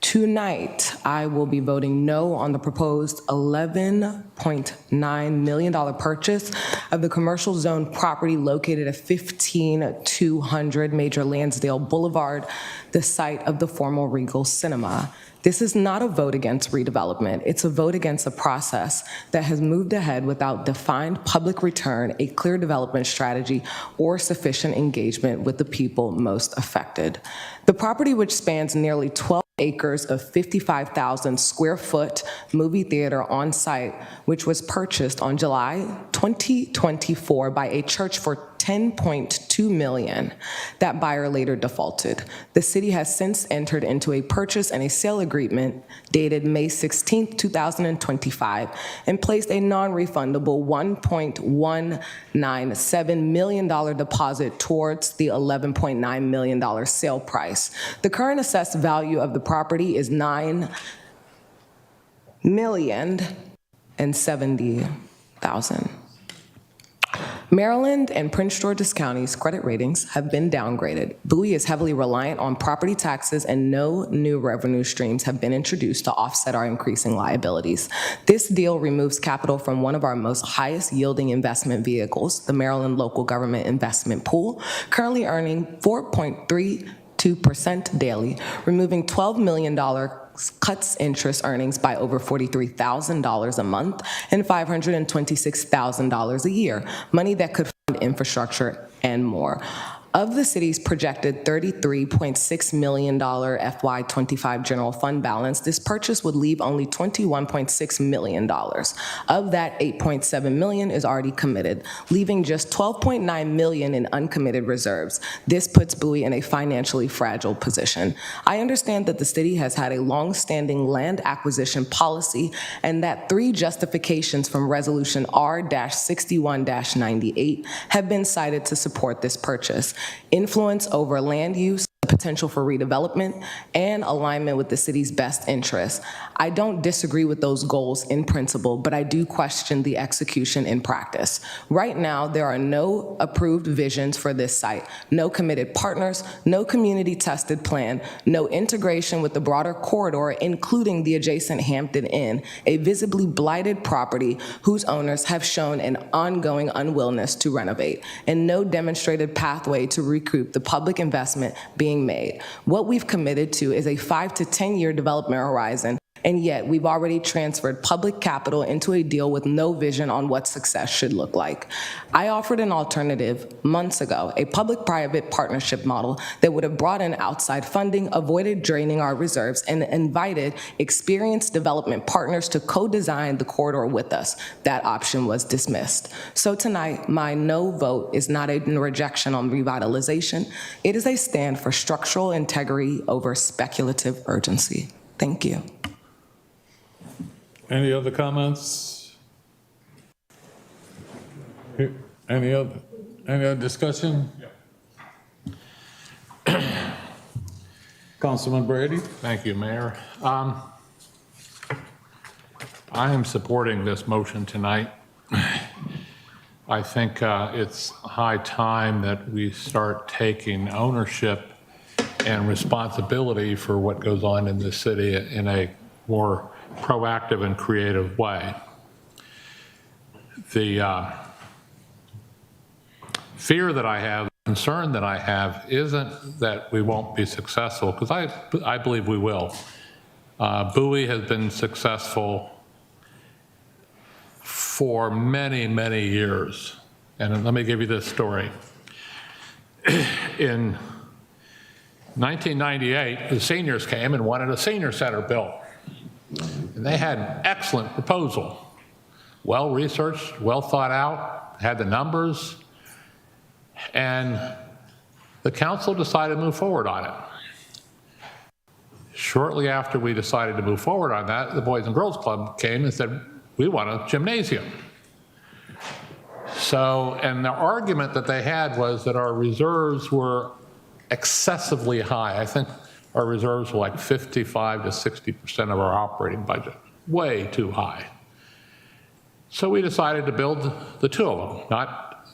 Tonight, I will be voting no on the proposed $11.9 million purchase of the commercial zone property located at 15200 Major Lansdale Boulevard, the site of the former Regal Cinema. This is not a vote against redevelopment. It's a vote against a process that has moved ahead without defined public return, a clear development strategy, or sufficient engagement with the people most affected. The property, which spans nearly 12 acres of 55,000 square foot movie theater on site, which was purchased on July 2024 by a church for $10.2 million. That buyer later defaulted. The city has since entered into a purchase and a sale agreement dated May 16, 2025, and placed a non-refundable $1.197 million deposit towards the $11.9 million sale price. The current assessed value of the property is $9,070,000. Maryland and Prince George's counties' credit ratings have been downgraded. Bowie is heavily reliant on property taxes, and no new revenue streams have been introduced to offset our increasing liabilities. This deal removes capital from one of our most highest yielding investment vehicles, the Maryland Local Government Investment Pool, currently earning 4.32% daily, removing $12 million cuts interest earnings by over $43,000 a month and $526,000 a year, money that could fund infrastructure and more. Of the city's projected $33.6 million FY25 general fund balance, this purchase would leave only $21.6 million. Of that, $8.7 million is already committed, leaving just $12.9 million in uncommitted reserves. This puts Bowie in a financially fragile position. I understand that the city has had a long-standing land acquisition policy, and that 3 justifications from Resolution R-61-98 have been cited to support this purchase: influence over land use, potential for redevelopment, and alignment with the city's best interests. I don't disagree with those goals in principle, but I do question the execution in practice. Right now, there are no approved visions for this site, no committed partners, no community-tested plan, no integration with the broader corridor, including the adjacent Hampton Inn, a visibly blighted property whose owners have shown an ongoing unwillingness to renovate, and no demonstrated pathway to recoup the public investment being made. What we've committed to is a 5 to 10-year development horizon, and yet we've already transferred public capital into a deal with no vision on what success should look like. I offered an alternative months ago, a public-private partnership model that would have brought in outside funding, avoided draining our reserves, and invited experienced development partners to co-design the corridor with us. That option was dismissed. So tonight, my no vote is not a rejection on revitalization. It is a stand for structural integrity over speculative urgency. Thank you. Any other comments? Any other discussion? Councilman Brady? Thank you, Mayor. I am supporting this motion tonight. I think it's high time that we start taking ownership and responsibility for what goes on in the city in a more proactive and creative way. The fear that I have, concern that I have, isn't that we won't be successful, because I believe we will. Bowie has been successful for many, many years. And let me give you this story. In 1998, the seniors came and wanted a senior center built. And they had an excellent proposal, well-researched, well thought out, had the numbers, And the council decided to move forward on it. Shortly after we decided to move forward on that, the Boys and Girls Club came and said, we want a gymnasium. So, and the argument that they had was that our reserves were excessively high. I think our reserves were like 55 to 60% of our operating budget, way too high. So we decided to build the two of them, not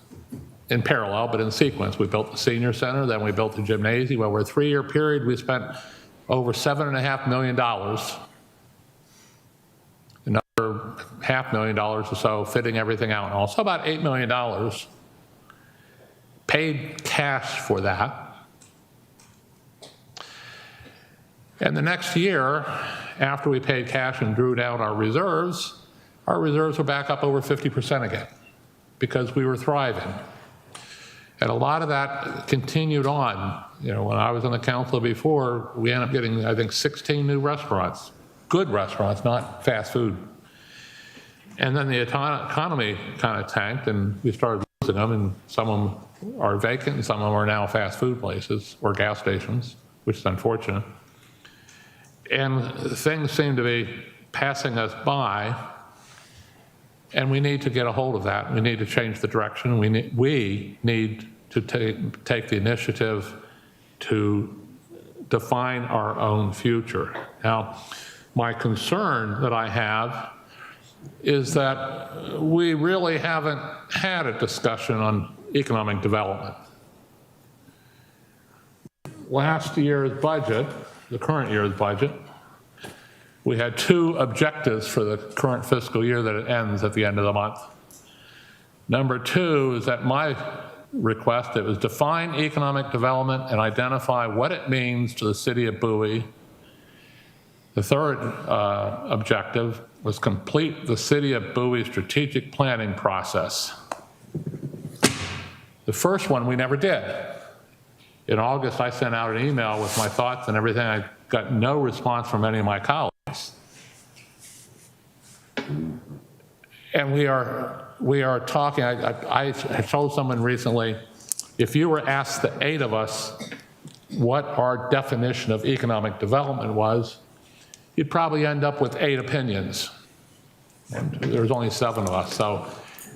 in parallel, but in sequence. We built the senior center, then we built the gymnasium. Over a 3-year period, we spent over $7.5 million, another $500,000 or so fitting everything out, and also about $8 million paid cash for that. And the next year, after we paid cash and drew down our reserves were back up over 50% again because we were thriving. And a lot of that continued on. You know, when I was on the council before, we ended up getting, I think, 16 new restaurants, good restaurants, not fast food. And then the economy kind of tanked and we started losing them, and some of them are vacant and some of them are now fast food places or gas stations, which is unfortunate. And things seem to be passing us by, and we need to get a hold of that. We need to change the direction. We need to take the initiative to define our own future. Now, my concern that I have is that we really haven't had a discussion on economic development. Last year's budget, the current year's budget, we had 2 objectives for the current fiscal year that it ends at the end of the month. Number 2 is that my request, it was define economic development and identify what it means to the city of Bowie. The third objective was complete the city of Bowie strategic planning process. The first one we never did. In August, I sent out an email with my thoughts and everything. I got no response from any of my colleagues. And we are talking, I told someone recently, if you were asked, the 8 of us, what our definition of economic development was, you'd probably end up with 8 opinions. And there's only 7 of us. So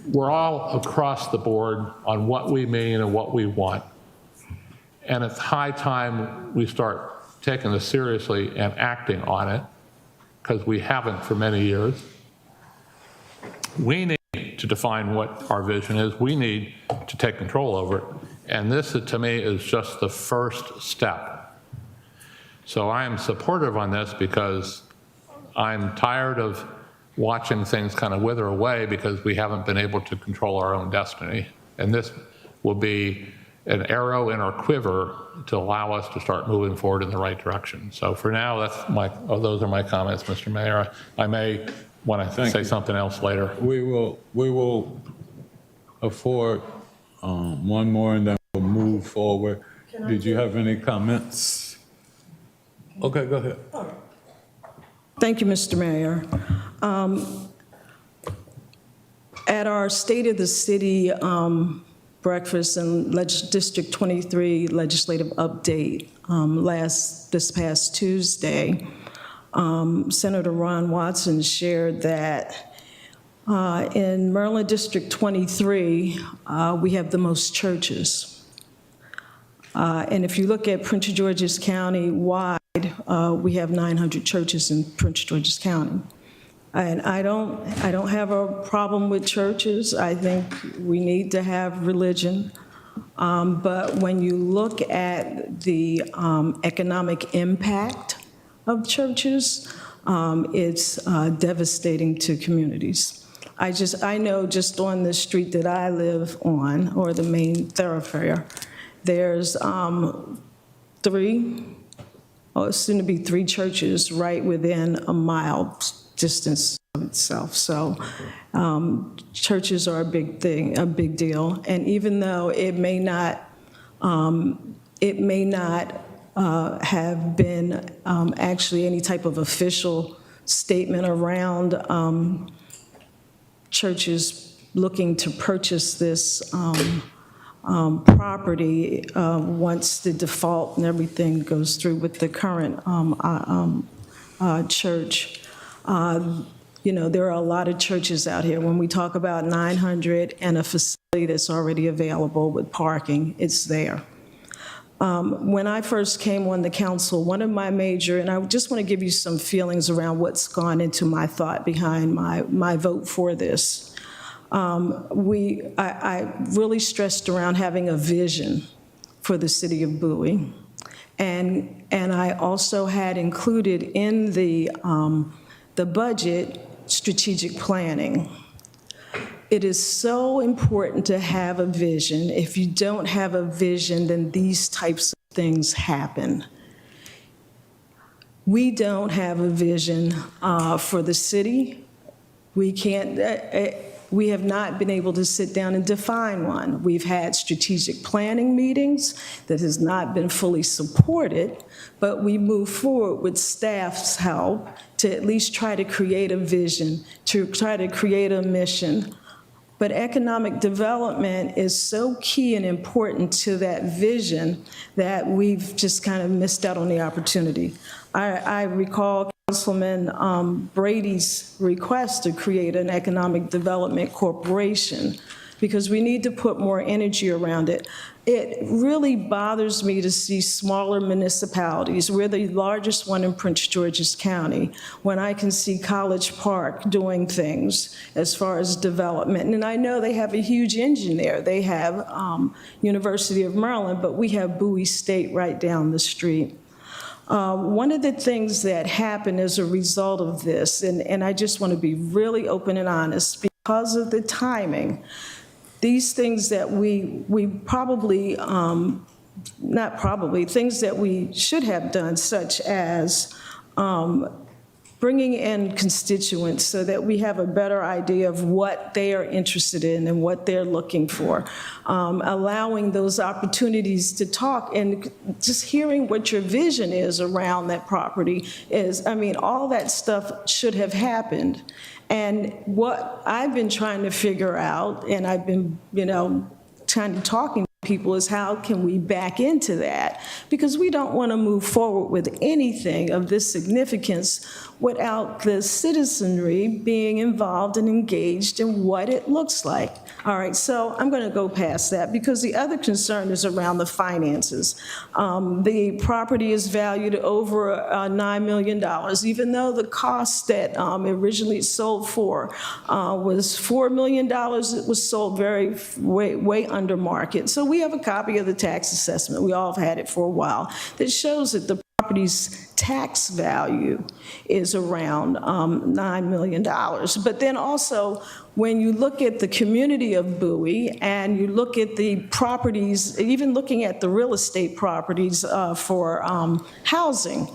we're all across the board on what we mean and what we want. And it's high time we start taking this seriously and acting on it, because we haven't for many years. We need to define what our vision is. We need to take control over it. And this, to me, is just the first step. So I am supportive on this because I'm tired of watching things kind of wither away because we haven't been able to control our own destiny. And this will be an arrow in our quiver to allow us to start moving forward in the right direction. So for now, those are my comments, Mr. Mayor. I may want to say something else later. We will afford one more and then we'll move forward. Did you have any comments? Okay, go ahead. Thank you, Mr. Mayor. At our State of the City breakfast and District 23 legislative update this past Tuesday, Senator Ron Watson shared that in Maryland District 23, we have the most churches. And if you look at Prince George's County wide, we have 900 churches in Prince George's County. And I don't have a problem with churches. I think we need to have religion. But when you look at the economic impact of churches, it's devastating to communities. I know just on the street that I live on, or the main thoroughfare, there's soon to be 3 churches right within a mile distance of itself. So churches are a big deal. And even though it may not have been actually any type of official statement around churches looking to purchase this property once the default and everything goes through with the current church. You know, there are a lot of churches out here. When we talk about 900 and a facility that's already available with parking, it's there. When I first came on the council, one of my major, and I just want to give you some feelings around what's gone into my thought behind my vote for this. I really stressed around having a vision for the city of Bowie. And I also had included in the budget strategic planning. It is so important to have a vision. If you don't have a vision, then these types of things happen. We don't have a vision for the city. We can't. We have not been able to sit down and define one. We've had strategic planning meetings that has not been fully supported, but we move forward with staff's help to at least try to create a vision, to try to create a mission. But economic development is so key and important to that vision that we've just kind of missed out on the opportunity. I recall Councilman Brady's request to create an economic development corporation because we need to put more energy around it. It really bothers me to see smaller municipalities. We're the largest one in Prince George's County, when I can see College Park doing things as far as development. And I know they have a huge engine there. They have University of Maryland, but we have Bowie State right down the street. One of the things that happened as a result of this, and I just want to be really open and honest, because of the timing, these things that we probably, not probably, things that we should have done, such as bringing in constituents so that we have a better idea of what they are interested in and what they're looking for, allowing those opportunities to talk and just hearing what your vision is around that property is, I mean, all that stuff should have happened. And what I've been trying to figure out, and I've been, you know, kind of talking to people, is how can we back into that? Because we don't want to move forward with anything of this significance without the citizenry being involved and engaged in what it looks like. All right, so I'm going to go past that because the other concern is around the finances. The property is valued over $9 million, even though the cost that originally sold for was $4 million. It was sold way under market. So we have a copy of the tax assessment. We all have had it for a while that shows that the property's tax value is around $9 million. But then also, when you look at the community of Bowie and you look at the properties, even looking at the real estate properties for housing,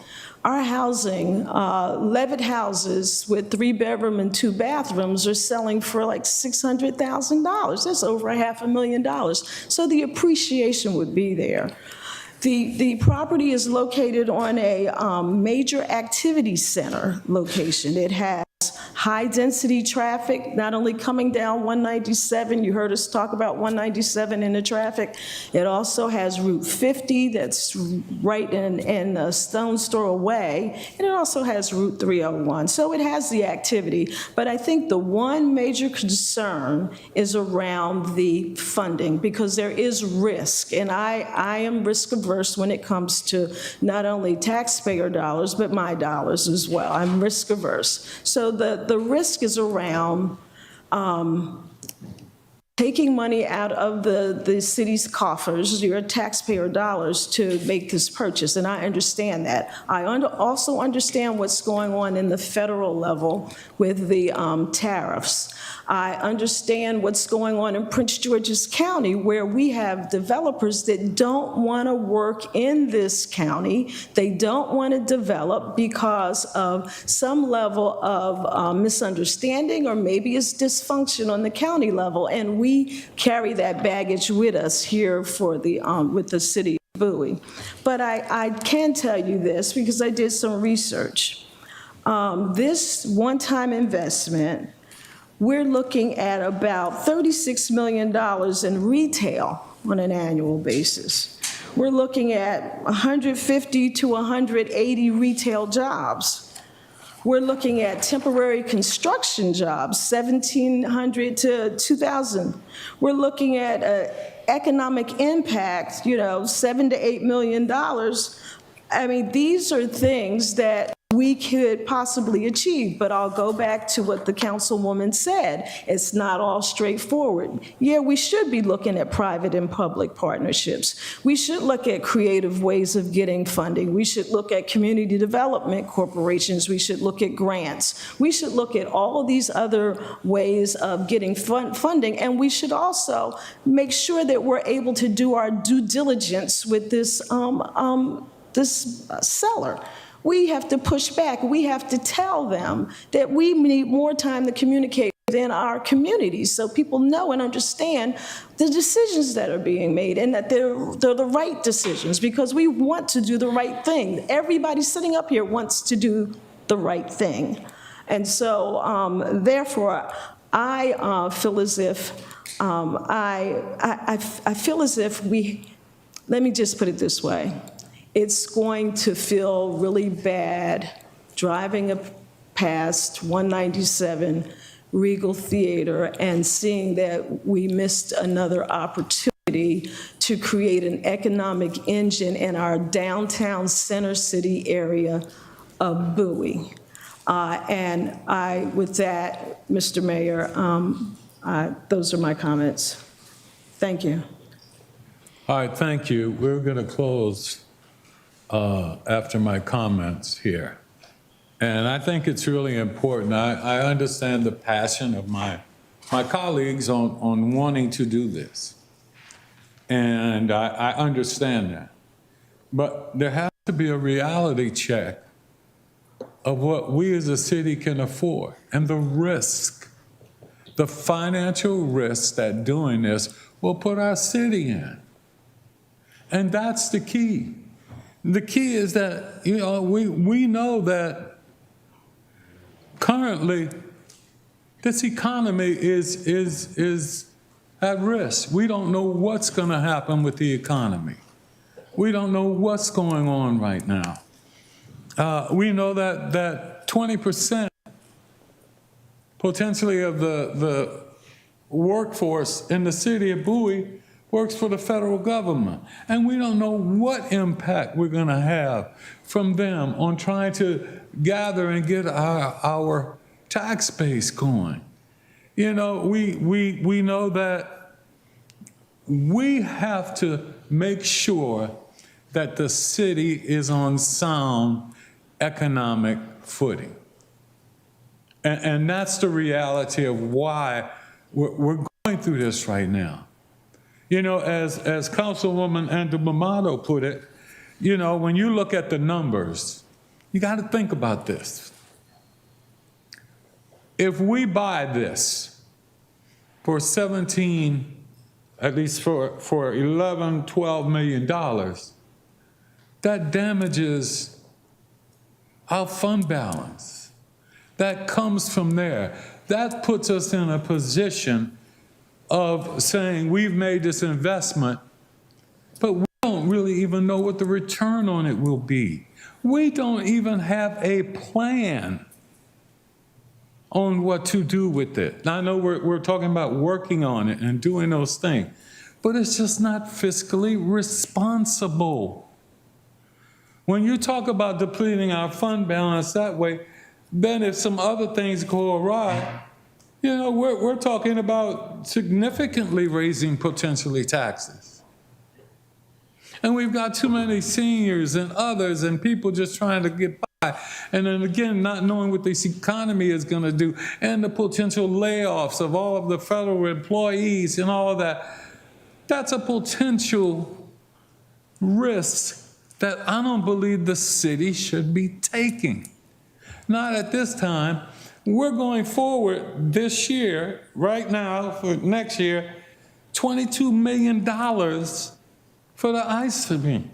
our housing, Levitt houses with 3-bedroom and 2 bathrooms are selling for like $600,000. That's over $500,000. So the appreciation would be there. The property is located on a major activity center location. It has high-density traffic, not only coming down 197, you heard us talk about 197 in the traffic, it also has Route 50 that's right in a stone's throw away, and it also has Route 301. So it has the activity, but I think the one major concern is around the funding, because there is risk, and I am risk averse when it comes to not only taxpayer dollars, but my dollars as well. I'm risk averse. So the risk is around taking money out of the city's coffers, your taxpayer dollars, to make this purchase, and I understand that. I also understand what's going on in the federal level with the tariffs. I understand what's going on in Prince George's County, where we have developers that don't want to work in this county. They don't want to develop because of some level of misunderstanding, or maybe it's dysfunction on the county level, and we carry that baggage with us here for the with the city of Bowie. But I can tell you this because I did some research. This one-time investment, we're looking at about $36 million in retail on an annual basis. We're looking at 150 to 180 retail jobs. We're looking at temporary construction jobs, 1,700 to 2,000. We're looking at economic impact, $7 to $8 million. I mean, these are things that we could possibly achieve, but I'll go back to what the councilwoman said. It's not all straightforward. Yeah, we should be looking at private and public partnerships. We should look at creative ways of getting funding. We should look at community development corporations. We should look at grants. We should look at all of these other ways of getting funding, and we should also make sure that we're able to do our due diligence with this seller. We have to push back. We have to tell them that we need more time to communicate within our communities so people know and understand the decisions that are being made and that they're the right decisions, because we want to do the right thing. Everybody sitting up here wants to do the right thing. And so, therefore, I feel as if, I feel as if let me just put it this way. It's going to feel really bad driving past 197 Regal Theater and seeing that we missed another opportunity to create an economic engine in our downtown center city area of Bowie. With that, Mr. Mayor, those are my comments. Thank you. All right, thank you. We're going to close after my comments here. And I think it's really important. I understand the passion of my colleagues on wanting to do this. And I understand that. But there has to be a reality check of what we as a city can afford and the risk, the financial risk that doing this will put our city in. And that's the key. The key is that, we know that currently this economy is at risk. We don't know what's going to happen with the economy. We don't know what's going on right now. We know that 20% potentially of the workforce in the city of Bowie works for the federal government. And we don't know what impact we're going to have from them on trying to gather and get our tax base going. We know that we have to make sure that the city is on sound economic footing. And that's the reality of why we're going through this right now. As Councilwoman Andrew put it, when you look at the numbers, you got to think about this. If we buy this for 17, at least for 11, $12 million, that damages our fund balance. That comes from there. That puts us in a position of saying we've made this investment, but we don't really even know what the return on it will be. We don't even have a plan on what to do with it. Now, I know we're talking about working on it and doing those things, but it's just not fiscally responsible. When you talk about depleting our fund balance that way, then if some other things go awry, we're talking about significantly raising potentially taxes. And we've got too many seniors and others and people just trying to get by. And then again, not knowing what this economy is going to do and the potential layoffs of all of the federal employees and all of that. That's a potential risk that I don't believe the city should be taking. Not at this time. We're going forward this year, right now, for next year, $22 million for the ice rink.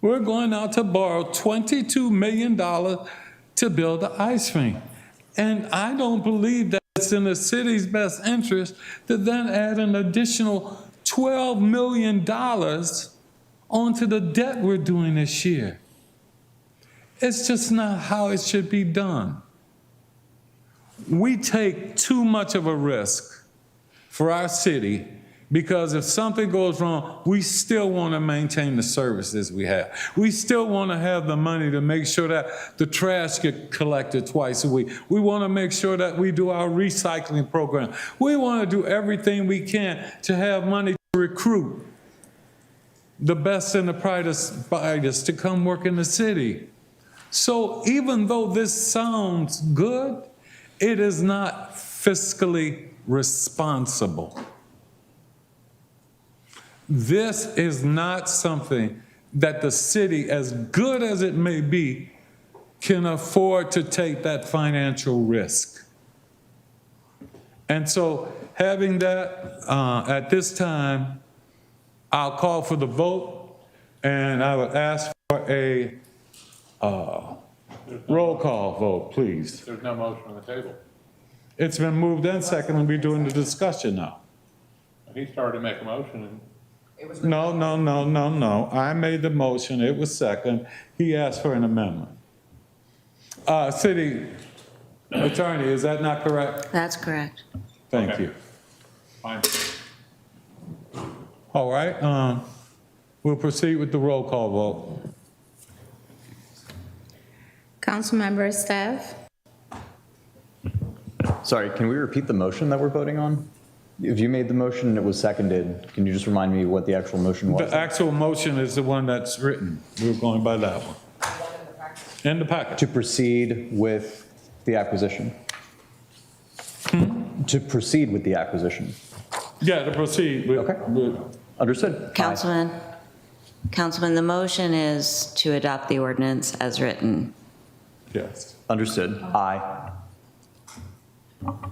We're going out to borrow $22 million to build the ice rink. And I don't believe that it's in the city's best interest to then add an additional $12 $12 million onto the debt we're doing this year. It's just not how it should be done. We take too much of a risk for our city because if something goes wrong, we still want to maintain the services we have. We still want to have the money to make sure that the trash get collected twice a week. We want to make sure that we do our recycling program. We want to do everything we can to have money to recruit the best and the brightest to come work in the city. So even though this sounds good, it is not fiscally responsible. This is not something that the city, as good as it may be, can afford to take that financial risk. And so having that, at this time, I'll call for the vote, and I would ask for a roll call vote, please. There's no motion on the table. It's been moved and seconded, and we're doing the discussion now. He started to make a motion and No. I made the motion, it was second. He asked for an amendment. City Attorney, is that not correct? That's correct. Thank Okay. you. fine. All right, we'll proceed with the roll call vote. Councilmember Staff? Sorry, can we repeat the motion that we're voting on? If you made the motion and it was seconded, can you just remind me what the actual motion was? The actual motion is the one that's written. We're going by that one. In the packet. To proceed with the acquisition. To proceed with the acquisition. Yeah, to proceed with. Okay. Understood. Councilman, the motion is to adopt the ordinance as written. Yes. Understood. Aye.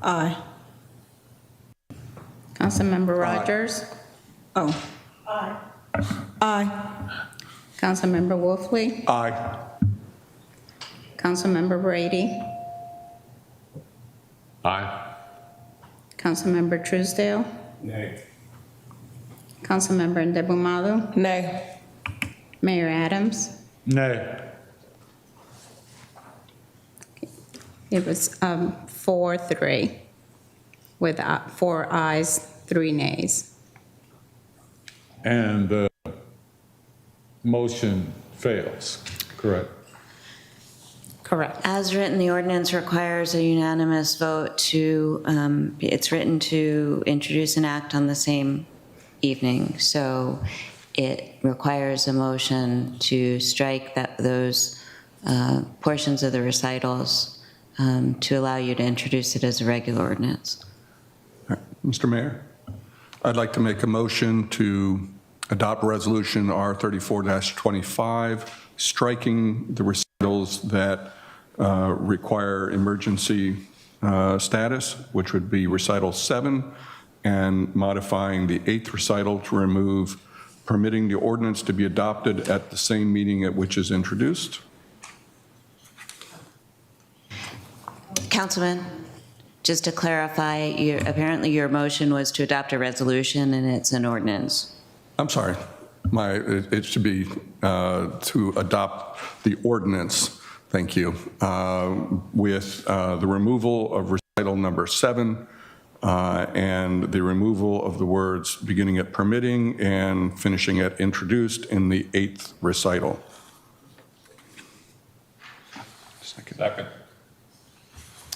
Aye. Councilmember Rogers? Oh. Aye. Aye. Councilmember Wolfley? Aye. Councilmember Brady? Aye. Councilmember Truesdale? Nay. Councilmember Ndebumalu? Nay. Mayor Adams? Nay. It was 4-3, with 4 ayes, 3 nays. And the motion fails, correct? Correct. As written, the ordinance requires a unanimous vote to, it's written to introduce an act on the same evening. So it requires a motion to strike those portions of the recitals to allow you to introduce it as a regular ordinance. Mr. Mayor, I'd like to make a motion to adopt Resolution R34-25, striking the recitals that require emergency status, which would be Recital 7, and modifying the 8th recital to remove permitting the ordinance to be adopted at the same meeting at which is introduced. Councilman, just to clarify, apparently your motion was to adopt a resolution and it's an ordinance. I'm sorry, it should be to adopt the ordinance, thank you, with the removal of recital number 7 and the removal of the words beginning at permitting and finishing at introduced in the 8th recital. Second.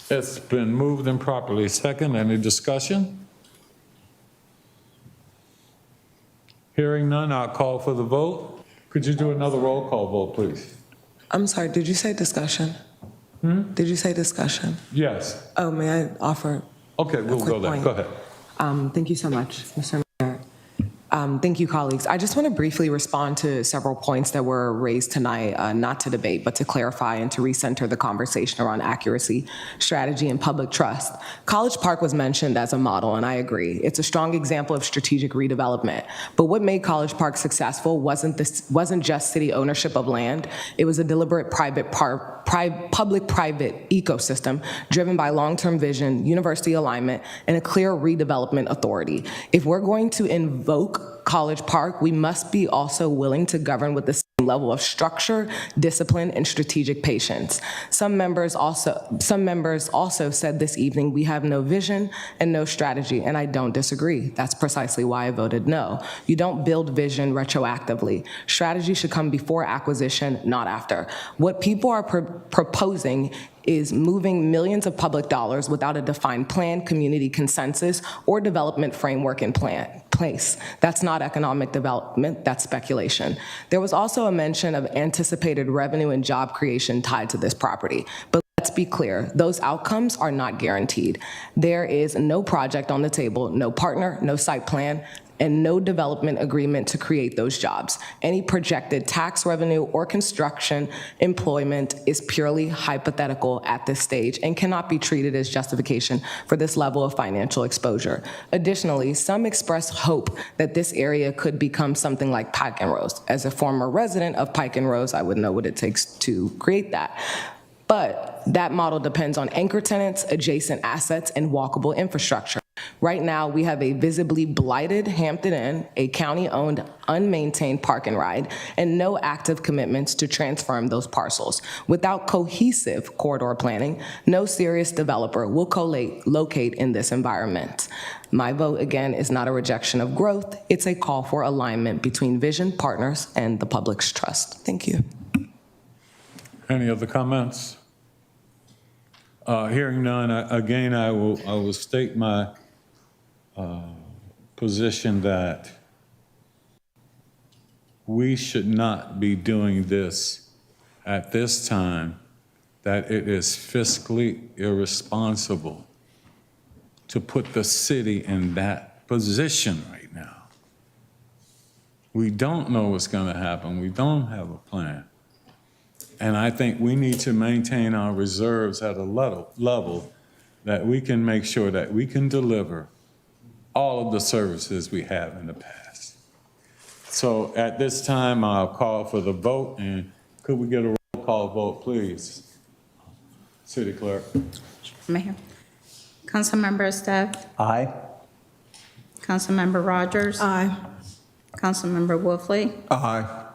It's been moved and properly second. Any discussion? Hearing none, I'll call for the vote. Could you do another roll call vote, please? I'm sorry, did you say discussion? Did you say discussion? Yes. Oh, may I offer? Okay, we'll go there. Go ahead. Thank you so much, Mr. Mayor. Thank you, colleagues. I just want to briefly respond to several points that were raised tonight, not to debate, but to clarify and to recenter the conversation around accuracy, strategy, and public trust. College Park was mentioned as a model, and I agree. It's a strong example of strategic redevelopment. But what made College Park successful wasn't just city ownership of land. It was a deliberate private public-private ecosystem driven by long-term vision, university alignment, and a clear redevelopment authority. If we're going to invoke College Park, we must be also willing to govern with the same level of structure, discipline, and strategic patience. Some members also said this evening we have no vision and no strategy, and I don't disagree. That's precisely why I voted no. You don't build vision retroactively. Strategy should come before acquisition, not after. What people are proposing is moving millions of public dollars without a defined plan, community consensus, or development framework in place. That's not economic development, that's speculation. There was also a mention of anticipated revenue and job creation tied to this property. But let's be clear, those outcomes are not guaranteed. There is no project on the table, no partner, no site plan, and no development agreement to create those jobs. Any projected tax revenue or construction employment is purely hypothetical at this stage and cannot be treated as justification for this level of financial exposure. Additionally, some express hope that this area could become something like Pike and Rose. As a former resident of Pike and Rose, I would know what it takes to create that. But that model depends on anchor tenants, adjacent assets, and walkable infrastructure. Right now, we have a visibly blighted Hampton Inn, a county-owned, unmaintained park and ride, and no active commitments to transform those parcels. Without cohesive corridor planning, no serious developer will locate in this environment. My vote, again, is not a rejection of growth. It's a call for alignment between vision, partners, and the public's trust. Thank you. Any other comments? Hearing none, I will state my position that we should not be doing this at this time, that it is fiscally irresponsible to put the city in that position right now. We don't know what's going to happen. We don't have a plan. And I think we need to maintain our reserves at a level that we can make sure that we can deliver all of the services we have in the past. So at this time, I'll call for the vote, and could we get a roll call vote, please? City Clerk. Mayor. Councilmember Estev. Aye. Councilmember Rogers. Aye. Councilmember Wolfley. Aye.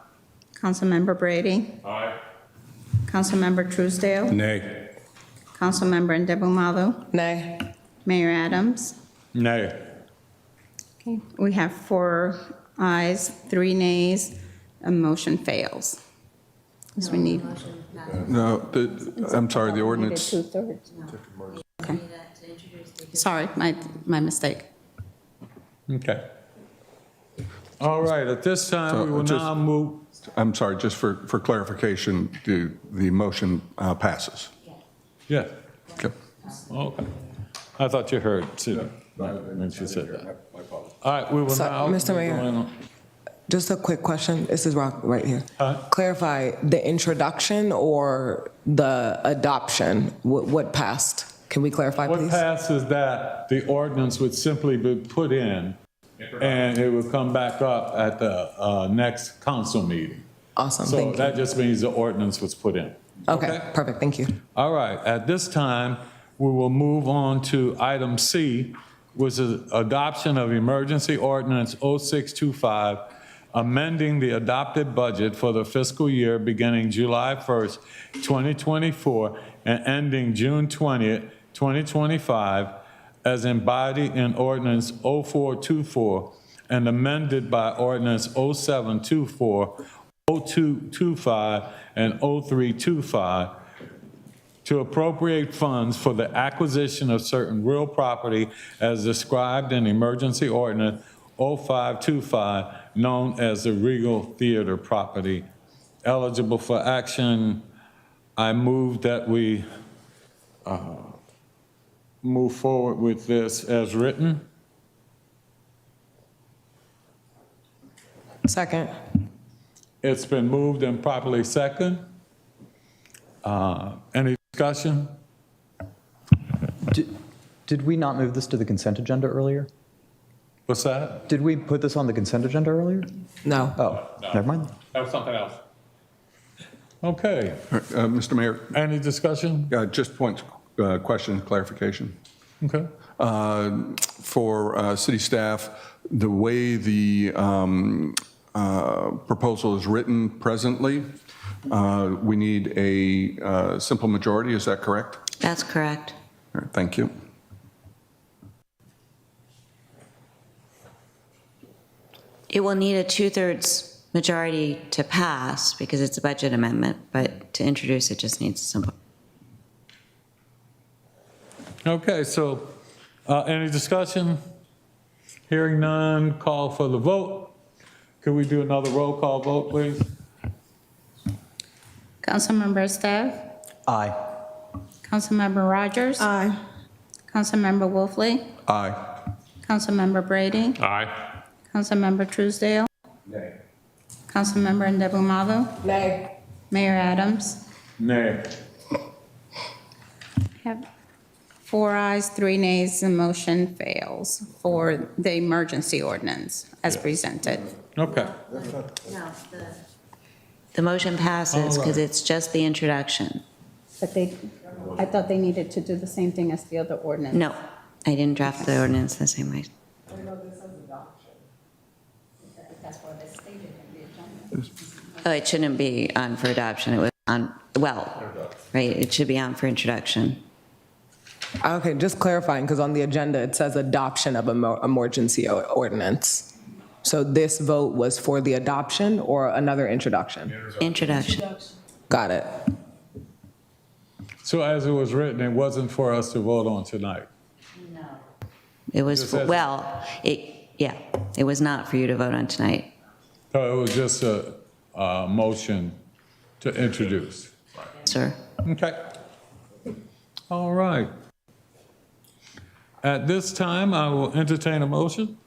Councilmember Brady. Aye. Councilmember Truesdale. Nay. Councilmember Ndebumalo. Nay. Mayor Adams. Nay. Okay, we have 4 ayes, 3 nays, a motion fails. Because we need. No, I'm sorry, the ordinance. Two-thirds. Okay. Sorry, my mistake. Okay. All right, at this time, we will now move. I'm sorry, just for clarification, the motion passes. Yes. Okay. Okay. I thought you heard, too, when she said that. All right, we will So, now. Mr. Mayor, just a quick question. This is Rock right here. Clarify the introduction or the adoption. What passed? Can we clarify, please? What passed is that the ordinance would simply be put in, and it would come back up at the next council meeting. Awesome, So thank you. that just means the ordinance was put in. Okay, perfect, thank you. All right, at this time, we will move on to item C, which is adoption of emergency ordinance 0625, amending the adopted budget for the fiscal year beginning July 1st, 2024, and ending June 20th, 2025, as embodied in ordinance 0424 and amended by ordinance 0724, 0225, and 0325, to appropriate funds for the acquisition of certain real property as described in emergency ordinance 0525, known as the Regal Theater property. Eligible for action, I move that we move forward with this as written. Second. It's been moved and properly second. Any discussion? Did we not move this to the consent agenda earlier? What's that? Did we put this on the consent agenda earlier? No. Oh, never mind. That was something else. Okay. Mr. Mayor, Any discussion? just points, question, clarification. Okay. For city staff, the way the proposal is written presently, we need a simple majority, is that correct? That's correct. All right, thank you. It will need a 2/3 majority to pass because it's a budget amendment, but to introduce it just needs a simple. Okay, so any discussion? Hearing none, call for the vote. Could we do another roll call vote, please? Councilmember Staff? Aye. Councilmember Rogers? Aye. Councilmember Wolfley? Aye. Councilmember Brady? Aye. Councilmember Truesdale? Nay. Councilmember Ndebumalo? Nay. Mayor Adams? Nay. Have 4 ayes, 3 nays, the motion fails for the emergency ordinance as presented. Okay. No, the motion passes because it's just the introduction. But I thought they needed to do the same thing as the other ordinance. No, I didn't draft the ordinance the same way. Oh, it shouldn't be on for adoption. It was on, well, right, it should be on for introduction. Okay, just clarifying, because on the agenda, it says adoption of emergency ordinance. So this vote was for the adoption or another introduction? Introduction. Got it. So as it was written, it wasn't for us to vote on tonight. It was, Just as- well, it was not for you to vote on tonight. So it was just a motion to introduce. Sir. Okay. All right. At this time, I will entertain a motion.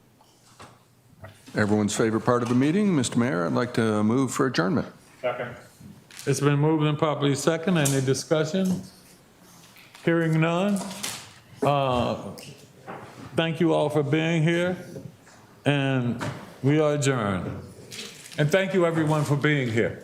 Everyone's favorite part of the meeting, Mr. Mayor, I'd like to move for adjournment. Second. It's been moved and properly second. Any discussion? Hearing none. Thank you all for being here, and we are adjourned. And thank you, everyone, for being here.